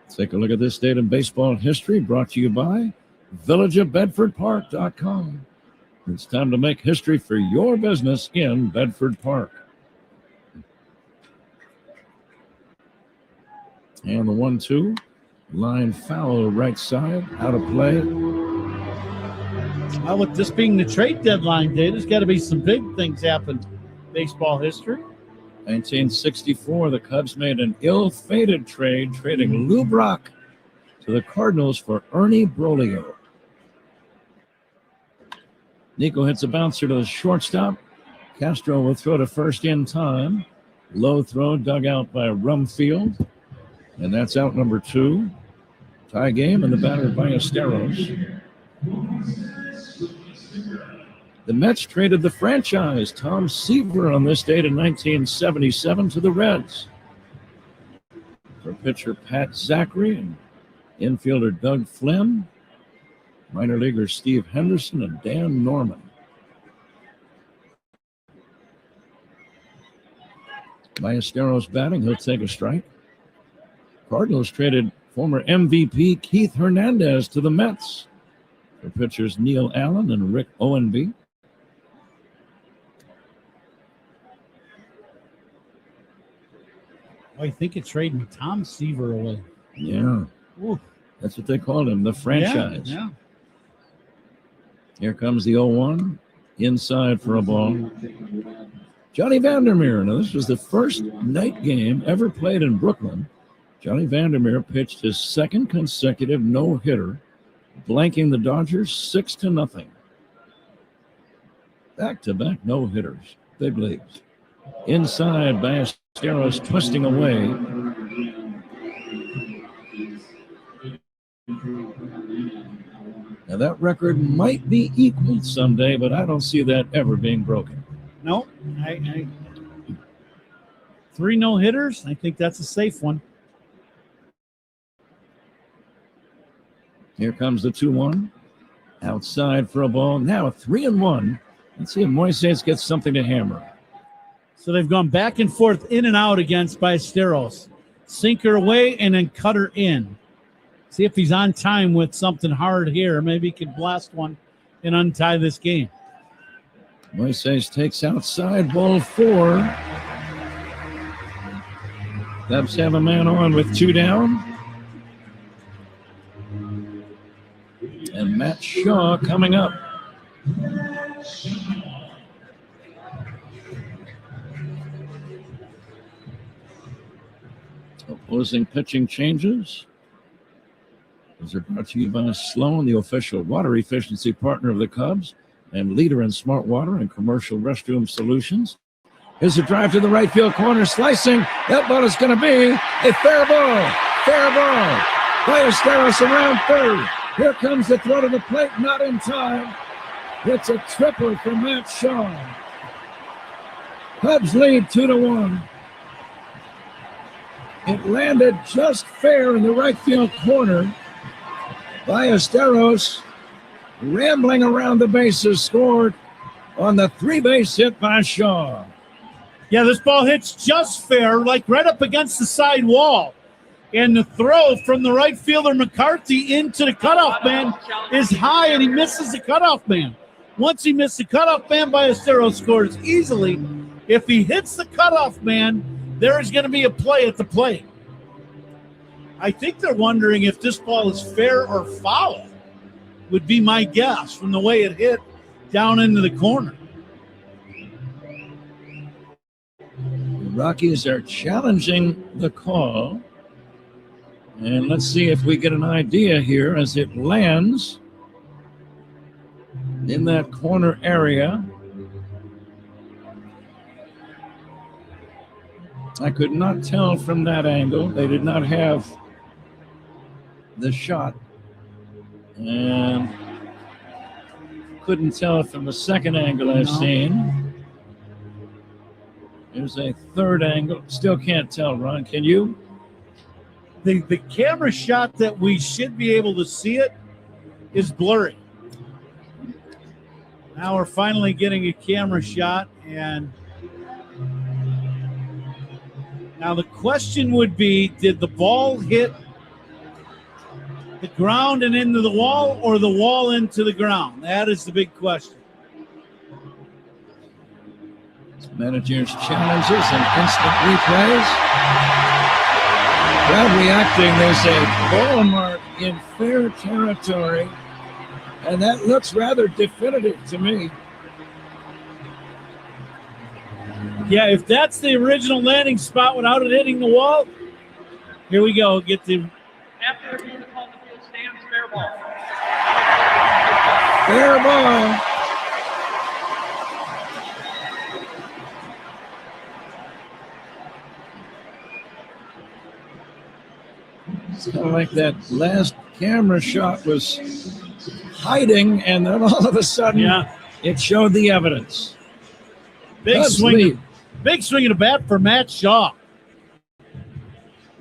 Speaker 6: Take a look at this date in baseball history brought to you by villageofbedfordpark.com. It's time to make history for your business in Bedford Park. And the 1-2. Line foul right side, out of play.
Speaker 2: Well, with this being the trade deadline day, there's got to be some big things happen in baseball history.
Speaker 6: 1964, the Cubs made an ill-fated trade, trading Lou Brock to the Cardinals for Ernie Broglio. Nico hits a bouncer to the shortstop. Castro will throw to first in time. Low throw dug out by Rumfield. And that's out number 2. Tie game, and the batter Ballesteros. The Mets traded the franchise, Tom Seaver, on this date in 1977 to the Reds. For pitcher Pat Zachary and infielder Doug Flynn, minor leaguers Steve Henderson and Dan Norman. Ballesteros batting, he'll take a strike. Cardinals traded former MVP Keith Hernandez to the Mets for pitchers Neil Allen and Rick Owenby.
Speaker 2: I think it's trading Tom Seaver away.
Speaker 6: Yeah.
Speaker 2: Ooh.
Speaker 6: That's what they called him, the franchise.
Speaker 2: Yeah.
Speaker 6: Here comes the 0-1. Inside for a ball. Johnny Vandermeer. Now, this was the first night game ever played in Brooklyn. Johnny Vandermeer pitched his second consecutive no-hitter, blanking the Dodgers 6-0. Back-to-back no-hitters. Big leagues. Inside, Ballesteros twisting away. Now, that record might be equaled someday, but I don't see that ever being broken.
Speaker 2: No, 3 no-hitters. I think that's a safe one.
Speaker 6: Here comes the 2-1. Outside for a ball. Now a 3-1. Let's see if Moises gets something to hammer.
Speaker 2: So they've gone back and forth, in and out against Ballesteros. Sinker away and then cutter in. See if he's on time with something hard here. Maybe he can blast one and untie this game.
Speaker 6: Moises takes outside, ball 4. Cubs have a man on with 2 down. And Matt Shaw coming up. Opposing pitching changes. These are brought to you by Sloan, the official water efficiency partner of the Cubs and leader in smart water and commercial restroom solutions. Here's a drive to the right field corner, slicing. That ball is going to be a fair ball. Fair ball. Ballesteros around third. Here comes the throw to the plate, not in time. It's a triple for Matt Shaw. Cubs lead 2-1. It landed just fair in the right field corner. Ballesteros, rambling around the bases, scored on the 3-base hit by Shaw.
Speaker 2: Yeah, this ball hits just fair, like right up against the side wall. And the throw from the right fielder McCarthy into the cutoff man is high, and he misses the cutoff man. Once he missed the cutoff man, Ballesteros scores easily. If he hits the cutoff man, there is going to be a play at the plate. I think they're wondering if this ball is fair or foul, would be my guess from the way it hit down into the corner.
Speaker 6: The Rockies are challenging the call. And let's see if we get an idea here as it lands in that corner area. I could not tell from that angle. They did not have the shot. And couldn't tell from the second angle I've seen. There's a third angle. Still can't tell, Ron. Can you?
Speaker 2: The camera shot that we should be able to see it is blurry. Now we're finally getting a camera shot, and now the question would be, did the ball hit the ground and into the wall, or the wall into the ground? That is the big question.
Speaker 6: Managers challenges and instant replays. Crowd reacting. There's a ball mark in fair territory, and that looks rather definitive to me.
Speaker 2: Yeah, if that's the original landing spot without it hitting the wall, here we go. Get the
Speaker 7: After reviewing the call, the field stands fair ball.
Speaker 6: Fair ball. It's kind of like that last camera shot was hiding, and then all of a sudden, it showed the evidence.
Speaker 2: Big swing of the bat for Matt Shaw.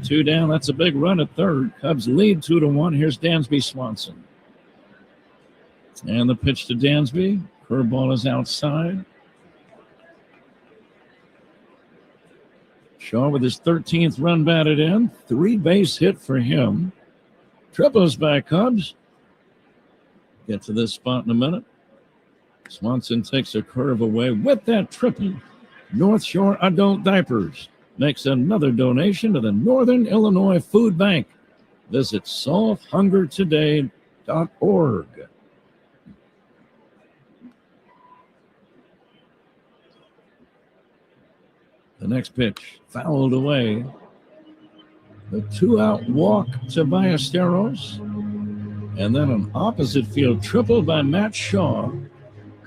Speaker 6: 2 down. That's a big run at third. Cubs lead 2-1. Here's Dansby Swanson. And the pitch to Dansby. Curveball is outside. Shaw with his 13th run batted in. 3-base hit for him. Triples by Cubs. Get to this spot in a minute. Swanson takes a curve away with that triple. North Shore Adult Diapers makes another donation to the Northern Illinois Food Bank. Visit solvehungertoday.org. The next pitch fouled away. The 2-out walk to Ballesteros. And then an opposite field triple by Matt Shaw.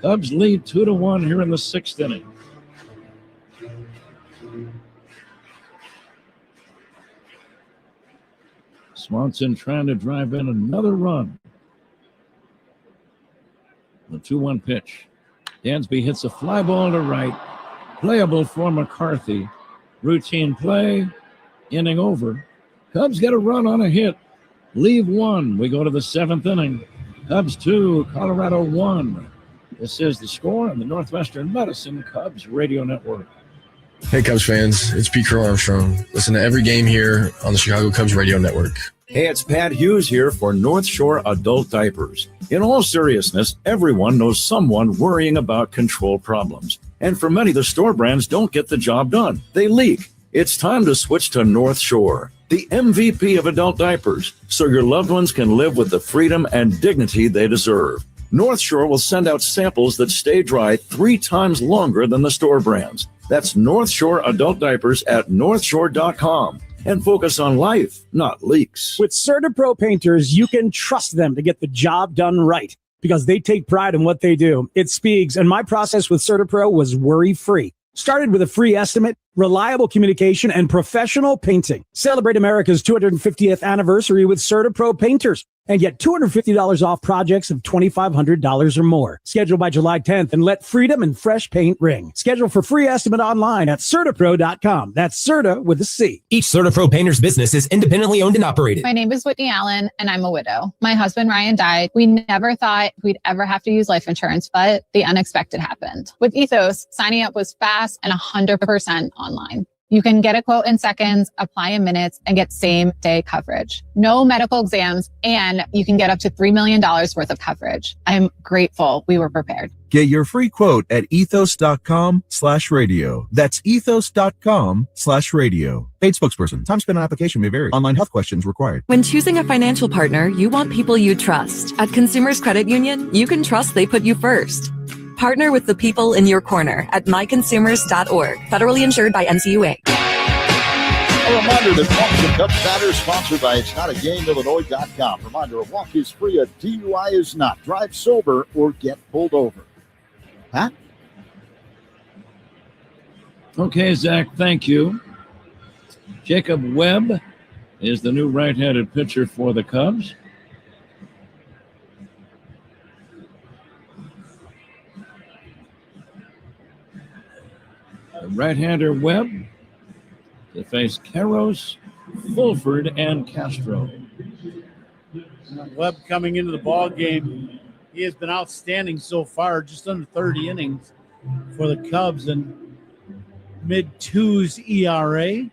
Speaker 6: Cubs lead 2-1 here in the 6th inning. Swanson trying to drive in another run. The 2-1 pitch. Dansby hits a fly ball to right. Playable for McCarthy. Routine play. Inning over. Cubs get a run on a hit. Leave 1. We go to the 7th inning. Cubs 2, Colorado 1. This is the score on the Northwestern Medicine Cubs Radio Network.
Speaker 13: Hey, Cubs fans. It's Pete Crow Armstrong. Listen to every game here on the Chicago Cubs Radio Network.
Speaker 16: Hey, it's Pat Hughes here for North Shore Adult Diapers. In all seriousness, everyone knows someone worrying about control problems. And for many, the store brands don't get the job done. They leak. It's time to switch to North Shore, the MVP of adult diapers, so your loved ones can live with the freedom and dignity they deserve. North Shore will send out samples that stay dry 3 times longer than the store brands. That's North Shore Adult Diapers at northshore.com. and focus on life, not leaks.
Speaker 9: With CertaPro painters, you can trust them to get the job done right because they take pride in what they do. It speaks, and my process with CertaPro was worry-free. Started with a free estimate, reliable communication, and professional painting. Celebrate America's 250th anniversary with CertaPro painters and get $250 off projects of $2,500 or more. Schedule by July 10th and let freedom and fresh paint ring. Schedule for free estimate online at CertaPro.com. That's Certa with a C.
Speaker 21: Each CertaPro painter's business is independently owned and operated.
Speaker 10: My name is Whitney Allen, and I'm a widow. My husband, Ryan, died. We never thought we'd ever have to use life insurance, but the unexpected happened. With Ethos, signing up was fast and 100% online. You can get a quote in seconds, apply in minutes, and get same-day coverage. No medical exams, and you can get up to $3 million worth of coverage. I'm grateful we were prepared.
Speaker 11: Get your free quote at ethos.com/radio. That's ethos.com/radio. Paid spokesperson. Time spent on application may vary. Online health questions required.
Speaker 19: When choosing a financial partner, you want people you trust. At Consumers Credit Union, you can trust they put you first. Partner with the people in your corner at myconsumers.org. Federally insured by NCUA.
Speaker 18: A reminder that Walk the Cubs batter sponsored by It'sNotAGameIllinois.com. Reminder, a walk is free, a DUI is not. Drive sober or get pulled over. Huh?
Speaker 6: Okay, Zach, thank you. Jacob Webb is the new right-handed pitcher for the Cubs. The right-hander Webb to face Karros, Fulford, and Castro.
Speaker 2: Webb coming into the ball game, he has been outstanding so far, just under 30 innings for the Cubs and mid-twos ERA.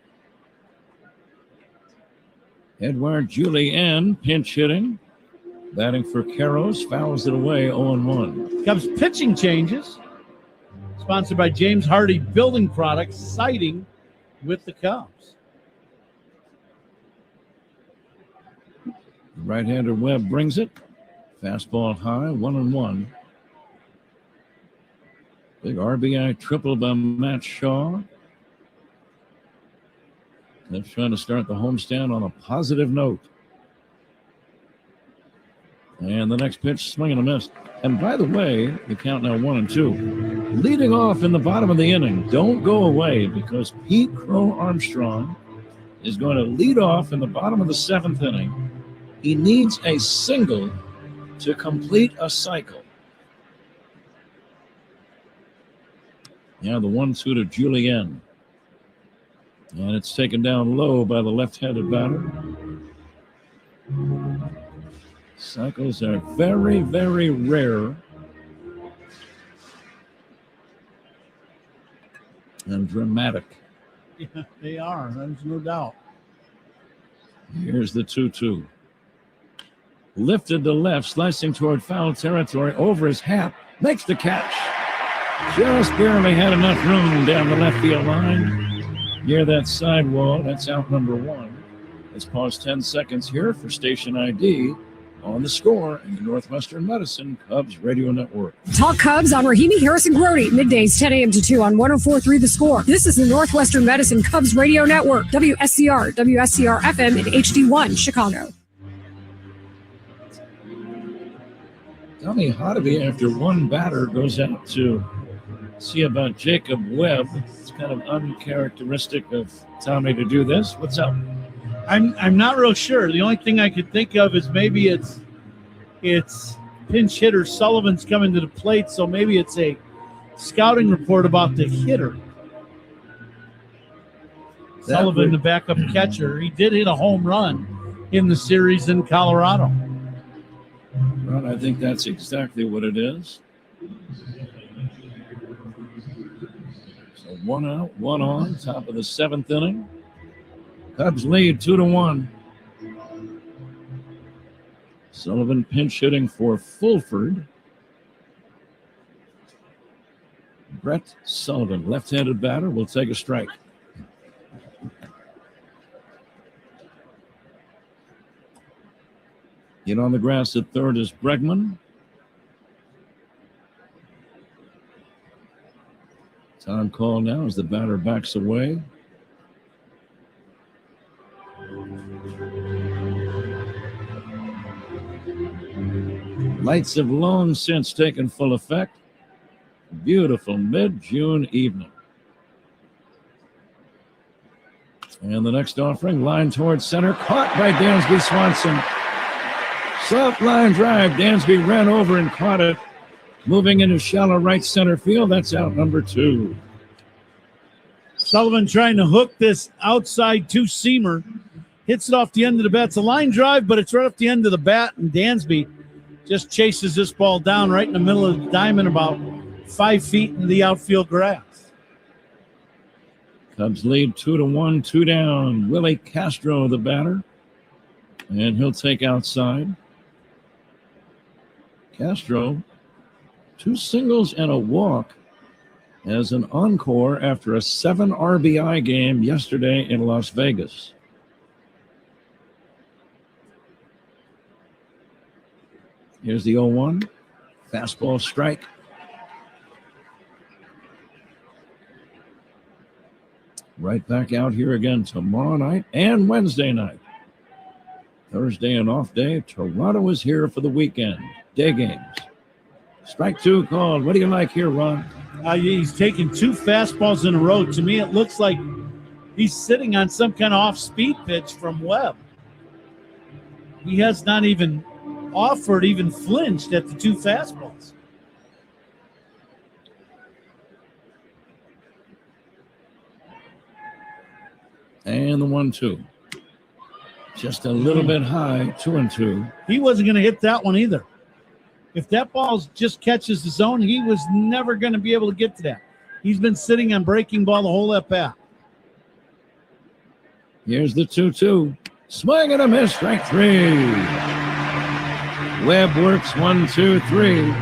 Speaker 6: Edouard Julien pinch hitting, batting for Karros, fouls it away 0-1.
Speaker 2: Cubs pitching changes. Sponsored by James Hardy Building Products, siding with the Cubs.
Speaker 6: Right-hander Webb brings it. Fastball high, 1-1. Big RBI triple by Matt Shaw. They're trying to start the homestand on a positive note. And the next pitch, swing and a miss. And by the way, the count now 1-2. Leading off in the bottom of the inning. Don't go away because Pete Crow Armstrong is going to lead off in the bottom of the seventh inning. He needs a single to complete a cycle. Now the 1-2 to Julien. And it's taken down low by the left-handed batter. Cycles are very, very rare and dramatic.
Speaker 2: Yeah, they are. There's no doubt.
Speaker 6: Here's the 2-2. Lifted to left, slicing toward foul territory over his hat. Makes the catch. Just barely had enough room down the left field line. Near that sidewall, that's out number 1. Let's pause 10 seconds here for station ID. On the Score in the Northwestern Medicine Cubs Radio Network.
Speaker 20: Talk Cubs on Rahimi, Harris, and Grody, middays 10 a.m. to 2 on 104.3 The Score. This is the Northwestern Medicine Cubs Radio Network, WSCR, WSCR FM, and HD1, Chicago.
Speaker 6: Tommy Hotovy, after one batter, goes out to see about Jacob Webb. It's kind of uncharacteristic of Tommy to do this. What's up?
Speaker 2: I'm not real sure. The only thing I could think of is maybe it's pinch hitter Sullivan's coming to the plate, so maybe it's a scouting report about the hitter. Sullivan, the backup catcher. He did hit a home run in the series in Colorado.
Speaker 6: Well, I think that's exactly what it is. So 1 out, 1 on, top of the 7th inning. Cubs lead 2-1. Sullivan pinch hitting for Fulford. Brett Sullivan, left-handed batter, will take a strike. In on the grass at third is Bregman. Time call now as the batter backs away. Lights have long since taken full effect. Beautiful mid-June evening. And the next offering, line towards center, caught by Dansby Swanson. Soft line drive. Dansby ran over and caught it. Moving into shallow right center field. That's out number 2.
Speaker 2: Sullivan trying to hook this outside two-seamer. Hits it off the end of the bat. It's a line drive, but it's right off the end of the bat, and Dansby just chases this ball down right in the middle of the diamond, about 5 feet in the outfield grass.
Speaker 6: Cubs lead 2-1, 2 down. Willie Castro, the batter, and he'll take outside. Castro, 2 singles and a walk as an encore after a 7 RBI game yesterday in Las Vegas. Here's the 0-1. Fastball strike. Right back out here again tomorrow night and Wednesday night. Thursday and off day. Toronto is here for the weekend. Day games. Strike 2 called. What do you like here, Ron?
Speaker 2: He's taking 2 fastballs in a row. To me, it looks like he's sitting on some kind of off-speed pitch from Webb. He has not even offered, even flinched at the 2 fastballs.
Speaker 6: And the 1-2. Just a little bit high, 2-2.
Speaker 2: He wasn't going to hit that one either. If that ball just catches the zone, he was never going to be able to get to that. He's been sitting on breaking ball the whole at bat.
Speaker 6: Here's the 2-2. Swing and a miss, strike 3. Webb works 1, 2, 3.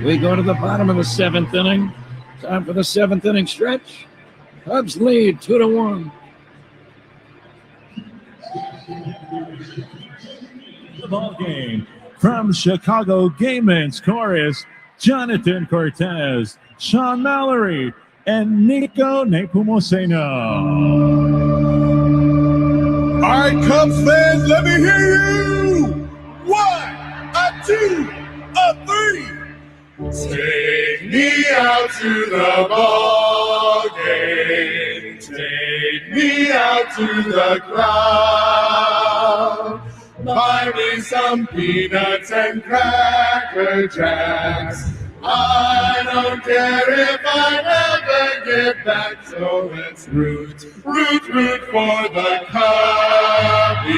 Speaker 6: We go to the bottom of the 7th inning. Time for the 7th inning stretch. Cubs lead 2-1.
Speaker 1: The ball game from Chicago Gaiman's chorus, Jonathan Cortez, Sean Mallory, and Nico Nepomuceno.
Speaker 4: All right, Cubs fans, let me hear you. 1, 2, 3. Take me out to the ball game. Take me out to the crowd. Buy me some peanuts and Cracker Jacks. I don't care if I never get back, so let's root for the Cubbies.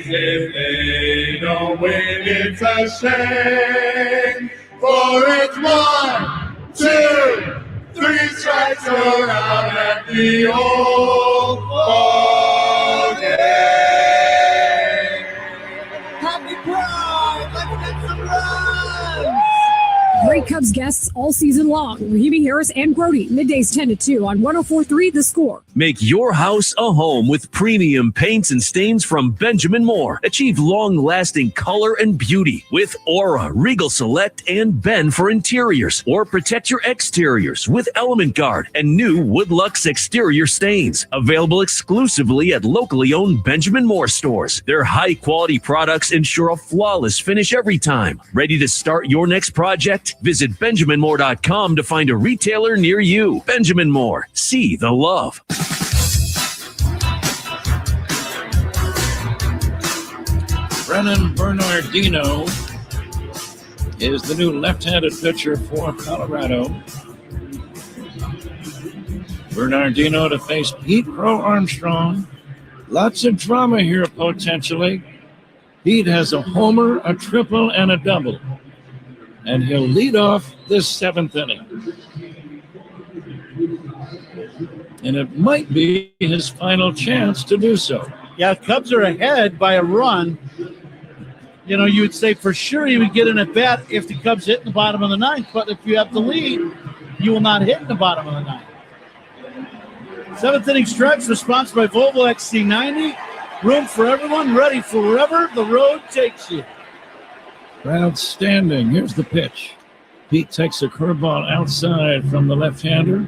Speaker 4: If they don't win, it's a shame, for it's 1, 2, 3 strikes around at the old ball game. Happy Pride! Let's get some runs!
Speaker 20: Great Cubs guests all season long. Rahimi Harris and Grody, middays 10 to 2 on 104.3 The Score.
Speaker 8: Make your house a home with premium paints and stains from Benjamin Moore. Achieve long-lasting color and beauty with Aura, Regal Select, and Ben for interiors. Or protect your exteriors with Element Guard and new Woodlux exterior stains. Available exclusively at locally owned Benjamin Moore stores. Their high-quality products ensure a flawless finish every time. Ready to start your next project? Visit BenjaminMoore.com to find a retailer near you. Benjamin Moore. See the love.
Speaker 6: Brennan Bernardino is the new left-handed pitcher for Colorado. Bernardino to face Pete Crow Armstrong. Lots of drama here potentially. Pete has a homer, a triple, and a double. And he'll lead off this 7th inning. And it might be his final chance to do so.
Speaker 2: Yeah, Cubs are ahead by a run. You know, you would say for sure you would get an at bat if the Cubs hit in the bottom of the 9th, but if you have the lead, you will not hit in the bottom of the 9th. 7th inning stretch, response by Volvo XC90. Room for everyone, ready for wherever the road takes you.
Speaker 6: Crowd standing. Here's the pitch. Pete takes a curveball outside from the left-hander.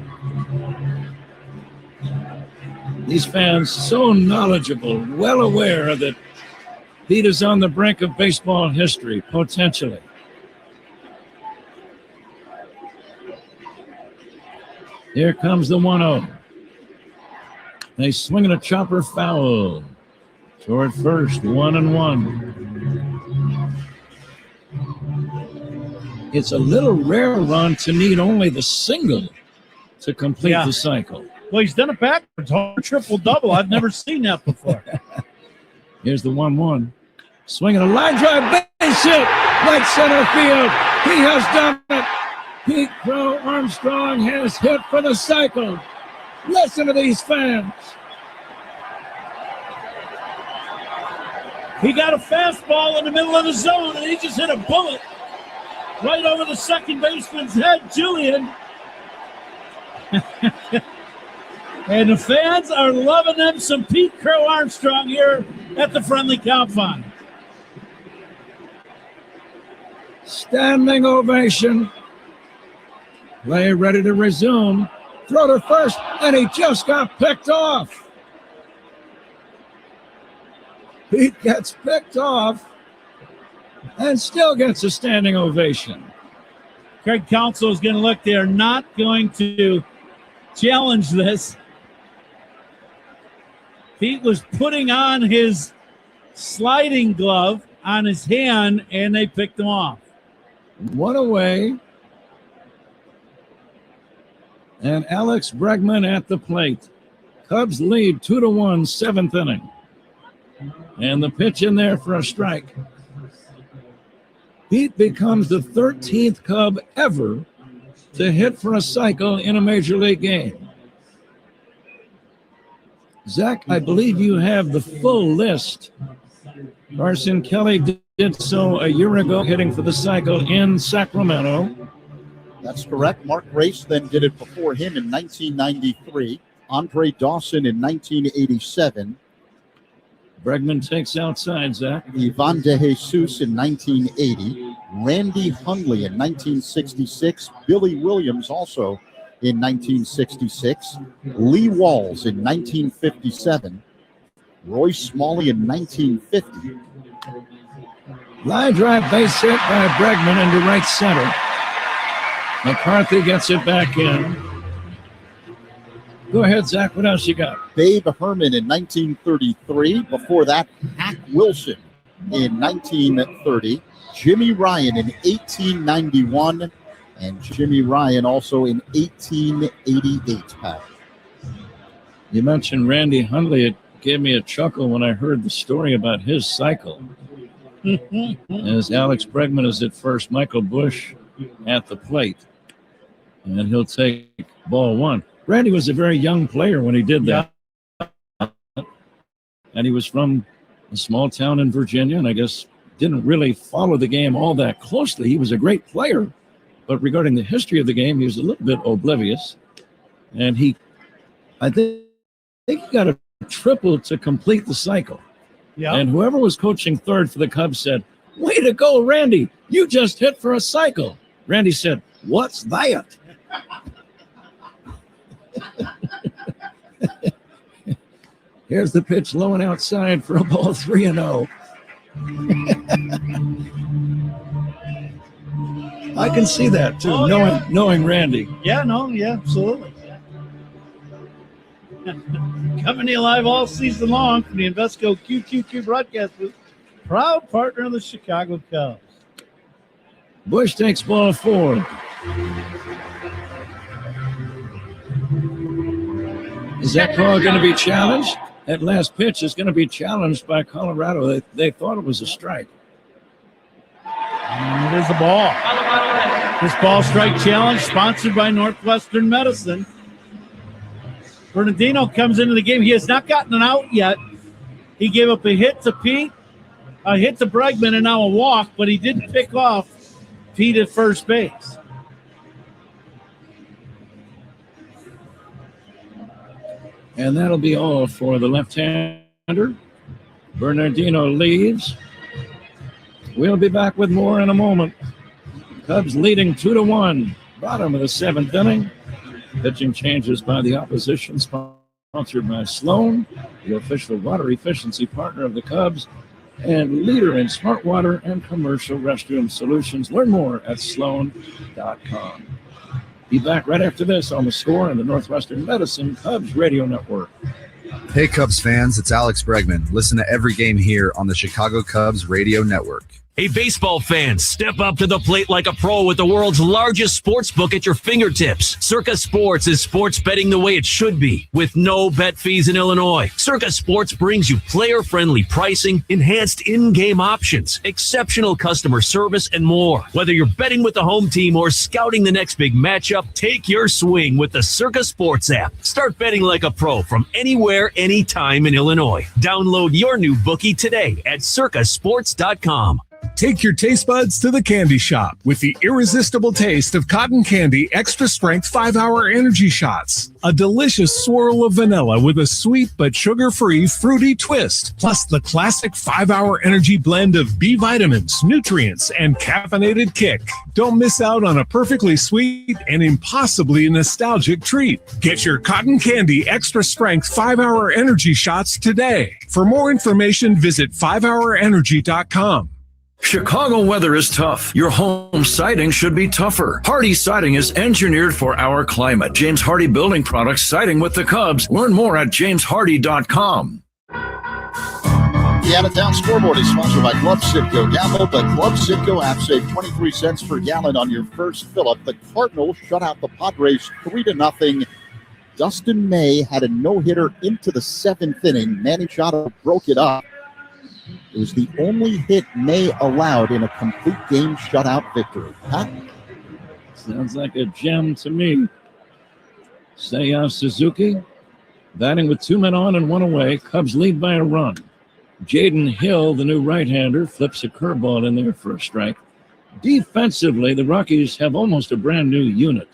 Speaker 6: These fans so knowledgeable, well aware that Pete is on the brink of baseball history, potentially. Here comes the 1-0. They swing at a chopper foul. Toward first, 1-1. It's a little rare run to need only the single to complete the cycle.
Speaker 2: Well, he's done it backwards. Triple-double. I've never seen that before.
Speaker 6: Here's the 1-1. Swinging a line drive, base hit, right center field. He has done it. Pete Crow Armstrong has hit for the cycle. Listen to these fans.
Speaker 2: He got a fastball in the middle of the zone, and he just hit a bullet right over the second baseman's head, Julian. And the fans are loving them some Pete Crow Armstrong here at the Friendly Compound.
Speaker 6: Standing ovation. Play ready to resume. Throw to first, and he just got picked off. Pete gets picked off and still gets a standing ovation.
Speaker 2: Craig Counsell is going to look. They are not going to challenge this. Pete was putting on his sliding glove on his hand, and they picked him off.
Speaker 6: One away. And Alex Bregman at the plate. Cubs lead 2-1, seventh inning. And the pitch in there for a strike. Pete becomes the 13th Cub ever to hit for a cycle in a major league game. Zach, I believe you have the full list. Carson Kelly did so a year ago, hitting for the cycle in Sacramento.
Speaker 18: That's correct. Mark Grace then did it before him in 1993. Andre Dawson in 1987.
Speaker 6: Bregman takes outside, Zach.
Speaker 18: Ivan De Jesus in 1980. Randy Hundley in 1966. Billy Williams also in 1966. Lee Walls in 1957. Roy Smalley in 1950.
Speaker 6: Line drive base hit by Bregman into right center. McCarthy gets it back in. Go ahead, Zach. What else you got?
Speaker 18: Babe Herman in 1933. Before that, Hack Wilson in 1930. Jimmy Ryan in 1891. And Jimmy Ryan also in 1888, Pat.
Speaker 6: You mentioned Randy Hundley. It gave me a chuckle when I heard the story about his cycle. As Alex Bregman is at first, Michael Bush at the plate. And he'll take ball one. Randy was a very young player when he did that. And he was from a small town in Virginia, and I guess didn't really follow the game all that closely. He was a great player, but regarding the history of the game, he was a little bit oblivious. And I think he got a triple to complete the cycle.
Speaker 2: Yeah.
Speaker 6: And whoever was coaching third for the Cubs said, "Way to go, Randy. You just hit for a cycle." Randy said, "What's that?" Here's the pitch low and outside for a ball 3-0. I can see that too, knowing Randy.
Speaker 2: Yeah, absolutely. Coming to you live all season long from the Invesco QQQ broadcast booth. Proud partner of the Chicago Cubs.
Speaker 6: Bush takes ball 4. Is that call going to be challenged? That last pitch is going to be challenged by Colorado. They thought it was a strike.
Speaker 2: And it is a ball. This ball strike challenge sponsored by Northwestern Medicine. Bernardino comes into the game. He has not gotten an out yet. He gave up a hit to Pete, a hit to Bregman, and now a walk, but he did pick off Pete at first base.
Speaker 6: And that'll be all for the left-hander. Bernardino leaves. We'll be back with more in a moment. Cubs leading 2-1. Bottom of the 7th inning. Pitching changes by the opposition, sponsored by Sloan, the official water efficiency partner of the Cubs, and leader in smart water and commercial restroom solutions. Learn more at sloan.com. Be back right after this on The Score and the Northwestern Medicine Cubs Radio Network.
Speaker 3: Hey, Cubs fans, it's Alex Bregman. Listen to every game here on the Chicago Cubs Radio Network.
Speaker 8: Hey, baseball fans, step up to the plate like a pro with the world's largest sports book at your fingertips. Circa Sports is sports betting the way it should be, with no bet fees in Illinois. Circa Sports brings you player-friendly pricing, enhanced in-game options, exceptional customer service, and more. Whether you're betting with the home team or scouting the next big matchup, take your swing with the Circa Sports app. Start betting like a pro from anywhere, anytime in Illinois. Download your new bookie today at circasports.com.
Speaker 5: Take your taste buds to the candy shop with the irresistible taste of cotton candy extra strength 5-hour energy shots. A delicious swirl of vanilla with a sweet but sugar-free fruity twist. Plus the classic 5-hour energy blend of B vitamins, nutrients, and caffeinated kick. Don't miss out on a perfectly sweet and impossibly nostalgic treat. Get your cotton candy extra strength 5-hour energy shots today. For more information, visit 5hourenergy.com.
Speaker 22: Chicago weather is tough. Your home siding should be tougher. Hardy Siding is engineered for our climate. James Hardy Building Products, siding with the Cubs. Learn more at jameshardy.com.
Speaker 18: The out-of-town scoreboard is sponsored by Club Citgo. Download the Club Citgo app. Save 23 cents per gallon on your first fill-up. The Cardinals shut out the Padres 3-0. Dustin May had a no-hitter into the 7th inning. Manny Machado broke it up. It was the only hit May allowed in a complete game shutout victory. Huh?
Speaker 6: Sounds like a gem to me. Seiya Suzuki batting with 2 men on and 1 away. Cubs lead by a run. Jaden Hill, the new right-hander, flips a curveball in there for a strike. Defensively, the Rockies have almost a brand new unit.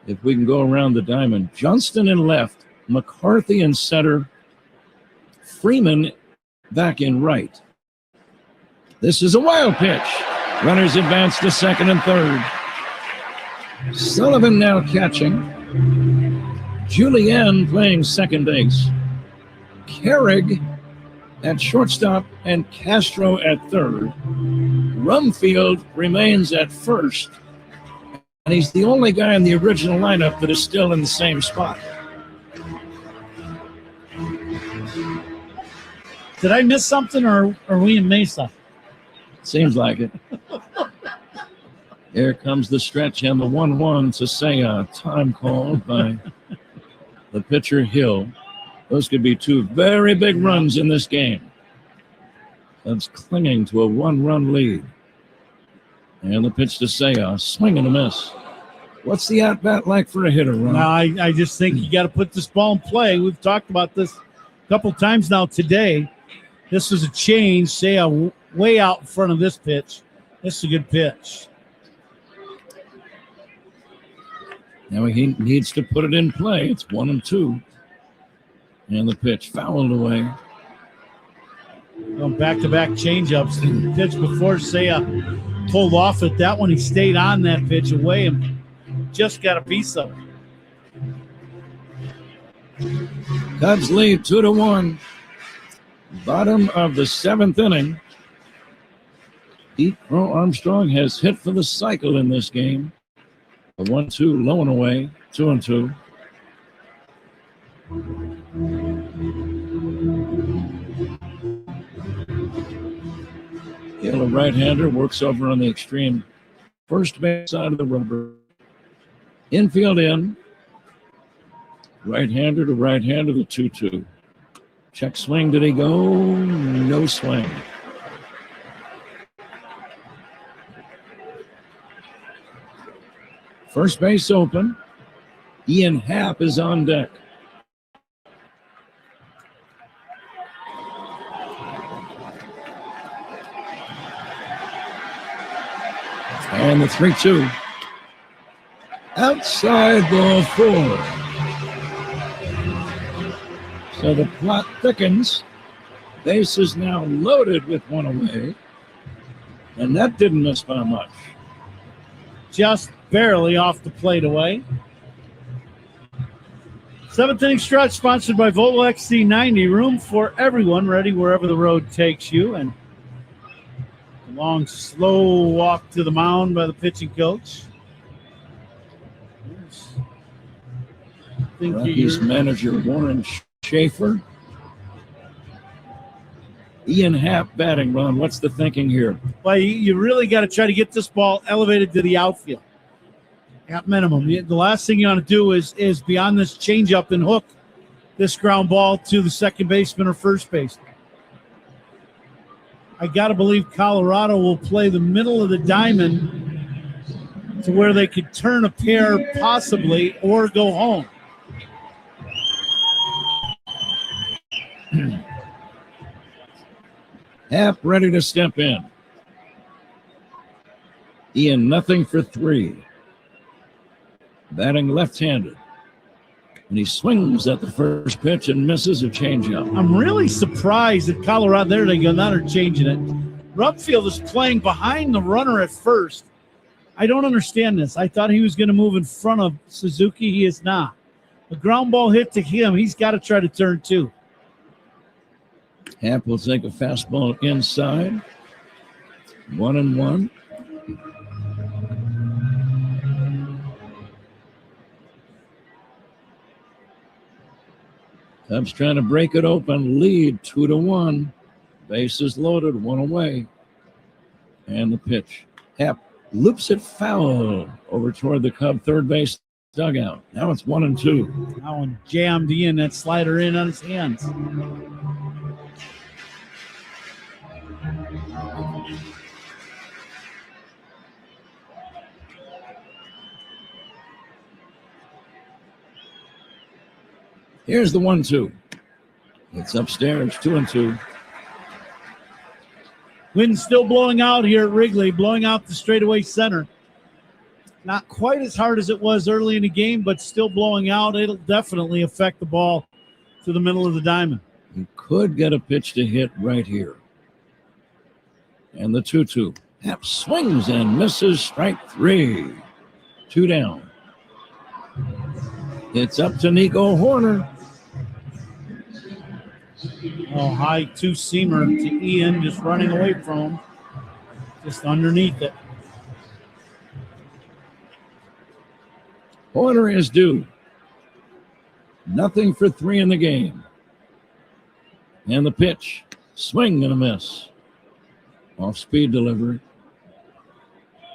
Speaker 6: If we can go around the diamond, Johnston in left, McCarthy in center, Freeman back in right. This is a wild pitch. Runners advance to second and third. Sullivan now catching. Julienne playing second base. Carrig at shortstop and Castro at third. Rumfield remains at first. And he's the only guy in the original lineup that is still in the same spot.
Speaker 2: Did I miss something, or are we in Mesa?
Speaker 6: Seems like it. Here comes the stretch and the 1-1 to Seiya. Time called by the pitcher Hill. Those could be 2 very big runs in this game. That's clinging to a 1-run lead. And the pitch to Seiya. Swing and a miss. What's the at-bat like for a hitter, Ron?
Speaker 2: No, I just think you got to put this ball in play. We've talked about this a couple times now today. This is a change. Seiya way out in front of this pitch. This is a good pitch.
Speaker 6: Now he needs to put it in play. It's 1-2. And the pitch fouled away.
Speaker 2: Going back-to-back changeups. The pitch before Seiya pulled off at that one. He stayed on that pitch away and just got a piece of it.
Speaker 6: Cubs lead 2-1. Bottom of the 7th inning. Pete Crow Armstrong has hit for the cycle in this game. A 1-2 low and away, 2-2. Hill, a right-hander, works over on the extreme first base side of the rubber. Infield in. Right-hander to right-hander, the 2-2. Check swing, did he go? No swing. First base open. Ian Happ is on deck. And the 3-2. Outside ball 4. So the plot thickens. Base is now loaded with 1 away. And that didn't miss by much.
Speaker 2: Just barely off the plate away. 7th inning stretch sponsored by Volvo XC90. Room for everyone, ready wherever the road takes you. And a long, slow walk to the mound by the pitching coach. think
Speaker 6: Rockies manager Warren Schaefer. Ian Happ batting, Ron. What's the thinking here?
Speaker 2: Well, you really got to try to get this ball elevated to the outfield at minimum. The last thing you want to do is beyond this changeup and hook this ground ball to the second baseman or first baseman. I got to believe Colorado will play the middle of the diamond to where they could turn a pair possibly or go home.
Speaker 6: Happ ready to step in. Ian, nothing for 3. Batting left-handed. And he swings at the first pitch and misses a changeup.
Speaker 2: I'm really surprised that Colorado, there they go, now they're changing it. Rupfield is playing behind the runner at first. I don't understand this. I thought he was going to move in front of Suzuki. He is not. A ground ball hit to him. He's got to try to turn 2.
Speaker 6: Happ will take a fastball inside. 1-1. Cubs trying to break it open. Lead 2-1. Bases loaded. 1 away. And the pitch. Happ loops it foul over toward the Cub third base dugout. Now it's 1-2.
Speaker 2: That one jammed in, that slider in on his hands.
Speaker 6: Here's the 1-2. It's upstairs, 2-2.
Speaker 2: Wind still blowing out here at Wrigley, blowing out the straightaway center. Not quite as hard as it was early in the game, but still blowing out. It'll definitely affect the ball to the middle of the diamond.
Speaker 6: You could get a pitch to hit right here. And the 2-2. Happ swings and misses, strike 3. 2 down. It's up to Nico Horner.
Speaker 2: Oh, high 2-seamer to Ian, just running away from him. Just underneath it.
Speaker 6: Horner is due. Nothing for 3 in the game. And the pitch. Swing and a miss. Off-speed delivery.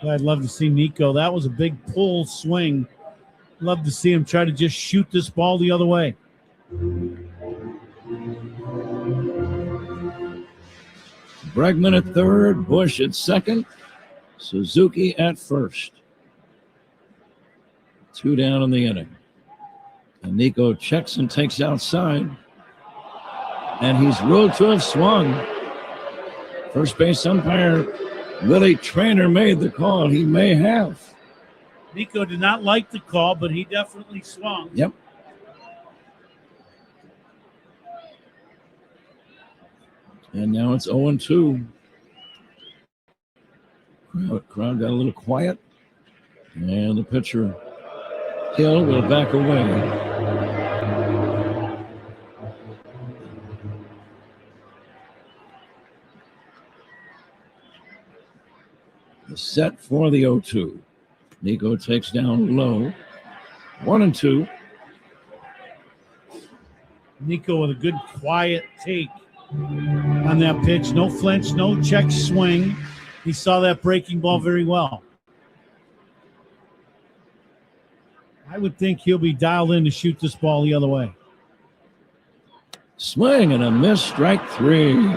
Speaker 2: I'd love to see Nico. That was a big pull swing. Love to see him try to just shoot this ball the other way.
Speaker 6: Bregman at third, Bush at second, Suzuki at first. 2 down in the inning. And Nico checks and takes outside. And he's ruled to have swung. First base umpire Willie Traynor made the call. He may have.
Speaker 2: Nico did not like the call, but he definitely swung.
Speaker 6: Yep. And now it's 0-2. Crowd got a little quiet. And the pitcher, Hill, will back away. The set for the 0-2. Nico takes down low. 1-2.
Speaker 2: Nico with a good quiet take on that pitch. No flinch, no check swing. He saw that breaking ball very well. I would think he'll be dialed in to shoot this ball the other way.
Speaker 6: Swing and a miss, strike 3.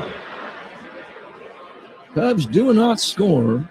Speaker 6: Cubs do not score.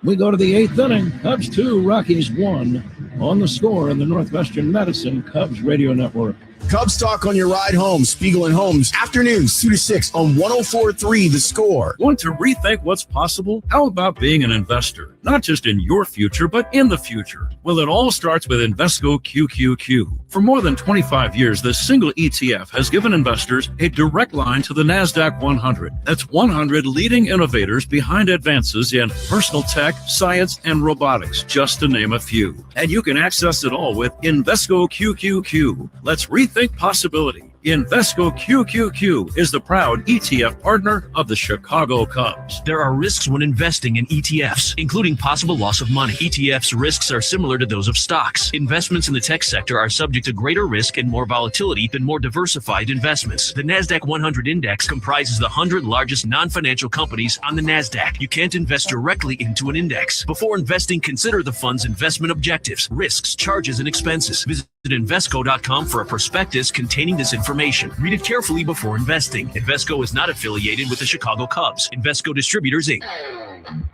Speaker 6: We go to the 8th inning. Cubs 2, Rockies 1 on the score in the Northwestern Medicine Cubs Radio Network.
Speaker 11: Cubs talk on your ride home. Spiegel and Holmes, afternoons 2 to 6 on 104.3 The Score.
Speaker 16: Want to rethink what's possible? How about being an investor? Not just in your future, but in the future. Well, it all starts with Invesco QQQ. For more than 25 years, this single ETF has given investors a direct line to the NASDAQ 100. That's 100 leading innovators behind advances in personal tech, science, and robotics, just to name a few. And you can access it all with Invesco QQQ. Let's rethink possibility.
Speaker 22: Invesco QQQ is the proud ETF partner of the Chicago Cubs.
Speaker 8: There are risks when investing in ETFs, including possible loss of money. ETFs risks are similar to those of stocks. Investments in the tech sector are subject to greater risk and more volatility than more diversified investments. The NASDAQ 100 index comprises the 100 largest non-financial companies on the NASDAQ. You can't invest directly into an index. Before investing, consider the fund's investment objectives, risks, charges, and expenses. Visit Invesco.com for a prospectus containing this information. Read it carefully before investing. Invesco is not affiliated with the Chicago Cubs. Invesco Distributors, Inc.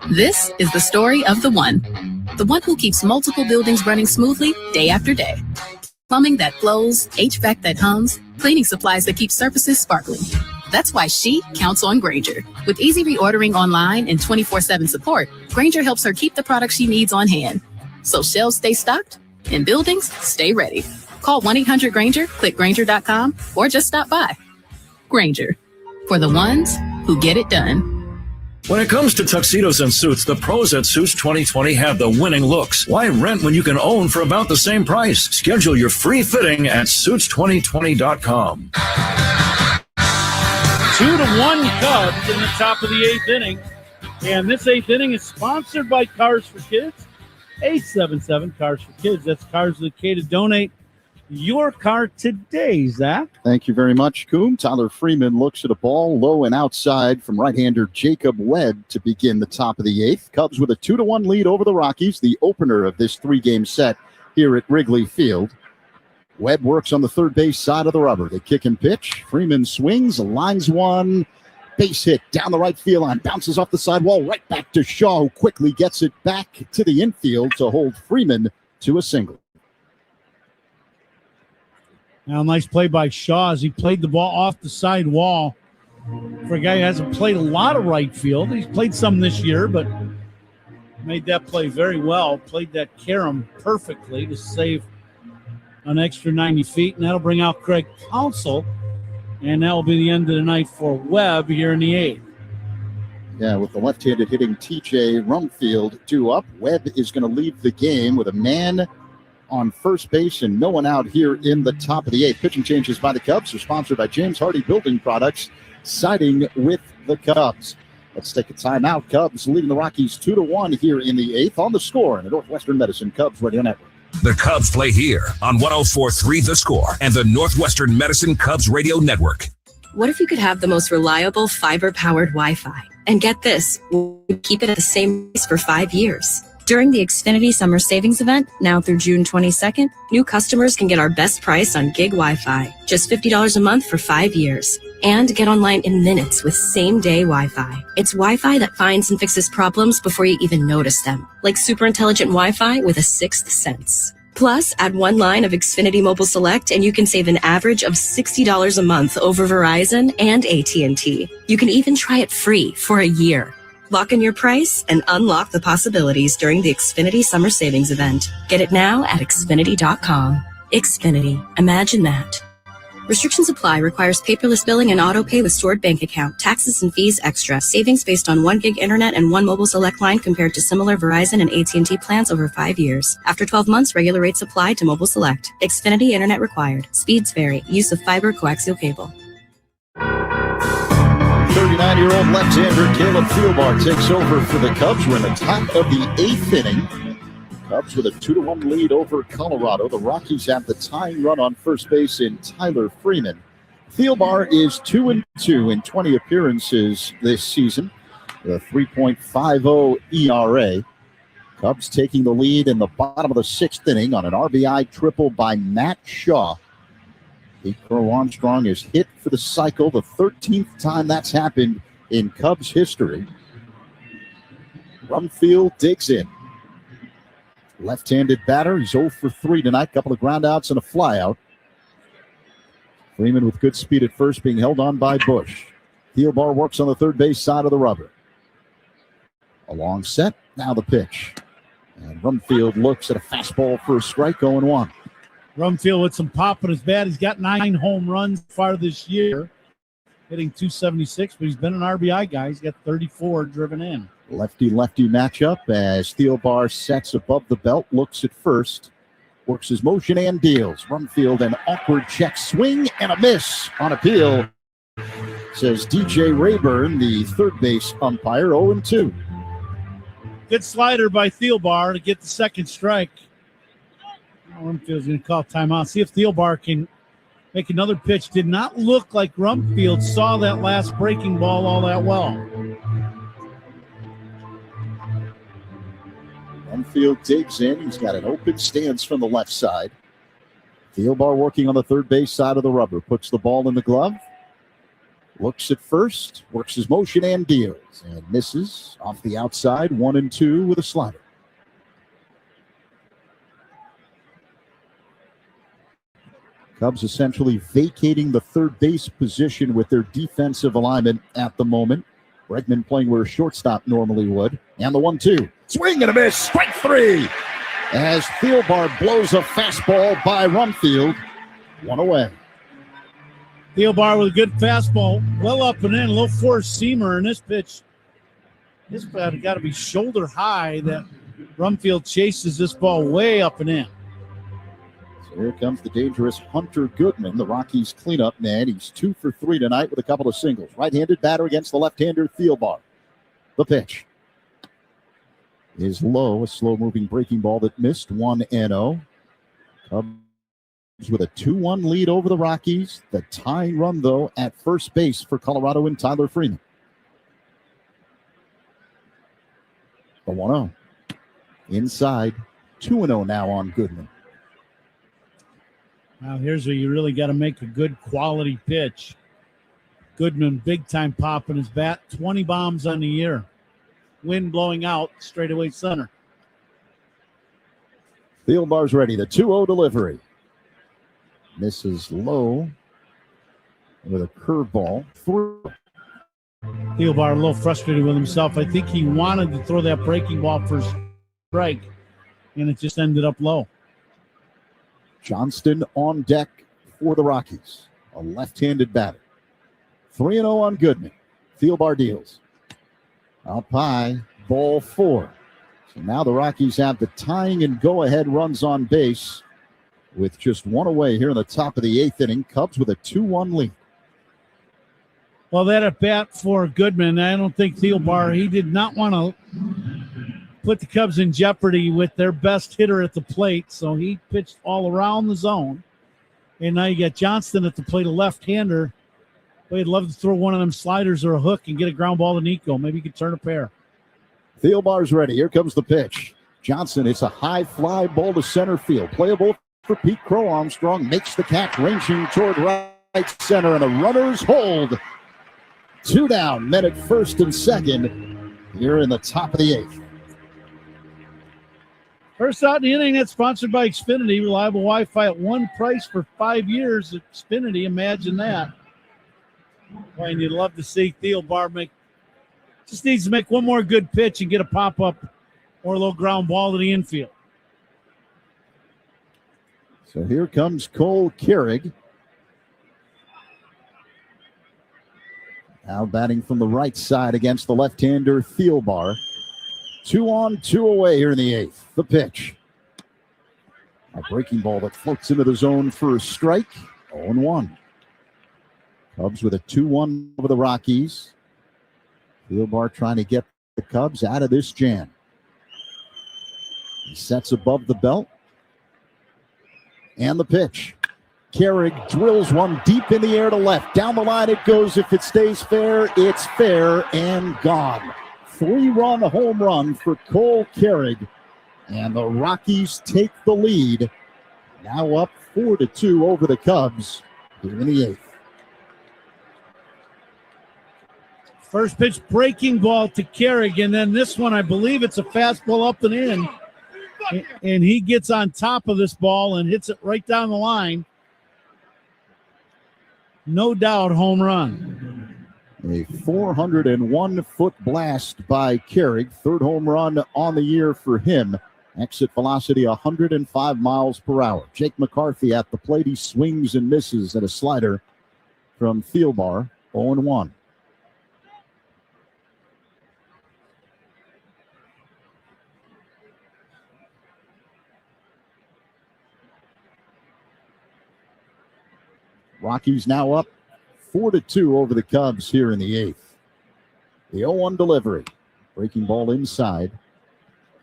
Speaker 12: This is the story of the one who keeps multiple buildings running smoothly day after day. Plumbing that flows, HVAC that hums, cleaning supplies that keep surfaces sparkling. That's why she counts on Grainger. With easy reordering online and 24/7 support, Grainger helps her keep the products she needs on hand. So shelves stay stocked and buildings stay ready. Call 1-800-GRAINGER, click Grainger.com, or just stop by. Grainger, for the ones who get it done.
Speaker 22: When it comes to tuxedos and suits, the pros at Suits 2020 have the winning looks. Why rent when you can own for about the same price? Schedule your free fitting at Suits2020.com.
Speaker 6: 2-1 Cubs in the top of the 8th inning. And this 8th inning is sponsored by Cars for Kids. 877 Cars for Kids. That's cars that K to donate your car today, Zach.
Speaker 18: Thank you very much, Coom. Tyler Freeman looks at a ball low and outside from right-hander Jacob Webb to begin the top of the 8th. Cubs with a 2-1 lead over the Rockies, the opener of this 3-game set here at Wrigley Field. Webb works on the third base side of the rubber. They kick and pitch. Freeman swings, lines one. Base hit down the right field line, bounces off the sidewall, right back to Shaw, who quickly gets it back to the infield to hold Freeman to a single.
Speaker 2: Now, nice play by Shaw as he played the ball off the side wall. For a guy who hasn't played a lot of right field, he's played some this year, but made that play very well. Played that carom perfectly to save an extra 90 feet, and that'll bring out Craig Counsell. And that will be the end of the night for Webb here in the 8th.
Speaker 18: Yeah, with the left-handed hitting TJ Rumfield 2 up, Webb is going to leave the game with a man on first base and no one out here in the top of the 8th. Pitching changes by the Cubs are sponsored by James Hardy Building Products, siding with the Cubs. Let's take a timeout. Cubs leading the Rockies 2-1 here in the 8th on the score in the Northwestern Medicine Cubs Radio Network.
Speaker 14: The Cubs play here on 104.3 The Score and the Northwestern Medicine Cubs Radio Network.
Speaker 15: What if you could have the most reliable fiber-powered Wi-Fi? And get this, we'll keep it at the same price for 5 years. During the Xfinity Summer Savings Event, now through June 22nd, new customers can get our best price on gig Wi-Fi, just $50 a month for 5 years. And get online in minutes with same-day Wi-Fi. It's Wi-Fi that finds and fixes problems before you even notice them, like super intelligent Wi-Fi with a sixth sense. Plus, add one line of Xfinity Mobile Select and you can save an average of $60 a month over Verizon and AT&T. You can even try it free for a year. Lock in your price and unlock the possibilities during the Xfinity Summer Savings Event. Get it now at Xfinity.com. Xfinity. Imagine that. Restrictions apply. Requires paperless billing and auto pay with stored bank account. Taxes and fees extra. Savings based on 1 gig internet and 1 mobile select line compared to similar Verizon and AT&T plans over 5 years. After 12 months, regular rates apply to mobile select. Xfinity internet required. Speeds vary. Use of fiber coaxial cable.
Speaker 18: 39-year-old left-hander Caleb Thielbar takes over for the Cubs. We're in the top of the 8th inning. Cubs with a 2-1 lead over Colorado. The Rockies have the tying run on first base in Tyler Freeman. Thielbar is 2-2 in 20 appearances this season, with a 3.50 ERA. Cubs taking the lead in the bottom of the 6th inning on an RBI triple by Matt Shaw. Pete Crow Armstrong is hit for the cycle, the 13th time that's happened in Cubs history. Rumfield digs in. Left-handed batter. He's 0 for 3 tonight. Couple of groundouts and a flyout. Freeman with good speed at first, being held on by Bush. Thielbar works on the third base side of the rubber. A long set. Now the pitch. And Rumfield looks at a fastball for a strike, 0-1.
Speaker 2: Rumfield with some pop in his bat. He's got 9 home runs far this year, hitting .276, but he's been an RBI guy. He's got 34 driven in.
Speaker 18: Lefty-lefty matchup as Thielbar sets above the belt, looks at first. Works his motion and deals. Rumfield, an awkward check swing and a miss on appeal, says DJ Rayburn, the third base umpire, 0-2.
Speaker 2: Good slider by Thielbar to get the second strike. Rumfield's going to call timeout. See if Thielbar can make another pitch. Did not look like Rumfield saw that last breaking ball all that well.
Speaker 18: Rumfield digs in. He's got an open stance from the left side. Thielbar working on the third base side of the rubber. Puts the ball in the glove. Looks at first. Works his motion and deals. And misses off the outside. 1-2 with a slider. Cubs essentially vacating the third base position with their defensive alignment at the moment. Bregman playing where a shortstop normally would. And the 1-2. Swing and a miss. Strike three. As Thielbar blows a fastball by Rumfield. One away.
Speaker 2: Thielbar with a good fastball. Well up and in. A little four-seamer in this pitch. This bat got to be shoulder high that Rumfield chases this ball way up and in.
Speaker 18: So here comes the dangerous Hunter Goodman, the Rockies cleanup man. He's 2 for 3 tonight with a couple of singles. Right-handed batter against the left-hander Thielbar. The pitch is low, a slow-moving breaking ball that missed. 1-0. Cubs with a 2-1 lead over the Rockies. The tying run, though, at first base for Colorado and Tyler Freeman. The 1-0. Inside. 2-0 now on Goodman.
Speaker 2: Now here's where you really got to make a good quality pitch. Goodman, big-time pop in his bat. 20 bombs on the year. Wind blowing out, straightaway center.
Speaker 18: Thielbar's ready. The 2-0 delivery. Misses low with a curveball.
Speaker 2: Thielbar a little frustrated with himself. I think he wanted to throw that breaking ball for a strike, and it just ended up low.
Speaker 18: Johnston on deck for the Rockies. A left-handed batter. 3-0 on Goodman. Thielbar deals. Up high, ball 4. So now the Rockies have the tying and go-ahead runs on base with just one away here in the top of the 8th inning. Cubs with a 2-1 lead.
Speaker 2: Well, that at bat for Goodman, I don't think Thielbar, he did not want to put the Cubs in jeopardy with their best hitter at the plate, so he pitched all around the zone. And now you got Johnston at the plate, a left-hander. Well, he'd love to throw one of them sliders or a hook and get a ground ball to Nico. Maybe he could turn a pair.
Speaker 18: Thielbar's ready. Here comes the pitch. Johnson, it's a high fly ball to center field. Playable for Pete Crow. Armstrong makes the catch, ranging toward right center, and the runners hold. 2 down, men at first and second here in the top of the 8th.
Speaker 2: First out in the inning, that's sponsored by Xfinity. Reliable Wi-Fi at one price for 5 years. Xfinity, imagine that. Boy, and you'd love to see Thielbar just needs to make one more good pitch and get a pop-up or a little ground ball to the infield.
Speaker 18: So here comes Cole Keurig. Now batting from the right side against the left-hander Thielbar. 2 on, 2 away here in the 8th. The pitch. A breaking ball that floats into the zone for a strike. 0-1. Cubs with a 2-1 over the Rockies. Thielbar trying to get the Cubs out of this jam. He sets above the belt. And the pitch. Keurig drills one deep in the air to left. Down the line it goes. If it stays fair, it's fair and gone. 3-run home run for Cole Keurig. And the Rockies take the lead. Now up 4-2 over the Cubs here in the 8th.
Speaker 2: First pitch breaking ball to Keurig, and then this one, I believe it's a fastball up and in. And he gets on top of this ball and hits it right down the line. No doubt home run.
Speaker 18: A 401-foot blast by Keurig. Third home run on the year for him. Exit velocity 105 miles per hour. Jake McCarthy at the plate. He swings and misses at a slider from Thielbar. 0-1. Rockies now up 4-2 over the Cubs here in the eighth. The 0-1 delivery. Breaking ball inside.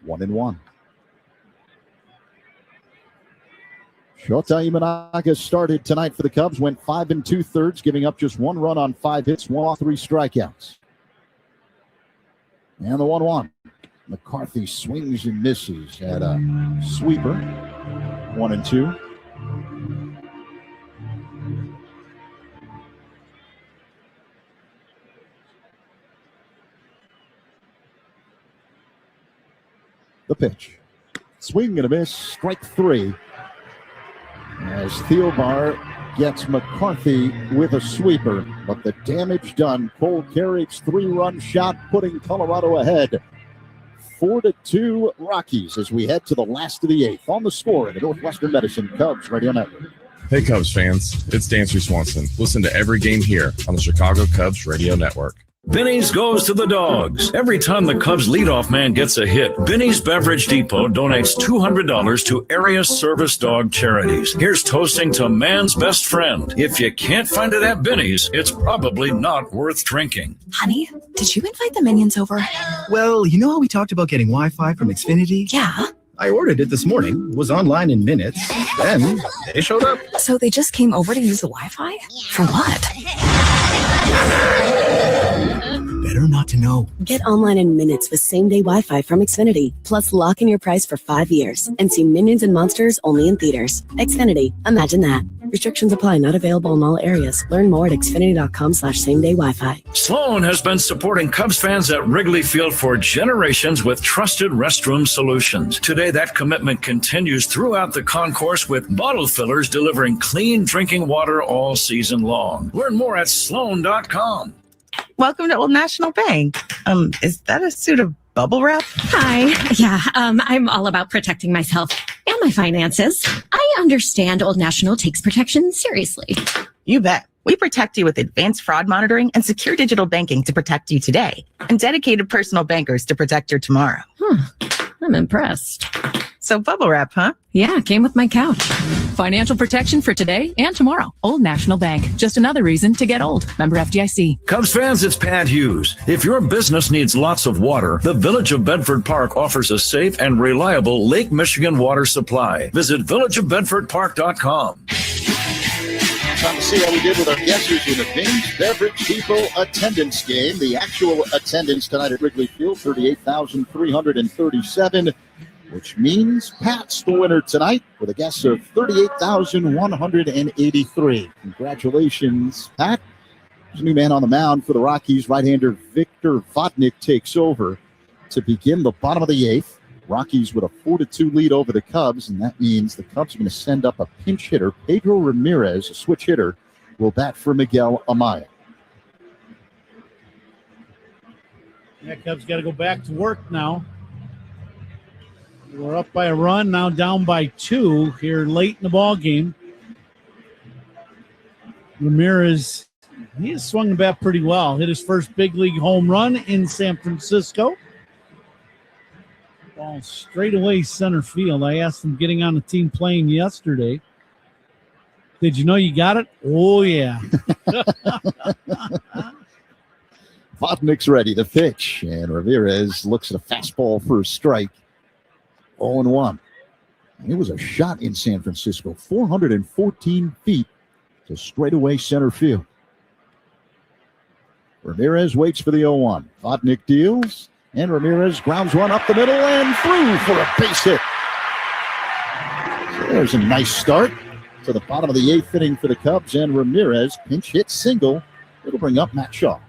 Speaker 18: 1-1. Shota Imanaga started tonight for the Cubs. Went 5 2/3, giving up just 1 run on 5 hits, 1 off 3 strikeouts. And the 1-1. McCarthy swings and misses at a sweeper. 1-2. The pitch. Swing and a miss. Strike 3. As Thielbar gets McCarthy with a sweeper. But the damage done. Cole Carrick's 3-run shot putting Colorado ahead. 4-2 Rockies as we head to the last of the eighth. On the score in the Northwestern Medicine Cubs Radio Network.
Speaker 7: Hey Cubs fans, it's Dancy Swanson. Listen to every game here on the Chicago Cubs Radio Network.
Speaker 22: Benny's goes to the Dogs. Every time the Cubs leadoff man gets a hit, Benny's Beverage Depot donates $200 to area service dog charities. Here's toasting to man's best friend. If you can't find it at Benny's, it's probably not worth drinking.
Speaker 17: Honey, did you invite the minions over?
Speaker 23: Well, you know how we talked about getting Wi-Fi from Xfinity?
Speaker 17: Yeah.
Speaker 23: I ordered it this morning, was online in minutes, then they showed up.
Speaker 17: So they just came over to use the Wi-Fi? For what?
Speaker 23: Better not to know.
Speaker 24: Get online in minutes with same-day Wi-Fi from Xfinity. Plus, lock in your price for 5 years and see Minions and Monsters only in theaters. Xfinity. Imagine that. Restrictions apply. Not available in all areas. Learn more at xfinity.com/same-day Wi-Fi.
Speaker 22: Sloan has been supporting Cubs fans at Wrigley Field for generations with trusted restroom solutions. Today, that commitment continues throughout the concourse with bottle fillers delivering clean drinking water all season long. Learn more at sloan.com.
Speaker 25: Welcome to Old National Bank. Is that a suit of bubble wrap?
Speaker 26: Hi. Yeah, I'm all about protecting myself and my finances. I understand Old National takes protection seriously.
Speaker 25: You bet. We protect you with advanced fraud monitoring and secure digital banking to protect you today, and dedicated personal bankers to protect your tomorrow.
Speaker 26: I'm impressed.
Speaker 25: So bubble wrap, huh?
Speaker 26: Yeah, came with my couch.
Speaker 27: Financial protection for today and tomorrow. Old National Bank. Just another reason to get old. Member FDIC.
Speaker 22: Cubs fans, it's Pat Hughes. If your business needs lots of water, the Village of Bedford Park offers a safe and reliable Lake Michigan water supply. Visit villageofbedfordpark.com.
Speaker 18: Time to see how we did with our guessers in the Benny's Beverage Depot attendance game. The actual attendance tonight at Wrigley Field, 38,337. Which means Pat's the winner tonight with a guess of 38,183. Congratulations, Pat. There's a new man on the mound for the Rockies. Right-hander Victor Vodnik takes over to begin the bottom of the eighth. Rockies with a 4-2 lead over the Cubs, and that means the Cubs are going to send up a pinch hitter. Pedro Ramirez, a switch hitter, will bat for Miguel Amaya.
Speaker 2: Yeah, Cubs got to go back to work now. We're up by a run, now down by 2 here late in the ball game. Ramirez, he has swung the bat pretty well. Hit his first big league home run in San Francisco. Ball straight away center field. I asked him getting on the team plane yesterday. Did you know you got it? Oh, yeah.
Speaker 18: Vodnik's ready to pitch, and Ramirez looks at a fastball for a strike. 0-1. It was a shot in San Francisco, 414 feet to straightaway center field. Ramirez waits for the 0-1. Vodnik deals, and Ramirez grounds one up the middle and through for a base hit. So there's a nice start to the bottom of the eighth inning for the Cubs, and Ramirez pinch hit single. It'll bring up Matt Shaw.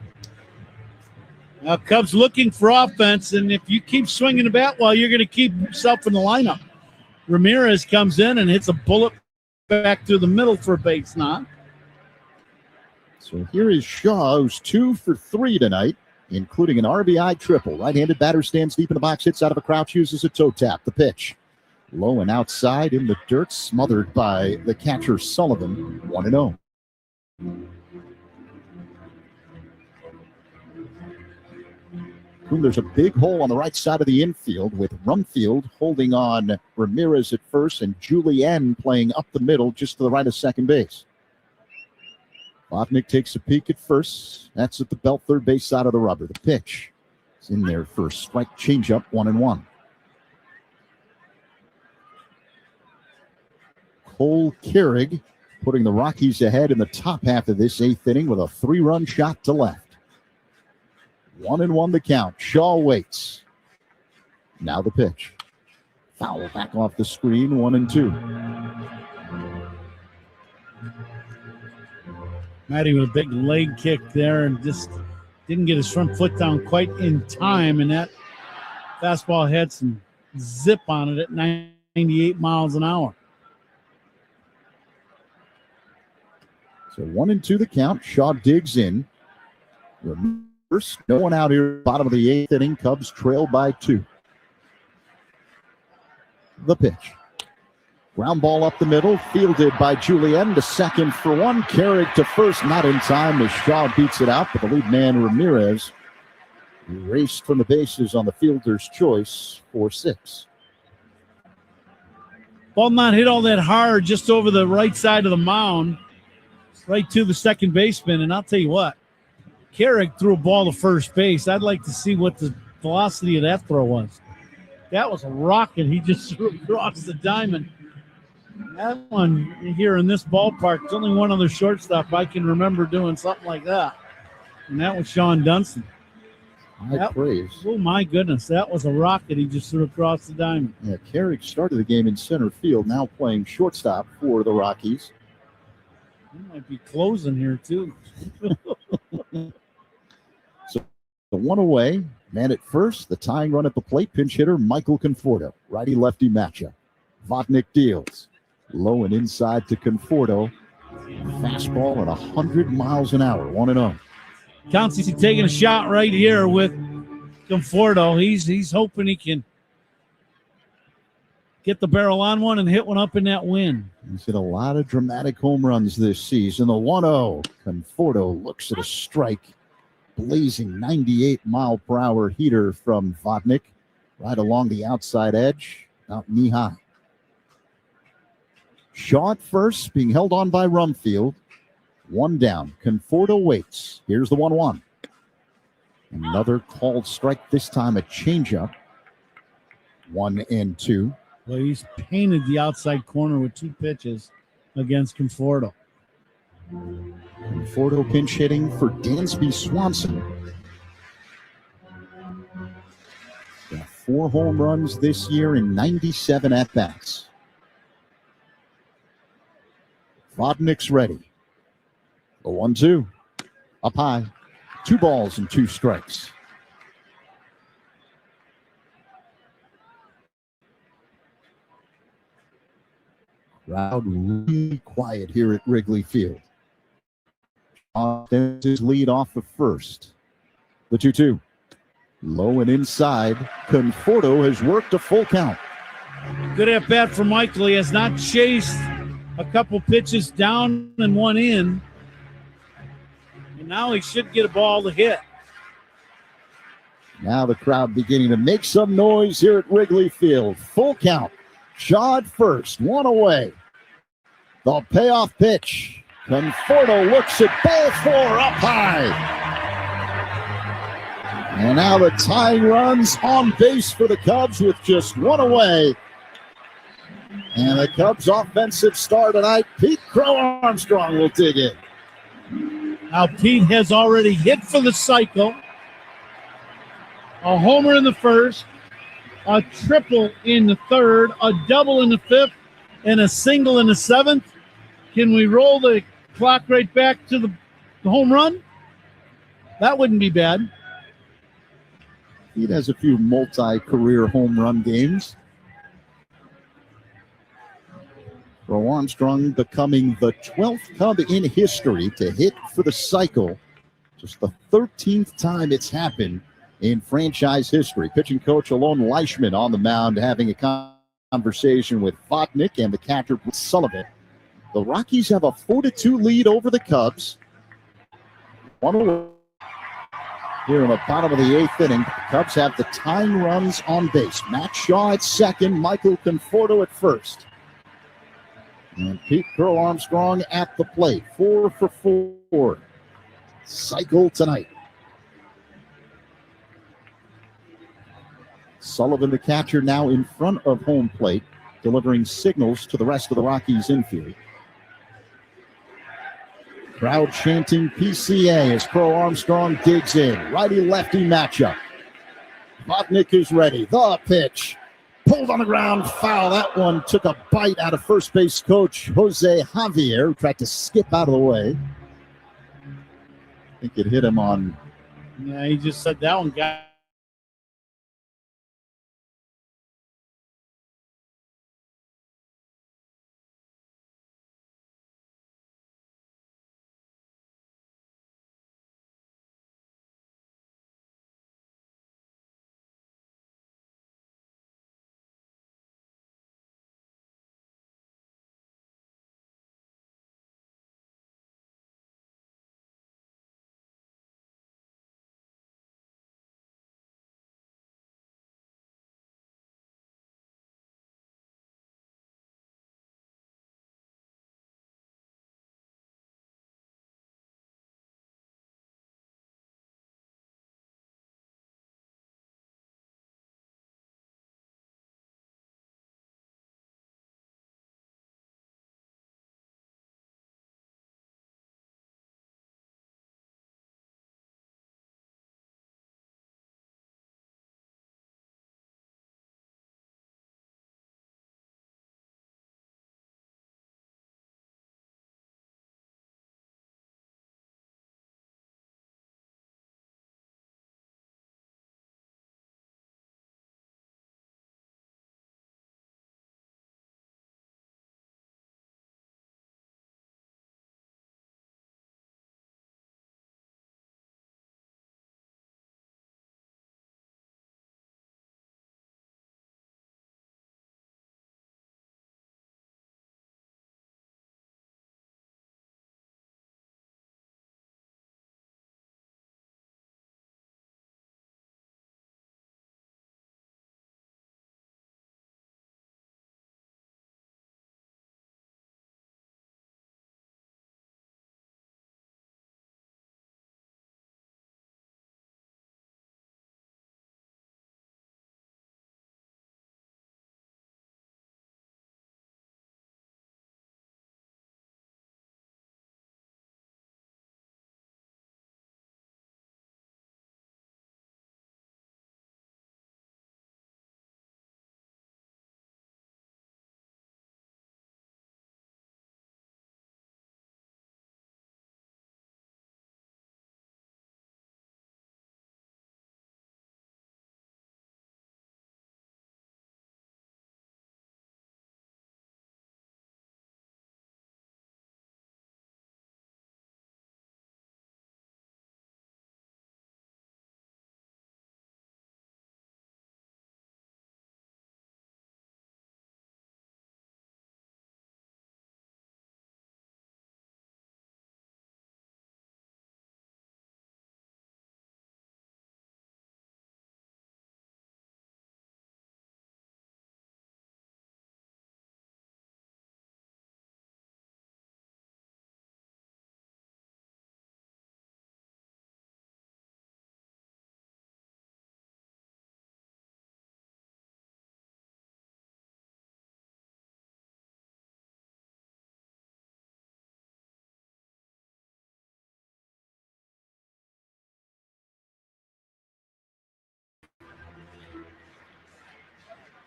Speaker 2: Now, Cubs looking for offense, and if you keep swinging the bat well, you're going to keep yourself in the lineup. Ramirez comes in and hits a bullet back to the middle for a base knock.
Speaker 18: So here is Shaw, who's 2 for 3 tonight, including an RBI triple. Right-handed batter stands deep in the box, hits out of a crouch, uses a toe tap. The pitch. Low and outside in the dirt, smothered by the catcher Sullivan. 1-0. There's a big hole on the right side of the infield with Rumfield holding on Ramirez at first and Julien playing up the middle just to the right of second base. Vodnik takes a peek at first. That's at the belt third base side of the rubber. The pitch is in there for strike changeup, 1-1. Cole Carrig putting the Rockies ahead in the top half of this 8th inning with a 3-run shot to left. 1-1 the count. Shaw waits. Now the pitch. Foul back off the screen, 1-2.
Speaker 2: Matty with a big leg kick there and just didn't get his front foot down quite in time, and that fastball had some zip on it at 98 miles an hour.
Speaker 18: So 1-2 the count. Shaw digs in. Reverse. No one out here. Bottom of the 8th inning. Cubs trail by 2. The pitch. Ground ball up the middle. Fielded by Julien to second for 1. Carried to first. Not in time as Shaw beats it out. But the lead man, Ramirez, erased from the bases on the fielder's choice for 6.
Speaker 2: Ball not hit all that hard, just over the right side of the mound, right to the second baseman. And I'll tell you what, Carrick threw a ball to first base. I'd like to see what the velocity of that throw was. That was a rocket he just threw across the diamond. That one here in this ballpark, there's only one other shortstop I can remember doing something like that. And that was Sean Dunston.
Speaker 18: High praise.
Speaker 2: Oh, my goodness. That was a rocket he just threw across the diamond.
Speaker 18: Yeah, Carrick started the game in center field, now playing shortstop for the Rockies.
Speaker 2: He might be closing here, too.
Speaker 18: So the one away, man at first, the tying run at the plate, pinch hitter Michael Conforto, righty-lefty matchup. Vodnik deals. Low and inside to Conforto. Fastball at 100 miles an hour, 1-0.
Speaker 2: Counsey's taking a shot right here with Conforto. He's hoping he can get the barrel on one and hit one up in that wind.
Speaker 18: He's hit a lot of dramatic home runs this season. The 1-0. Conforto looks at a strike. Blazing 98-mile-per-hour heater from Vodnik. Right along the outside edge. Out knee-high. Shaw at first, being held on by Rumfield. 1 down. Conforto waits. Here's the 1-1. Another called strike, this time a changeup. 1-2.
Speaker 2: Well, he's painted the outside corner with 2 pitches against Conforto.
Speaker 18: Conforto pinch hitting for Dansby Swanson. Got 4 home runs this year in 97 at-bats. Vodnik's ready. The 1-2. Up high. 2 balls and 2 strikes. Crowd really quiet here at Wrigley Field. His lead off the first. The 2-2. Low and inside. Conforto has worked a full count.
Speaker 2: Good at bat for Michael. He has not chased a couple pitches down and 1 in. And now he should get a ball to hit.
Speaker 18: Now the crowd beginning to make some noise here at Wrigley Field. Full count. Shaw at first. 1 away. The payoff pitch. Conforto looks at ball 4 up high. And now the tying runs on base for the Cubs with just 1 away. And the Cubs offensive star tonight, Pete Crow Armstrong, will dig in.
Speaker 2: Now Pete has already hit for the cycle. A homer in the first, a triple in the third, a double in the fifth, and a single in the seventh. Can we roll the clock right back to the home run? That wouldn't be bad.
Speaker 18: Pete has a few multi-career home run games. Crow Armstrong becoming the 12th Cub in history to hit for the cycle. Just the 13th time it's happened in franchise history. Pitching coach Alon Leishman on the mound having a conversation with Vodnik and the catcher Sullivan. The Rockies have a 4-2 lead over the Cubs. 1 away. Here in the bottom of the 8th inning, the Cubs have the tying runs on base. Matt Shaw at second, Michael Conforto at first. And Pete Crow Armstrong at the plate. 4 for 4. Cycle tonight. Sullivan, the catcher, now in front of home plate, delivering signals to the rest of the Rockies infield. Crowd chanting PCA as Crow Armstrong digs in. Righty-lefty matchup. Vodnik is ready. The pitch. Pulled on the ground, foul. That one took a bite out of first base coach Jose Javier, who tried to skip out of the way. I think it hit him on.
Speaker 2: Yeah, he just said that one got.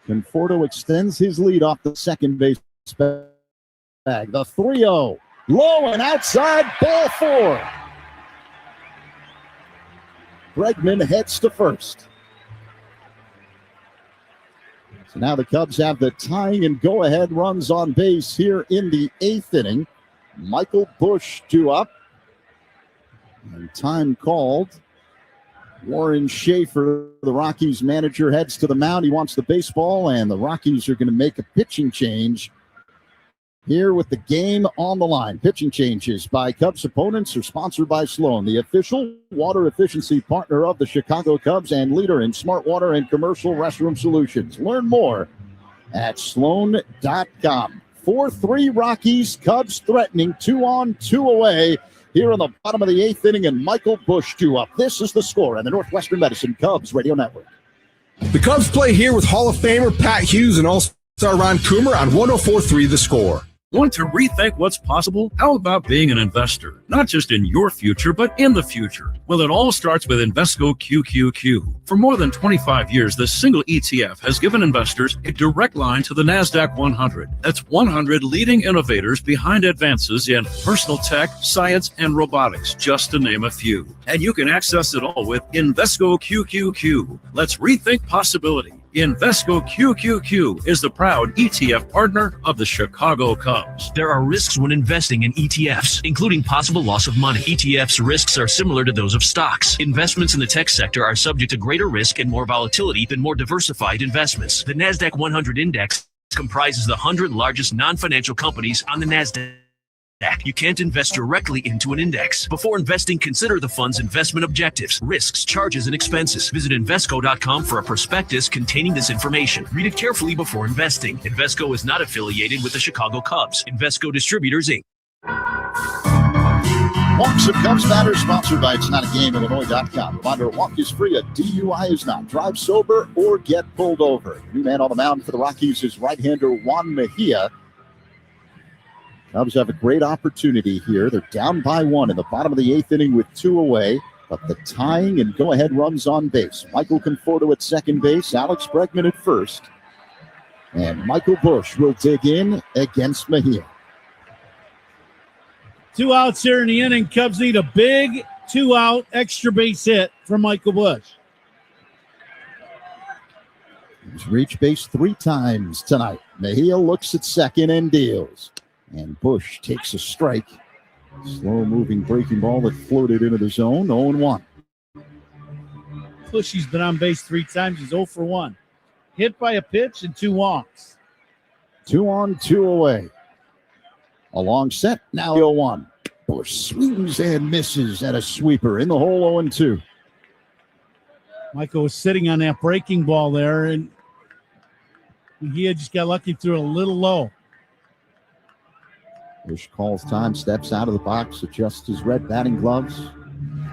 Speaker 18: Conforto extends his lead off the second base bag. The 3-0. Low and outside, ball 4. Bregman heads to first. So now the Cubs have the tying and go-ahead runs on base here in the 8th inning. Michael Busch due up. And time called. Warren Schaefer, the Rockies manager, heads to the mound. He wants the baseball, and the Rockies are going to make a pitching change here with the game on the line. Pitching changes by Cubs opponents are sponsored by Sloan, the official water efficiency partner of the Chicago Cubs and leader in smart water and commercial restroom solutions. Learn more at Sloan.com. 4-3 Rockies. Cubs threatening 2-on, 2 away here in the bottom of the 8th inning, and Michael Busch 2 up. This is the score on the Northwestern Medicine Cubs Radio Network.
Speaker 11: The Cubs play here with Hall of Famer Pat Hughes and All-Star Ron Coomer on 104.3 The Score.
Speaker 16: Want to rethink what's possible? How about being an investor? Not just in your future, but in the future. Well, it all starts with Invesco QQQ. For more than 25 years, this single ETF has given investors a direct line to the NASDAQ 100. That's 100 leading innovators behind advances in personal tech, science, and robotics, just to name a few. And you can access it all with Invesco QQQ. Let's rethink possibility. Invesco QQQ is the proud ETF partner of the Chicago Cubs.
Speaker 8: There are risks when investing in ETFs, including possible loss of money. ETFs' risks are similar to those of stocks. Investments in the tech sector are subject to greater risk and more volatility than more diversified investments. The NASDAQ 100 index comprises the 100 largest non-financial companies on the NASDAQ. You can't invest directly into an index. Before investing, consider the fund's investment objectives, risks, charges, and expenses. Visit Invesco.com for a prospectus containing this information. Read it carefully before investing. Invesco is not affiliated with the Chicago Cubs. Invesco Distributors, Inc.
Speaker 18: Walks of Cubs batter sponsored by It's Not a Game, Illinois.com. Reminder, a walk is free, a DUI is not. Drive sober or get pulled over. New man on the mound for the Rockies is right-hander Juan Mejia. Cubs have a great opportunity here. They're down by 1 in the bottom of the 8th inning with 2 away, but the tying and go-ahead runs on base. Michael Conforto at second base, Alex Bregman at first, and Michael Busch will dig in against Mejia.
Speaker 2: 2 outs here in the inning. Cubs need a big 2-out extra base hit from Michael Busch.
Speaker 18: He's reached base 3 times tonight. Mejia looks at second and deals. And Busch takes a strike. Slow-moving breaking ball that floated into the zone. 0-1.
Speaker 2: Busch, he's been on base 3 times. He's 0 for 1. Hit by a pitch and 2 walks.
Speaker 18: 2-on, 2 away. A long set. Now 0-1. Busch swings and misses at a sweeper in the hole. 0-2.
Speaker 2: Michael was sitting on that breaking ball there, and he had just got lucky, threw it a little low.
Speaker 18: Busch calls time, steps out of the box, adjusts his red batting gloves,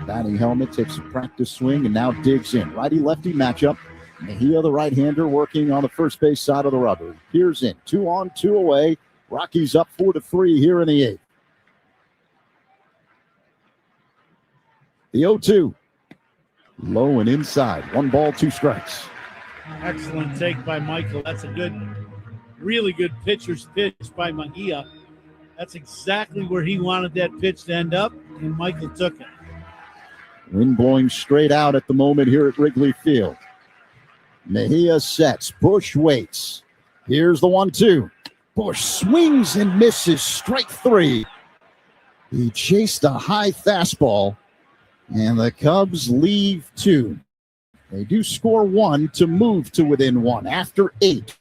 Speaker 18: batting helmet, takes a practice swing, and now digs in. Righty-lefty matchup. Mejia, the right-hander, working on the first base side of the rubber. Here's in. 2-on, 2 away. Rockies up 4-3 here in the 8th. The 0-2. Low and inside. 1 ball, 2 strikes.
Speaker 2: Excellent take by Michael. That's a good, really good pitcher's pitch by Mejia. That's exactly where he wanted that pitch to end up, and Michael took it.
Speaker 18: Wind blowing straight out at the moment here at Wrigley Field. Mejia sets. Busch waits. Here's the 1-2. Busch swings and misses. Strike 3. He chased a high fastball, and the Cubs leave 2. They do score 1 to move to within 1 after 8.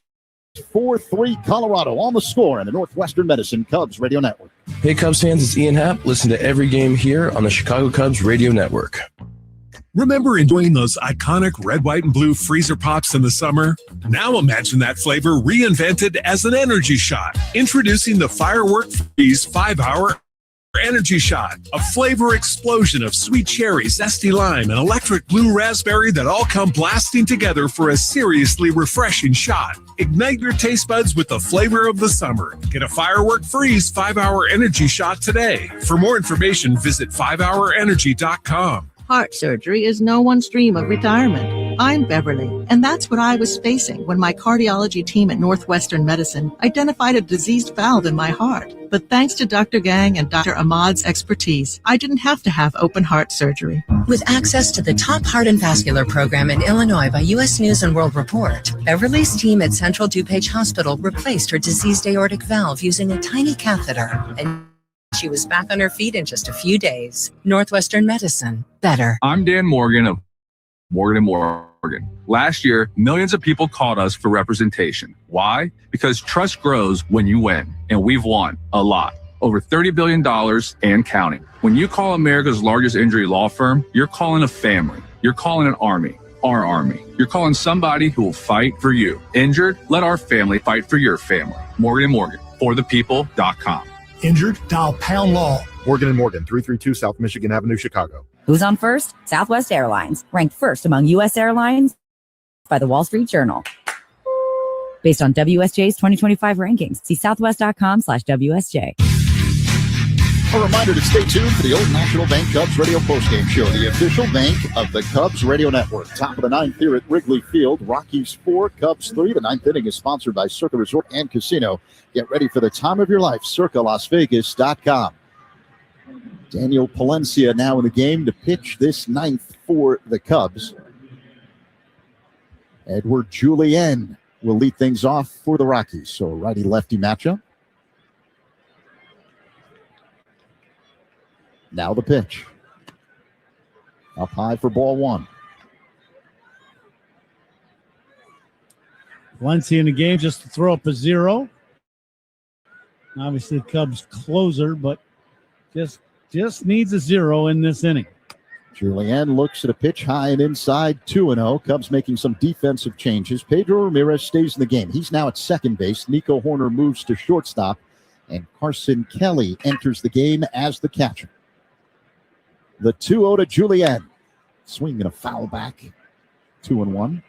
Speaker 18: 4-3 Colorado on the score in the Northwestern Medicine Cubs Radio Network.
Speaker 1: Hey Cubs fans, it's Ian Happ. Listen to every game here on the Chicago Cubs Radio Network.
Speaker 5: Remember enjoying those iconic red, white, and blue freezer pops in the summer? Now imagine that flavor reinvented as an energy shot. Introducing the Firework Freeze 5-Hour Energy Shot, a flavor explosion of sweet cherry, zesty lime, and electric blue raspberry that all come blasting together for a seriously refreshing shot. Ignite your taste buds with the flavor of the summer. Get a Firework Freeze 5-Hour Energy Shot today. For more information, visit 5hourenergy.com.
Speaker 4: Heart surgery is no one's dream of retirement. I'm Beverly, and that's what I was facing when my cardiology team at Northwestern Medicine identified a diseased valve in my heart. But thanks to Dr. Gang and Dr. Ahmad's expertise, I didn't have to have open heart surgery.
Speaker 9: With access to the top heart and vascular program in Illinois by U.S. News and World Report, Beverly's team at Central DuPage Hospital replaced her diseased aortic valve using a tiny catheter, and she was back on her feet in just a few days. Northwestern Medicine. Better.
Speaker 10: I'm Dan Morgan of Morgan & Morgan. Last year, millions of people called us for representation. Why? Because trust grows when you win, and we've won a lot. Over $30 billion and counting. When you call America's largest injury law firm, you're calling a family. You're calling an army. Our army. You're calling somebody who will fight for you. Injured? Let our family fight for your family. Morgan & Morgan. forthepeople.com.
Speaker 11: Injured? Dial Pound Law.
Speaker 23: Morgan & Morgan, 332 South Michigan Avenue, Chicago.
Speaker 3: Who's on first? Southwest Airlines, ranked first among U.S. airlines by the Wall Street Journal. Based on WSJ's 2025 rankings, see southwest.com/WSJ.
Speaker 18: A reminder to stay tuned for the Old National Bank Cubs radio postgame show, the official bank of the Cubs radio network. Top of the ninth here at Wrigley Field. Rockies 4, Cubs 3. The ninth inning is sponsored by Circa Resort and Casino. Get ready for the time of your life. CircaLasVegas.com. Daniel Palencia now in the game to pitch this ninth for the Cubs. Edward Julien will lead things off for the Rockies. So righty-lefty matchup. Now the pitch. Up high for ball one.
Speaker 2: Valencia in the game just to throw up a 0. Obviously the Cubs closer, but just needs a 0 in this inning.
Speaker 18: Julien looks at a pitch high and inside, 2-0. Cubs making some defensive changes. Pedro Ramirez stays in the game. He's now at second base. Nico Horner moves to shortstop, and Carson Kelly enters the game as the catcher. The 2-0 to Julien. Swing and a foul back. 2-1.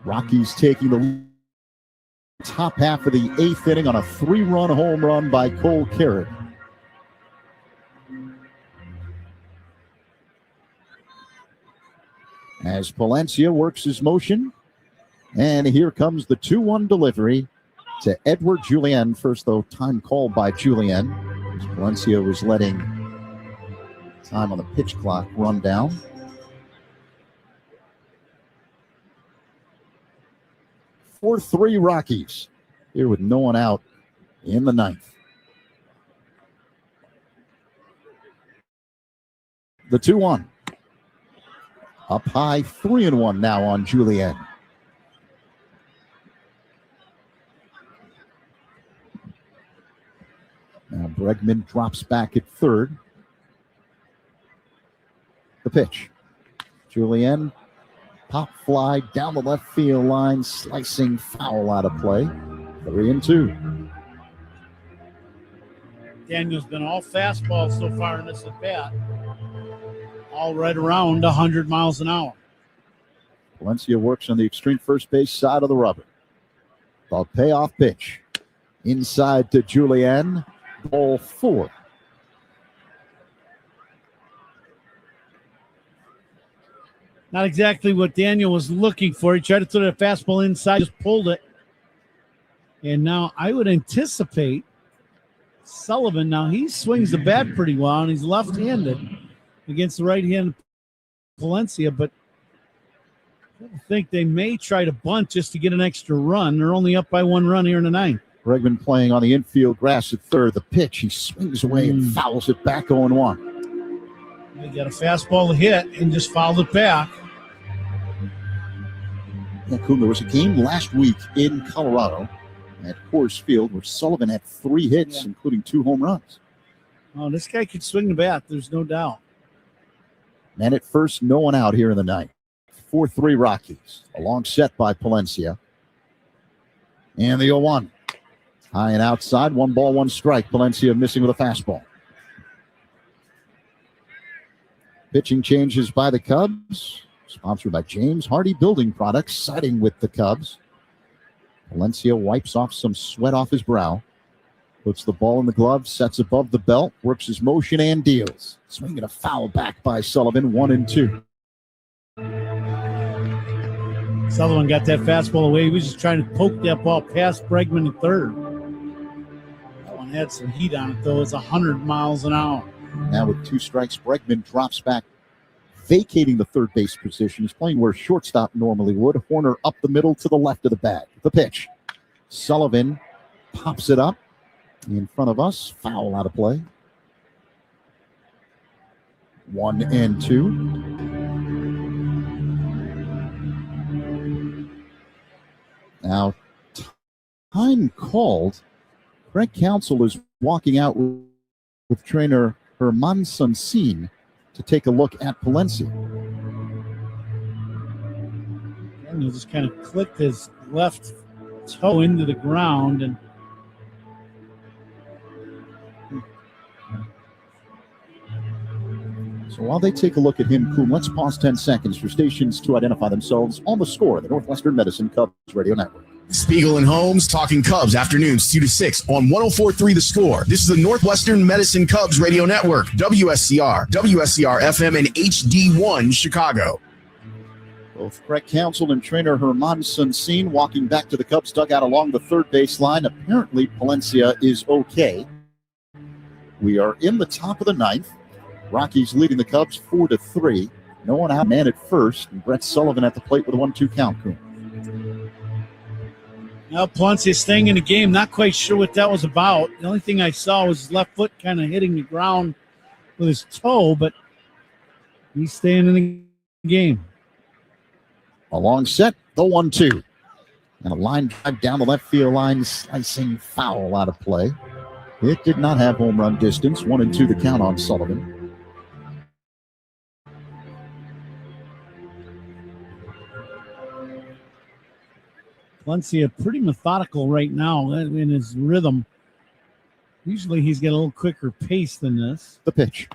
Speaker 18: Rockies taking the top half of the 8th inning on a 3-run home run by Cole Carrot. As Palencia works his motion. And here comes the 2-1 delivery to Edward Julien. First, though, time called by Julien. As Palencia was letting time on the pitch clock run down. For 3 Rockies. Here with no one out in the ninth. The 2-1. Up high, 3-1 now on Julien. Now Bregman drops back at third. The pitch. Julien, pop fly down the left field line, slicing foul out of play. 3-2.
Speaker 2: Daniel's been all fastball so far in this at bat. All right around 100 miles an hour.
Speaker 18: Palencia works on the extreme first base side of the rubber. The payoff pitch. Inside to Julien. Ball 4.
Speaker 2: Not exactly what Daniel was looking for. He tried to throw that fastball inside, just pulled it. And now I would anticipate Sullivan. Now he swings the bat pretty well, and he's left-handed against the right-handed Palencia, but I think they may try to bunt just to get an extra run. They're only up by 1 run here in the ninth.
Speaker 18: Bregman playing on the infield grass at third. The pitch, he swings away and fouls it back 0-1.
Speaker 2: He got a fastball to hit and just fouled it back.
Speaker 18: Yeah, Kuhn, there was a game last week in Colorado at Coors Field where Sullivan had 3 hits, including 2 home runs.
Speaker 2: Oh, this guy could swing the bat. There's no doubt.
Speaker 18: And at first, no one out here in the ninth. 4-3 Rockies. A long set by Palencia. And the 0-1. High and outside. 1 ball, 1 strike. Palencia missing with a fastball. Pitching changes by the Cubs. Sponsored by James Hardy Building Products. Siding with the Cubs. Palencia wipes off some sweat off his brow. Puts the ball in the glove. Sets above the belt. Works his motion and deals. Swinging a foul back by Sullivan. 1-2.
Speaker 2: Sullivan got that fastball away. He was just trying to poke that ball past Bregman at third. That one had some heat on it, though. It's 100 miles an hour.
Speaker 18: Now with 2 strikes, Bregman drops back, vacating the third base position. He's playing where shortstop normally would. Horner up the middle to the left of the bag. The pitch. Sullivan pops it up in front of us. Foul out of play. 1-2. Now, time called. Greg Counsell is walking out with trainer Herman Sunsin to take a look at Palencia.
Speaker 2: And he just kind of clipped his left toe into the ground. And
Speaker 18: so while they take a look at him, Kuhn, let's pause 10 seconds for stations to identify themselves on the score of the Northwestern Medicine Cubs Radio Network.
Speaker 11: Spiegel and Holmes talking Cubs afternoons 2 to 6 on 104.3 The Score. This is the Northwestern Medicine Cubs Radio Network, WSCR, WSCR-FM, and HD1 Chicago.
Speaker 18: Both Craig Counsell and trainer Hermanson seen walking back to the Cubs dugout along the third baseline. Apparently, Palencia is okay. We are in the top of the ninth. Rockies leading the Cubs 4-3. No one out, man at first. And Brett Sullivan at the plate with a 1-2 count.
Speaker 2: Now Palencia staying in the game. Not quite sure what that was about. The only thing I saw was his left foot kind of hitting the ground with his toe, but he's staying in the game.
Speaker 18: A long set, the 1-2. And a line drive down the left field line, slicing foul out of play. It did not have home run distance. 1-2 the count on Sullivan.
Speaker 2: Palencia pretty methodical right now in his rhythm. Usually he's got a little quicker pace than this.
Speaker 18: The pitch.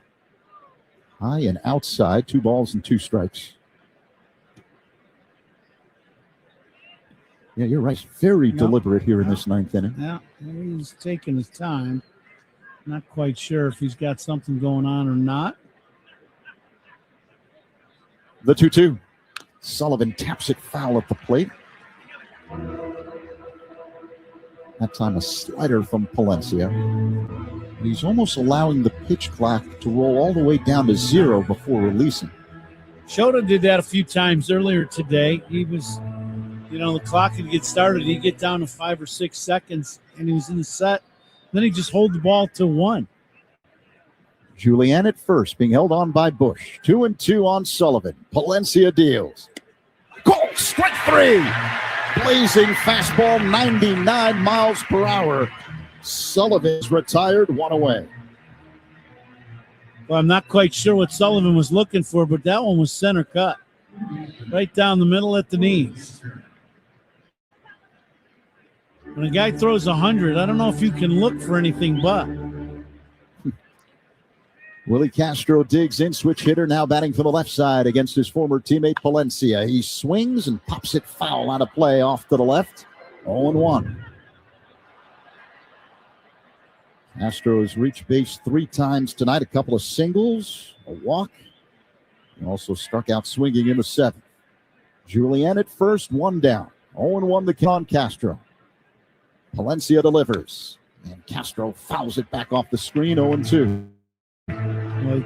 Speaker 18: High and outside, 2 balls and 2 strikes. Yeah, you're right. Very deliberate here in this ninth inning.
Speaker 2: Yeah, he's taking his time. Not quite sure if he's got something going on or not.
Speaker 18: The 2-2. Sullivan taps it foul at the plate. That time a slider from Palencia. He's almost allowing the pitch clock to roll all the way down to 0 before releasing.
Speaker 2: Shota did that a few times earlier today. He was, the clock would get started. He'd get down to 5 or 6 seconds, and he was in the set. Then he just hold the ball to 1.
Speaker 18: Julian at first, being held on by Bush. 2-2 on Sullivan. Palencia deals. Goal, strike 3. Blazing fastball, 99 miles per hour. Sullivan's retired, 1 away.
Speaker 2: Well, I'm not quite sure what Sullivan was looking for, but that one was center cut. Right down the middle at the knees. When a guy throws 100, I don't know if you can look for anything but.
Speaker 18: Willie Castro digs in, switch hitter, now batting from the left side against his former teammate Palencia. He swings and pops it foul out of play off to the left. 0-1. Castro has reached base 3 times tonight, a couple of singles, a walk, and also struck out swinging in the 7th. Julian at first, 1 down. 0-1 the count on Castro. Palencia delivers, and Castro fouls it back off the screen, 0-2.
Speaker 2: Well,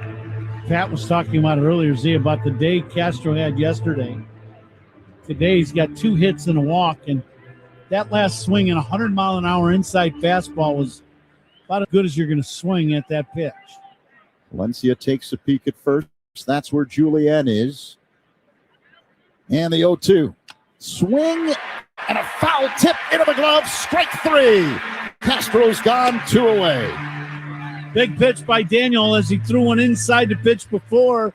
Speaker 2: Pat was talking about it earlier, Z, about the day Castro had yesterday. Today he's got 2 hits and a walk, and that last swing in 100-mile-an-hour inside fastball was about as good as you're going to swing at that pitch.
Speaker 18: Palencia takes a peek at first. That's where Julian is. And the 0-2. Swing and a foul tip into the glove. Strike 3. Castro's gone, 2 away.
Speaker 2: Big pitch by Daniel as he threw one inside the pitch before.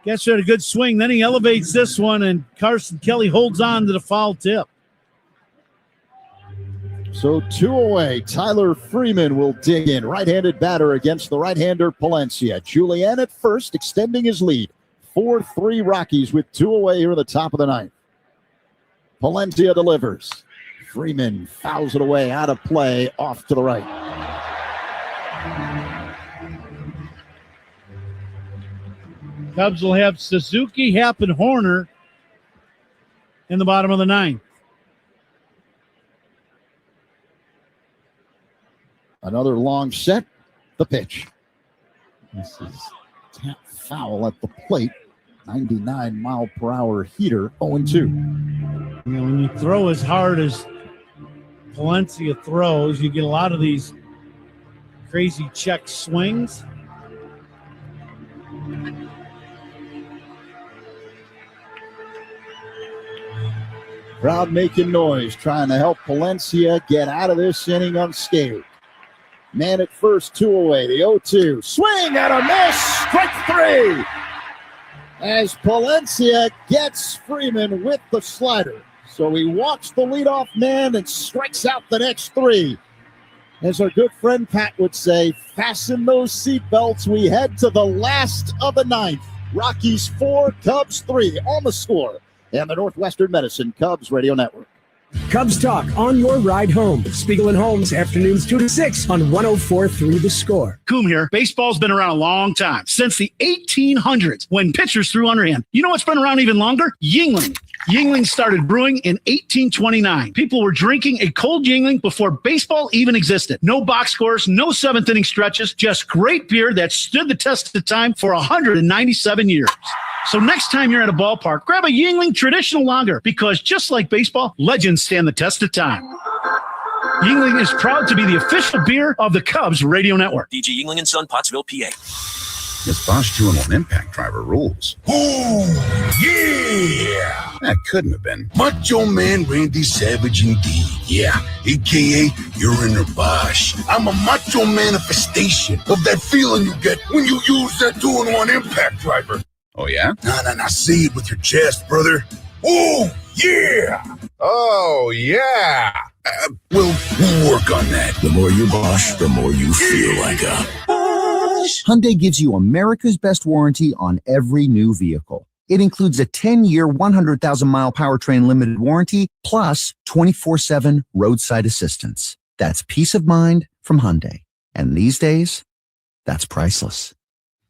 Speaker 2: Castro had a good swing. Then he elevates this one, and Carson Kelly holds on to the foul tip.
Speaker 18: So 2 away. Tyler Freeman will dig in. Right-handed batter against the right-hander Palencia. Julian at first, extending his lead. 4-3 Rockies with 2 away here in the top of the ninth. Palencia delivers. Freeman fouls it away, out of play, off to the right.
Speaker 2: Cubs will have Suzuki, Happ, and Horner in the bottom of the ninth.
Speaker 18: Another long set. The pitch. This is tap foul at the plate. 99-mile-per-hour heater, 0-2.
Speaker 2: When you throw as hard as Palencia throws, you get a lot of these crazy check swings.
Speaker 18: Crowd making noise, trying to help Palencia get out of this inning unscathed. Man at first, 2 away. The 0-2. Swing and a miss. Strike 3. As Palencia gets Freeman with the slider. So he walks the leadoff man and strikes out the next three. As our good friend Pat would say, fasten those seatbelts. We head to the last of the ninth. Rockies 4, Cubs 3 on the score. And the Northwestern Medicine Cubs Radio Network.
Speaker 6: Cubs Talk on your ride home. Spiegel and Holmes, afternoons 2 to 6 on 104.3 The Score.
Speaker 2: Coom here. Baseball's been around a long time, since the 1800s, when pitchers threw underhand. You know what's been around even longer? Yuengling. Yuengling started brewing in 1829. People were drinking a cold Yuengling before baseball even existed. No box scores, no seventh inning stretches, just great beer that stood the test of time for 197 years. So next time you're at a ballpark, grab a Yuengling Traditional Lager, because just like baseball, legends stand the test of time. Yuengling is proud to be the official beer of the Cubs Radio Network.
Speaker 8: DG Yuengling & Son, Pottsville, PA.
Speaker 12: This Bosch 2-in-1 impact driver rules.
Speaker 13: Oh, yeah!
Speaker 12: That couldn't have been.
Speaker 13: Macho Man Randy Savage indeed. Yeah, a.k.a. Uriner Bosch. I'm a macho manifestation of that feeling you get when you use that 2-in-1 impact driver.
Speaker 12: Oh, yeah?
Speaker 13: Nah, say it with your chest, brother. Oh, yeah!
Speaker 12: Oh, yeah!
Speaker 13: We'll work on that.
Speaker 12: The more you Bosch, the more you feel like a
Speaker 13: Bosch.
Speaker 14: Hyundai gives you America's best warranty on every new vehicle. It includes a 10-year, 100,000-mile powertrain limited warranty, plus 24/7 roadside assistance. That's peace of mind from Hyundai. And these days, that's priceless.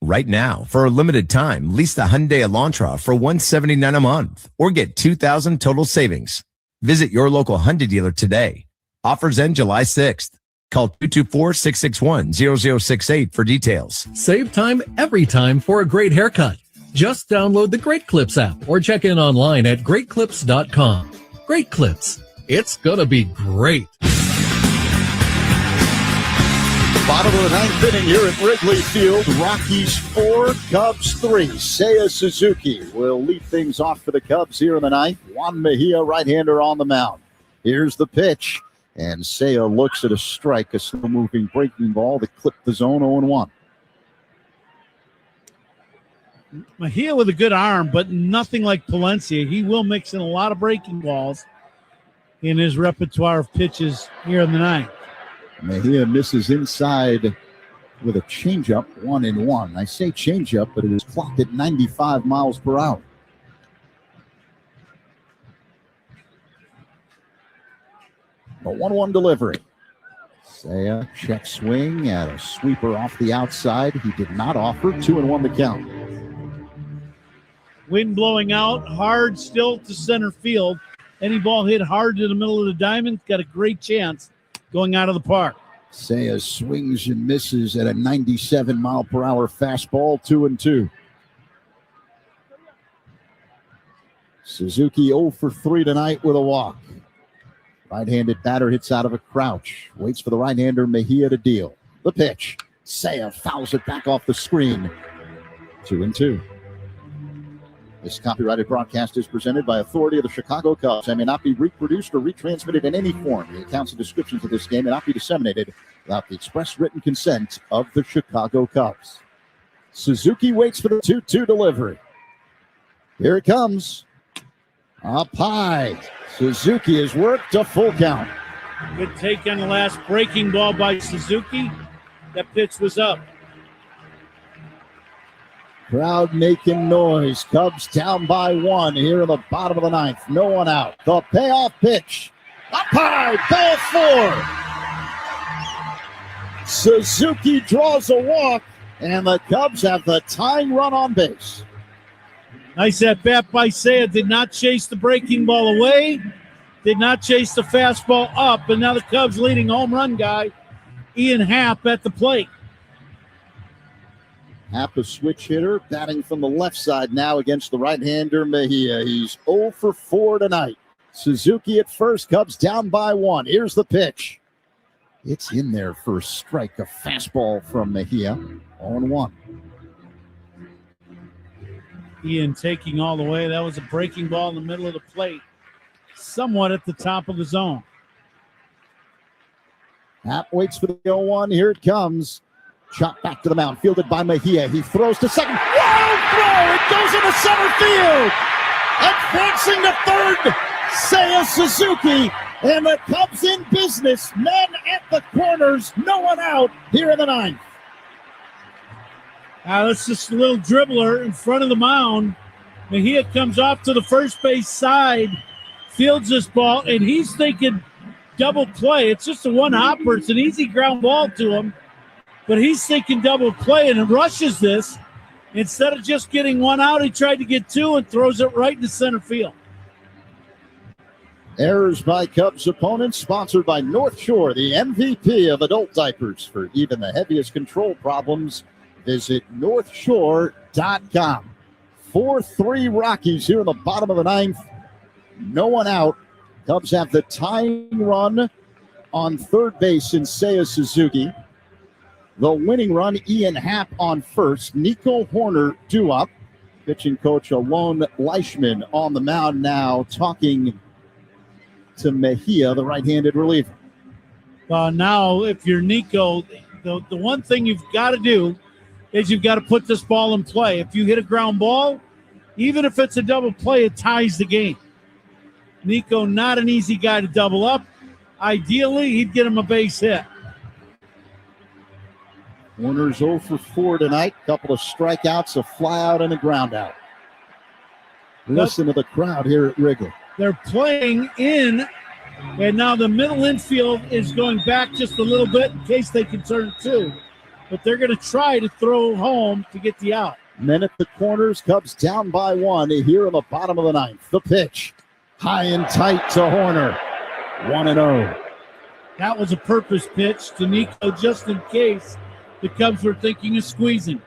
Speaker 19: Right now, for a limited time, lease the Hyundai Elantra for $179 a month or get $2,000 total savings. Visit your local Hyundai dealer today. Offers end July 6th. Call 224-661-0068 for details.
Speaker 20: Save time every time for a great haircut. Just download the Great Clips app or check in online at greatclips.com. Great Clips. It's gonna be great.
Speaker 18: Bottom of the ninth inning here at Wrigley Field. Rockies 4, Cubs 3. Seiya Suzuki will lead things off for the Cubs here in the ninth. Juan Mejia, right-hander, on the mound. Here's the pitch. And Seiya looks at a strike, a slow-moving breaking ball that clipped the zone 0-1.
Speaker 2: Mejia with a good arm, but nothing like Palencia. He will mix in a lot of breaking balls in his repertoire of pitches here in the ninth.
Speaker 18: Mejia misses inside with a changeup, 1-1. I say changeup, but it is clocked at 95 miles per hour. A 1-1 delivery. Seiya check swing at a sweeper off the outside. He did not offer. 2-1 the count.
Speaker 2: Wind blowing out, hard still to center field. Any ball hit hard to the middle of the diamond, got a great chance going out of the park.
Speaker 18: Seiya swings and misses at a 97 mile per hour fastball, 2-2. Suzuki 0 for 3 tonight with a walk. Right-handed batter hits out of a crouch. Waits for the right-hander Mejia to deal. The pitch. Seiya fouls it back off the screen. 2-2. This copyrighted broadcast is presented by authority of the Chicago Cubs and may not be reproduced or retransmitted in any form. The accounts and descriptions of this game may not be disseminated without the express written consent of the Chicago Cubs. Suzuki waits for the 2-2 delivery. Here it comes. Up high. Suzuki has worked a full count.
Speaker 2: Good take on the last breaking ball by Suzuki. That pitch was up.
Speaker 18: Crowd making noise. Cubs down by 1 here in the bottom of the ninth. No one out. The payoff pitch. Up high. Ball 4. Suzuki draws a walk, and the Cubs have the tying run on base.
Speaker 2: Nice at bat by Seiya. Did not chase the breaking ball away. Did not chase the fastball up. And now the Cubs leading home run guy, Ian Happ, at the plate.
Speaker 18: Happ, a switch hitter, batting from the left side now against the right-hander Mejia. He's 0 for 4 tonight. Suzuki at first. Cubs down by 1. Here's the pitch. It's in there for a strike. A fastball from Mejia. 0-1.
Speaker 2: Ian taking all the way. That was a breaking ball in the middle of the plate, somewhat at the top of the zone.
Speaker 18: Happ waits for the 0-1. Here it comes. Shot back to the mound, fielded by Mejia. He throws to second. Wild throw! It goes into center field. Advancing to third. Seiya Suzuki, and the Cubs in business. Men at the corners, no one out here in the ninth.
Speaker 2: That's just a little dribbler in front of the mound. Mejia comes off to the first base side, fields this ball, and he's thinking double play. It's just a one-hopper. It's an easy ground ball to him, but he's thinking double play and rushes this. Instead of just getting one out, he tried to get two and throws it right into center field.
Speaker 18: Errors by Cubs opponents, sponsored by North Shore, the MVP of adult diapers. For even the heaviest control problems, visit northshore.com. 4-3 Rockies here in the bottom of the ninth. No one out. Cubs have the tying run on third base in Seiya Suzuki. The winning run, Ian Happ on first. Nico Horner due up. Pitching coach Alon Leishman on the mound now, talking to Mejia, the right-handed reliever.
Speaker 2: Well, now if you're Nico, the one thing you've got to do is you've got to put this ball in play. If you hit a ground ball, even if it's a double play, it ties the game. Nico, not an easy guy to double up. Ideally, he'd get him a base hit.
Speaker 18: Warner's 0 for 4 tonight. Couple of strikeouts, a fly out, and a ground out. Listen to the crowd here at Wrigley.
Speaker 2: They're playing in, and now the middle infield is going back just a little bit in case they can turn two. But they're going to try to throw home to get the out.
Speaker 18: Men at the corners, Cubs down by one here in the bottom of the ninth. The pitch, high and tight to Horner. 1-0.
Speaker 2: That was a purpose pitch to Nico just in case the Cubs were thinking of squeezing.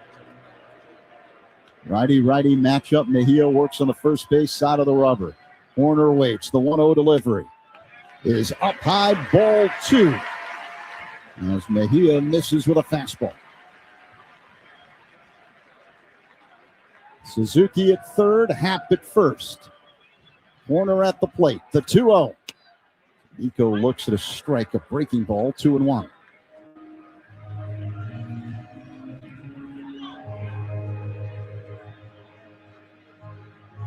Speaker 18: Righty-righty matchup. Mejia works on the first base side of the rubber. Horner waits. The 1-0 delivery is up high, ball 2. As Mejia misses with a fastball. Suzuki at third, Happ at first. Horner at the plate. The 2-0. Nico looks at a strike, a breaking ball, 2-1.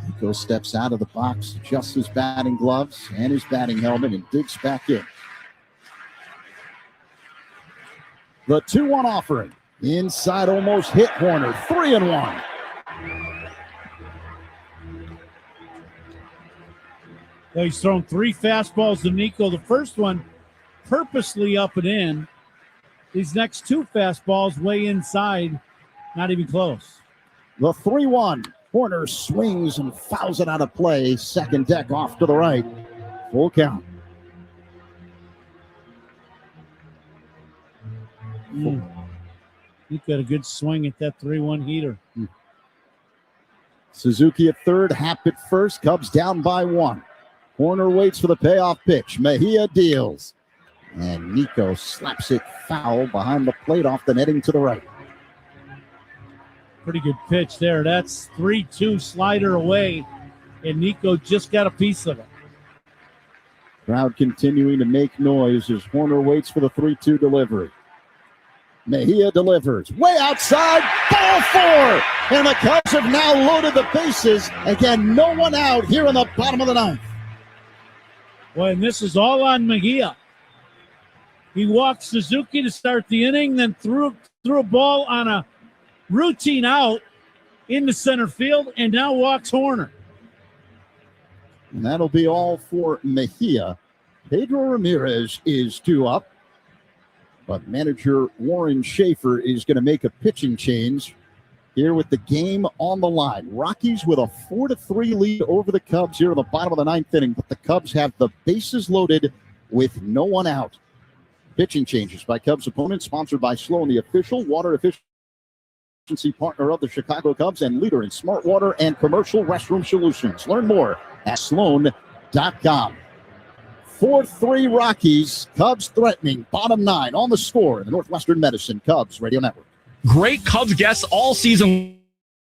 Speaker 18: Nico steps out of the box, adjusts his batting gloves and his batting helmet, and digs back in. The 2-1 offering. Inside almost hit Horner. 3-1.
Speaker 2: He's thrown 3 fastballs to Nico. The first one purposely up and in. These next 2 fastballs way inside, not even close.
Speaker 18: The 3-1. Horner swings and fouls it out of play. Second deck off to the right. Full count.
Speaker 2: He got a good swing at that 3-1 heater.
Speaker 18: Suzuki at third, Happ at first. Cubs down by 1. Horner waits for the payoff pitch. Mejia deals. And Nico slaps it foul behind the plate off the netting to the right.
Speaker 2: Pretty good pitch there. That's 3-2 slider away, and Nico just got a piece of it.
Speaker 18: Crowd continuing to make noise as Horner waits for the 3-2 delivery. Mejia delivers. Way outside, ball 4! And the Cubs have now loaded the bases. Again, no one out here in the bottom of the ninth.
Speaker 2: Well, and this is all on Mejia. He walked Suzuki to start the inning, then threw a ball on a routine out into center field, and now walks Horner.
Speaker 18: And that'll be all for Mejia. Pedro Ramirez is due up, but manager Warren Schaefer is going to make a pitching change here with the game on the line. Rockies with a 4-3 lead over the Cubs here in the bottom of the ninth inning, but the Cubs have the bases loaded with no one out. Pitching changes by Cubs opponents, sponsored by Sloan, the official water efficiency partner of the Chicago Cubs and leader in smart water and commercial restroom solutions. Learn more at sloan.com. 4-3 Rockies. Cubs threatening. Bottom 9 on the score in the Northwestern Medicine Cubs Radio Network.
Speaker 7: Great Cubs guests all season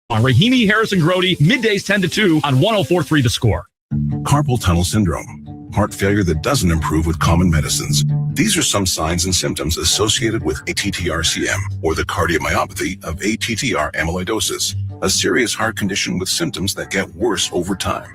Speaker 7: long. Rahimi, Harrison, Grody, middays 10 to 2 on 104.3 The Score.
Speaker 15: Carpal tunnel syndrome, heart failure that doesn't improve with common medicines. These are some signs and symptoms associated with ATTR-CM, or the cardiomyopathy of ATTR amyloidosis, a serious heart condition with symptoms that get worse over time.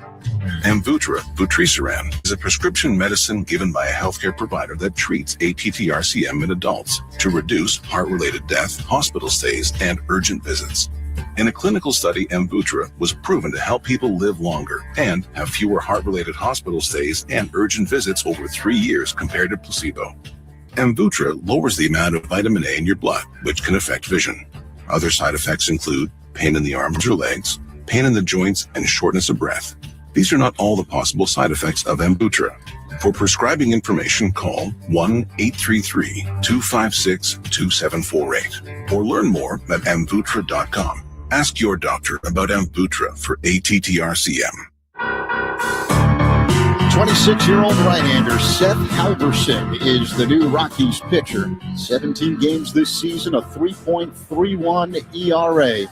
Speaker 15: Amvuttra vutrisiran is a prescription medicine given by a healthcare provider that treats ATTR-CM in adults to reduce heart-related death, hospital stays, and urgent visits. In a clinical study, Amvuttra was proven to help people live longer and have fewer heart-related hospital stays and urgent visits over 3 years compared to placebo. Amvuttra lowers the amount of vitamin A in your blood, which can affect vision. Other side effects include pain in the arms or legs, pain in the joints, and shortness of breath. These are not all the possible side effects of Amvuttra. For prescribing information, call 1-833-256-2748 or learn more at amvuttra.com. Ask your doctor about Amvuttra for ATTR-CM.
Speaker 18: 26-year-old right-hander Seth Halverson is the new Rockies pitcher. 17 games this season, a 3.31 ERA.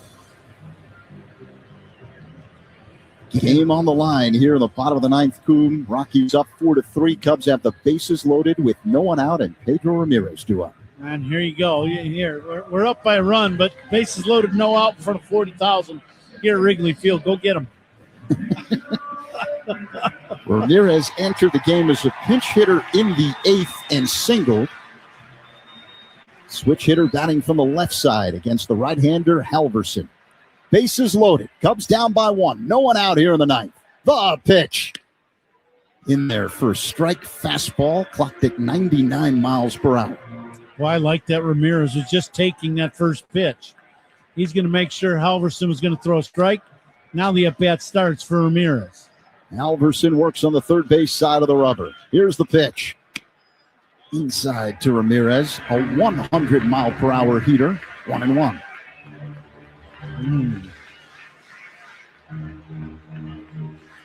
Speaker 18: Game on the line here in the bottom of the ninth. Coom. Rockies up 4-3. Cubs have the bases loaded with no one out and Pedro Ramirez due up.
Speaker 2: And here you go. Here we're up by a run, but bases loaded, no out in front of 40,000 here at Wrigley Field. Go get them.
Speaker 18: Ramirez entered the game as a pinch hitter in the eighth and singled. Switch hitter batting from the left side against the right-hander Halverson. Bases loaded. Cubs down by 1. No one out here in the ninth. The pitch. In there for a strike fastball, clocked at 99 miles per hour.
Speaker 2: Well, I like that Ramirez was just taking that first pitch. He's going to make sure Halverson was going to throw a strike. Now the at-bat starts for Ramirez.
Speaker 18: Halverson works on the third base side of the rubber. Here's the pitch. Inside to Ramirez, a 100-mile-per-hour heater, 1-1.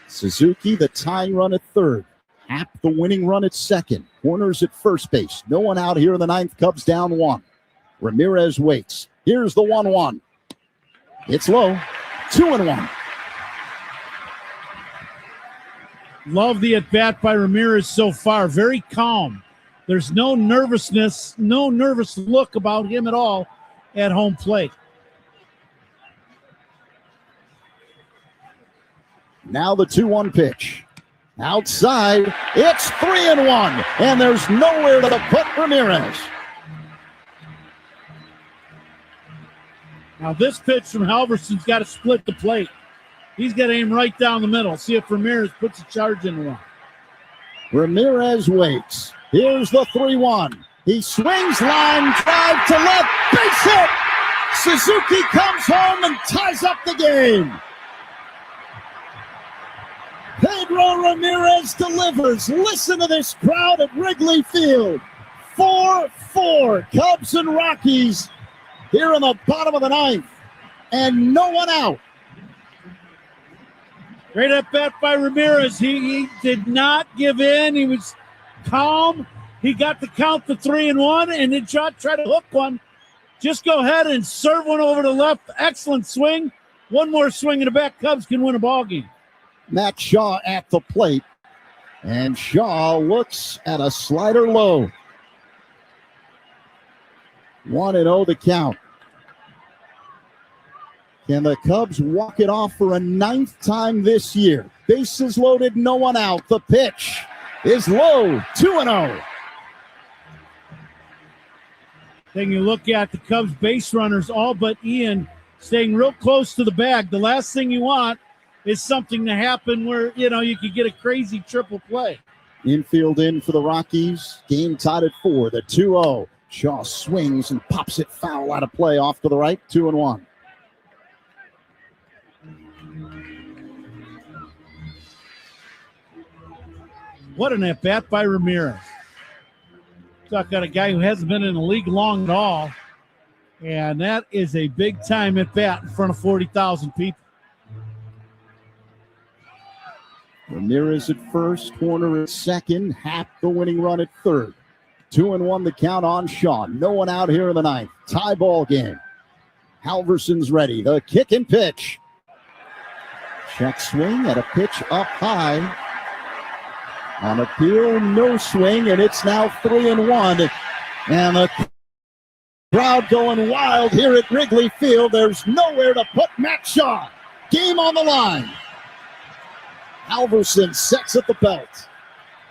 Speaker 18: Suzuki, the tying run at third. Happ, the winning run at second. Corners at first base. No one out here in the ninth. Cubs down 1. Ramirez waits. Here's the 1-1. It's low. 2-1.
Speaker 2: Love the at-bat by Ramirez so far. Very calm. There's no nervousness, no nervous look about him at all at home plate.
Speaker 18: Now the 2-1 pitch. Outside, it's 3-1, and there's nowhere to put Ramirez.
Speaker 2: Now this pitch from Halverson's got to split the plate. He's got to aim right down the middle. See if Ramirez puts a charge in one.
Speaker 18: Ramirez waits. Here's the 3-1. He swings, line drive to left. Base hit. Suzuki comes home and ties up the game. Pedro Ramirez delivers. Listen to this crowd at Wrigley Field. 4-4. Cubs and Rockies here in the bottom of the ninth. And no one out.
Speaker 2: Great at bat by Ramirez. He did not give in. He was calm. He got the count to 3-1 and then try to hook one. Just go ahead and serve one over to left. Excellent swing. One more swing in the back. Cubs can win a ball game.
Speaker 18: Matt Shaw at the plate. And Shaw looks at a slider low. 1-0 the count. Can the Cubs walk it off for a 9th time this year? Bases loaded, no one out. The pitch is low, 2-0.
Speaker 2: Then you look at the Cubs base runners, all but Ian, staying real close to the bag. The last thing you want is something to happen where, you could get a crazy triple play.
Speaker 18: Infield in for the Rockies. Game tied at 4, the 2-0. Shaw swings and pops it foul out of play off to the right, 2-1.
Speaker 2: What an at-bat by Ramirez. Talk about a guy who hasn't been in the league long at all. And that is a big-time at-bat in front of 40,000 people.
Speaker 18: Ramirez at first, Corner at second, Happ the winning run at third. 2-1 the count on Shaw. No one out here in the ninth. Tie ball game. Halverson's ready. The kick and pitch. Check swing at a pitch up high. On appeal, no swing, and it's now 3-1. And the crowd going wild here at Wrigley Field. There's nowhere to put Matt Shaw. Game on the line. Halverson sets at the belt.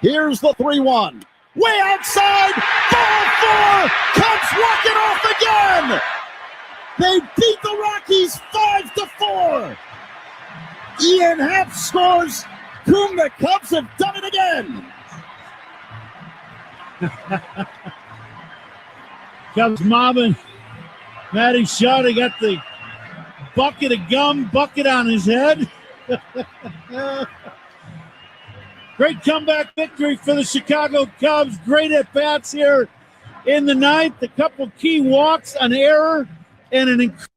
Speaker 18: Here's the 3-1. Way outside. Ball 4. Cubs walk it off again. They beat the Rockies 5-4. Ian Happ scores. The Cubs have done it again.
Speaker 2: Cubs mobbing. Matty Shaw, he got the bucket of gum bucket on his head. Great comeback victory for the Chicago Cubs. Great at-bats here in the ninth. A couple key walks, an error, and an incredible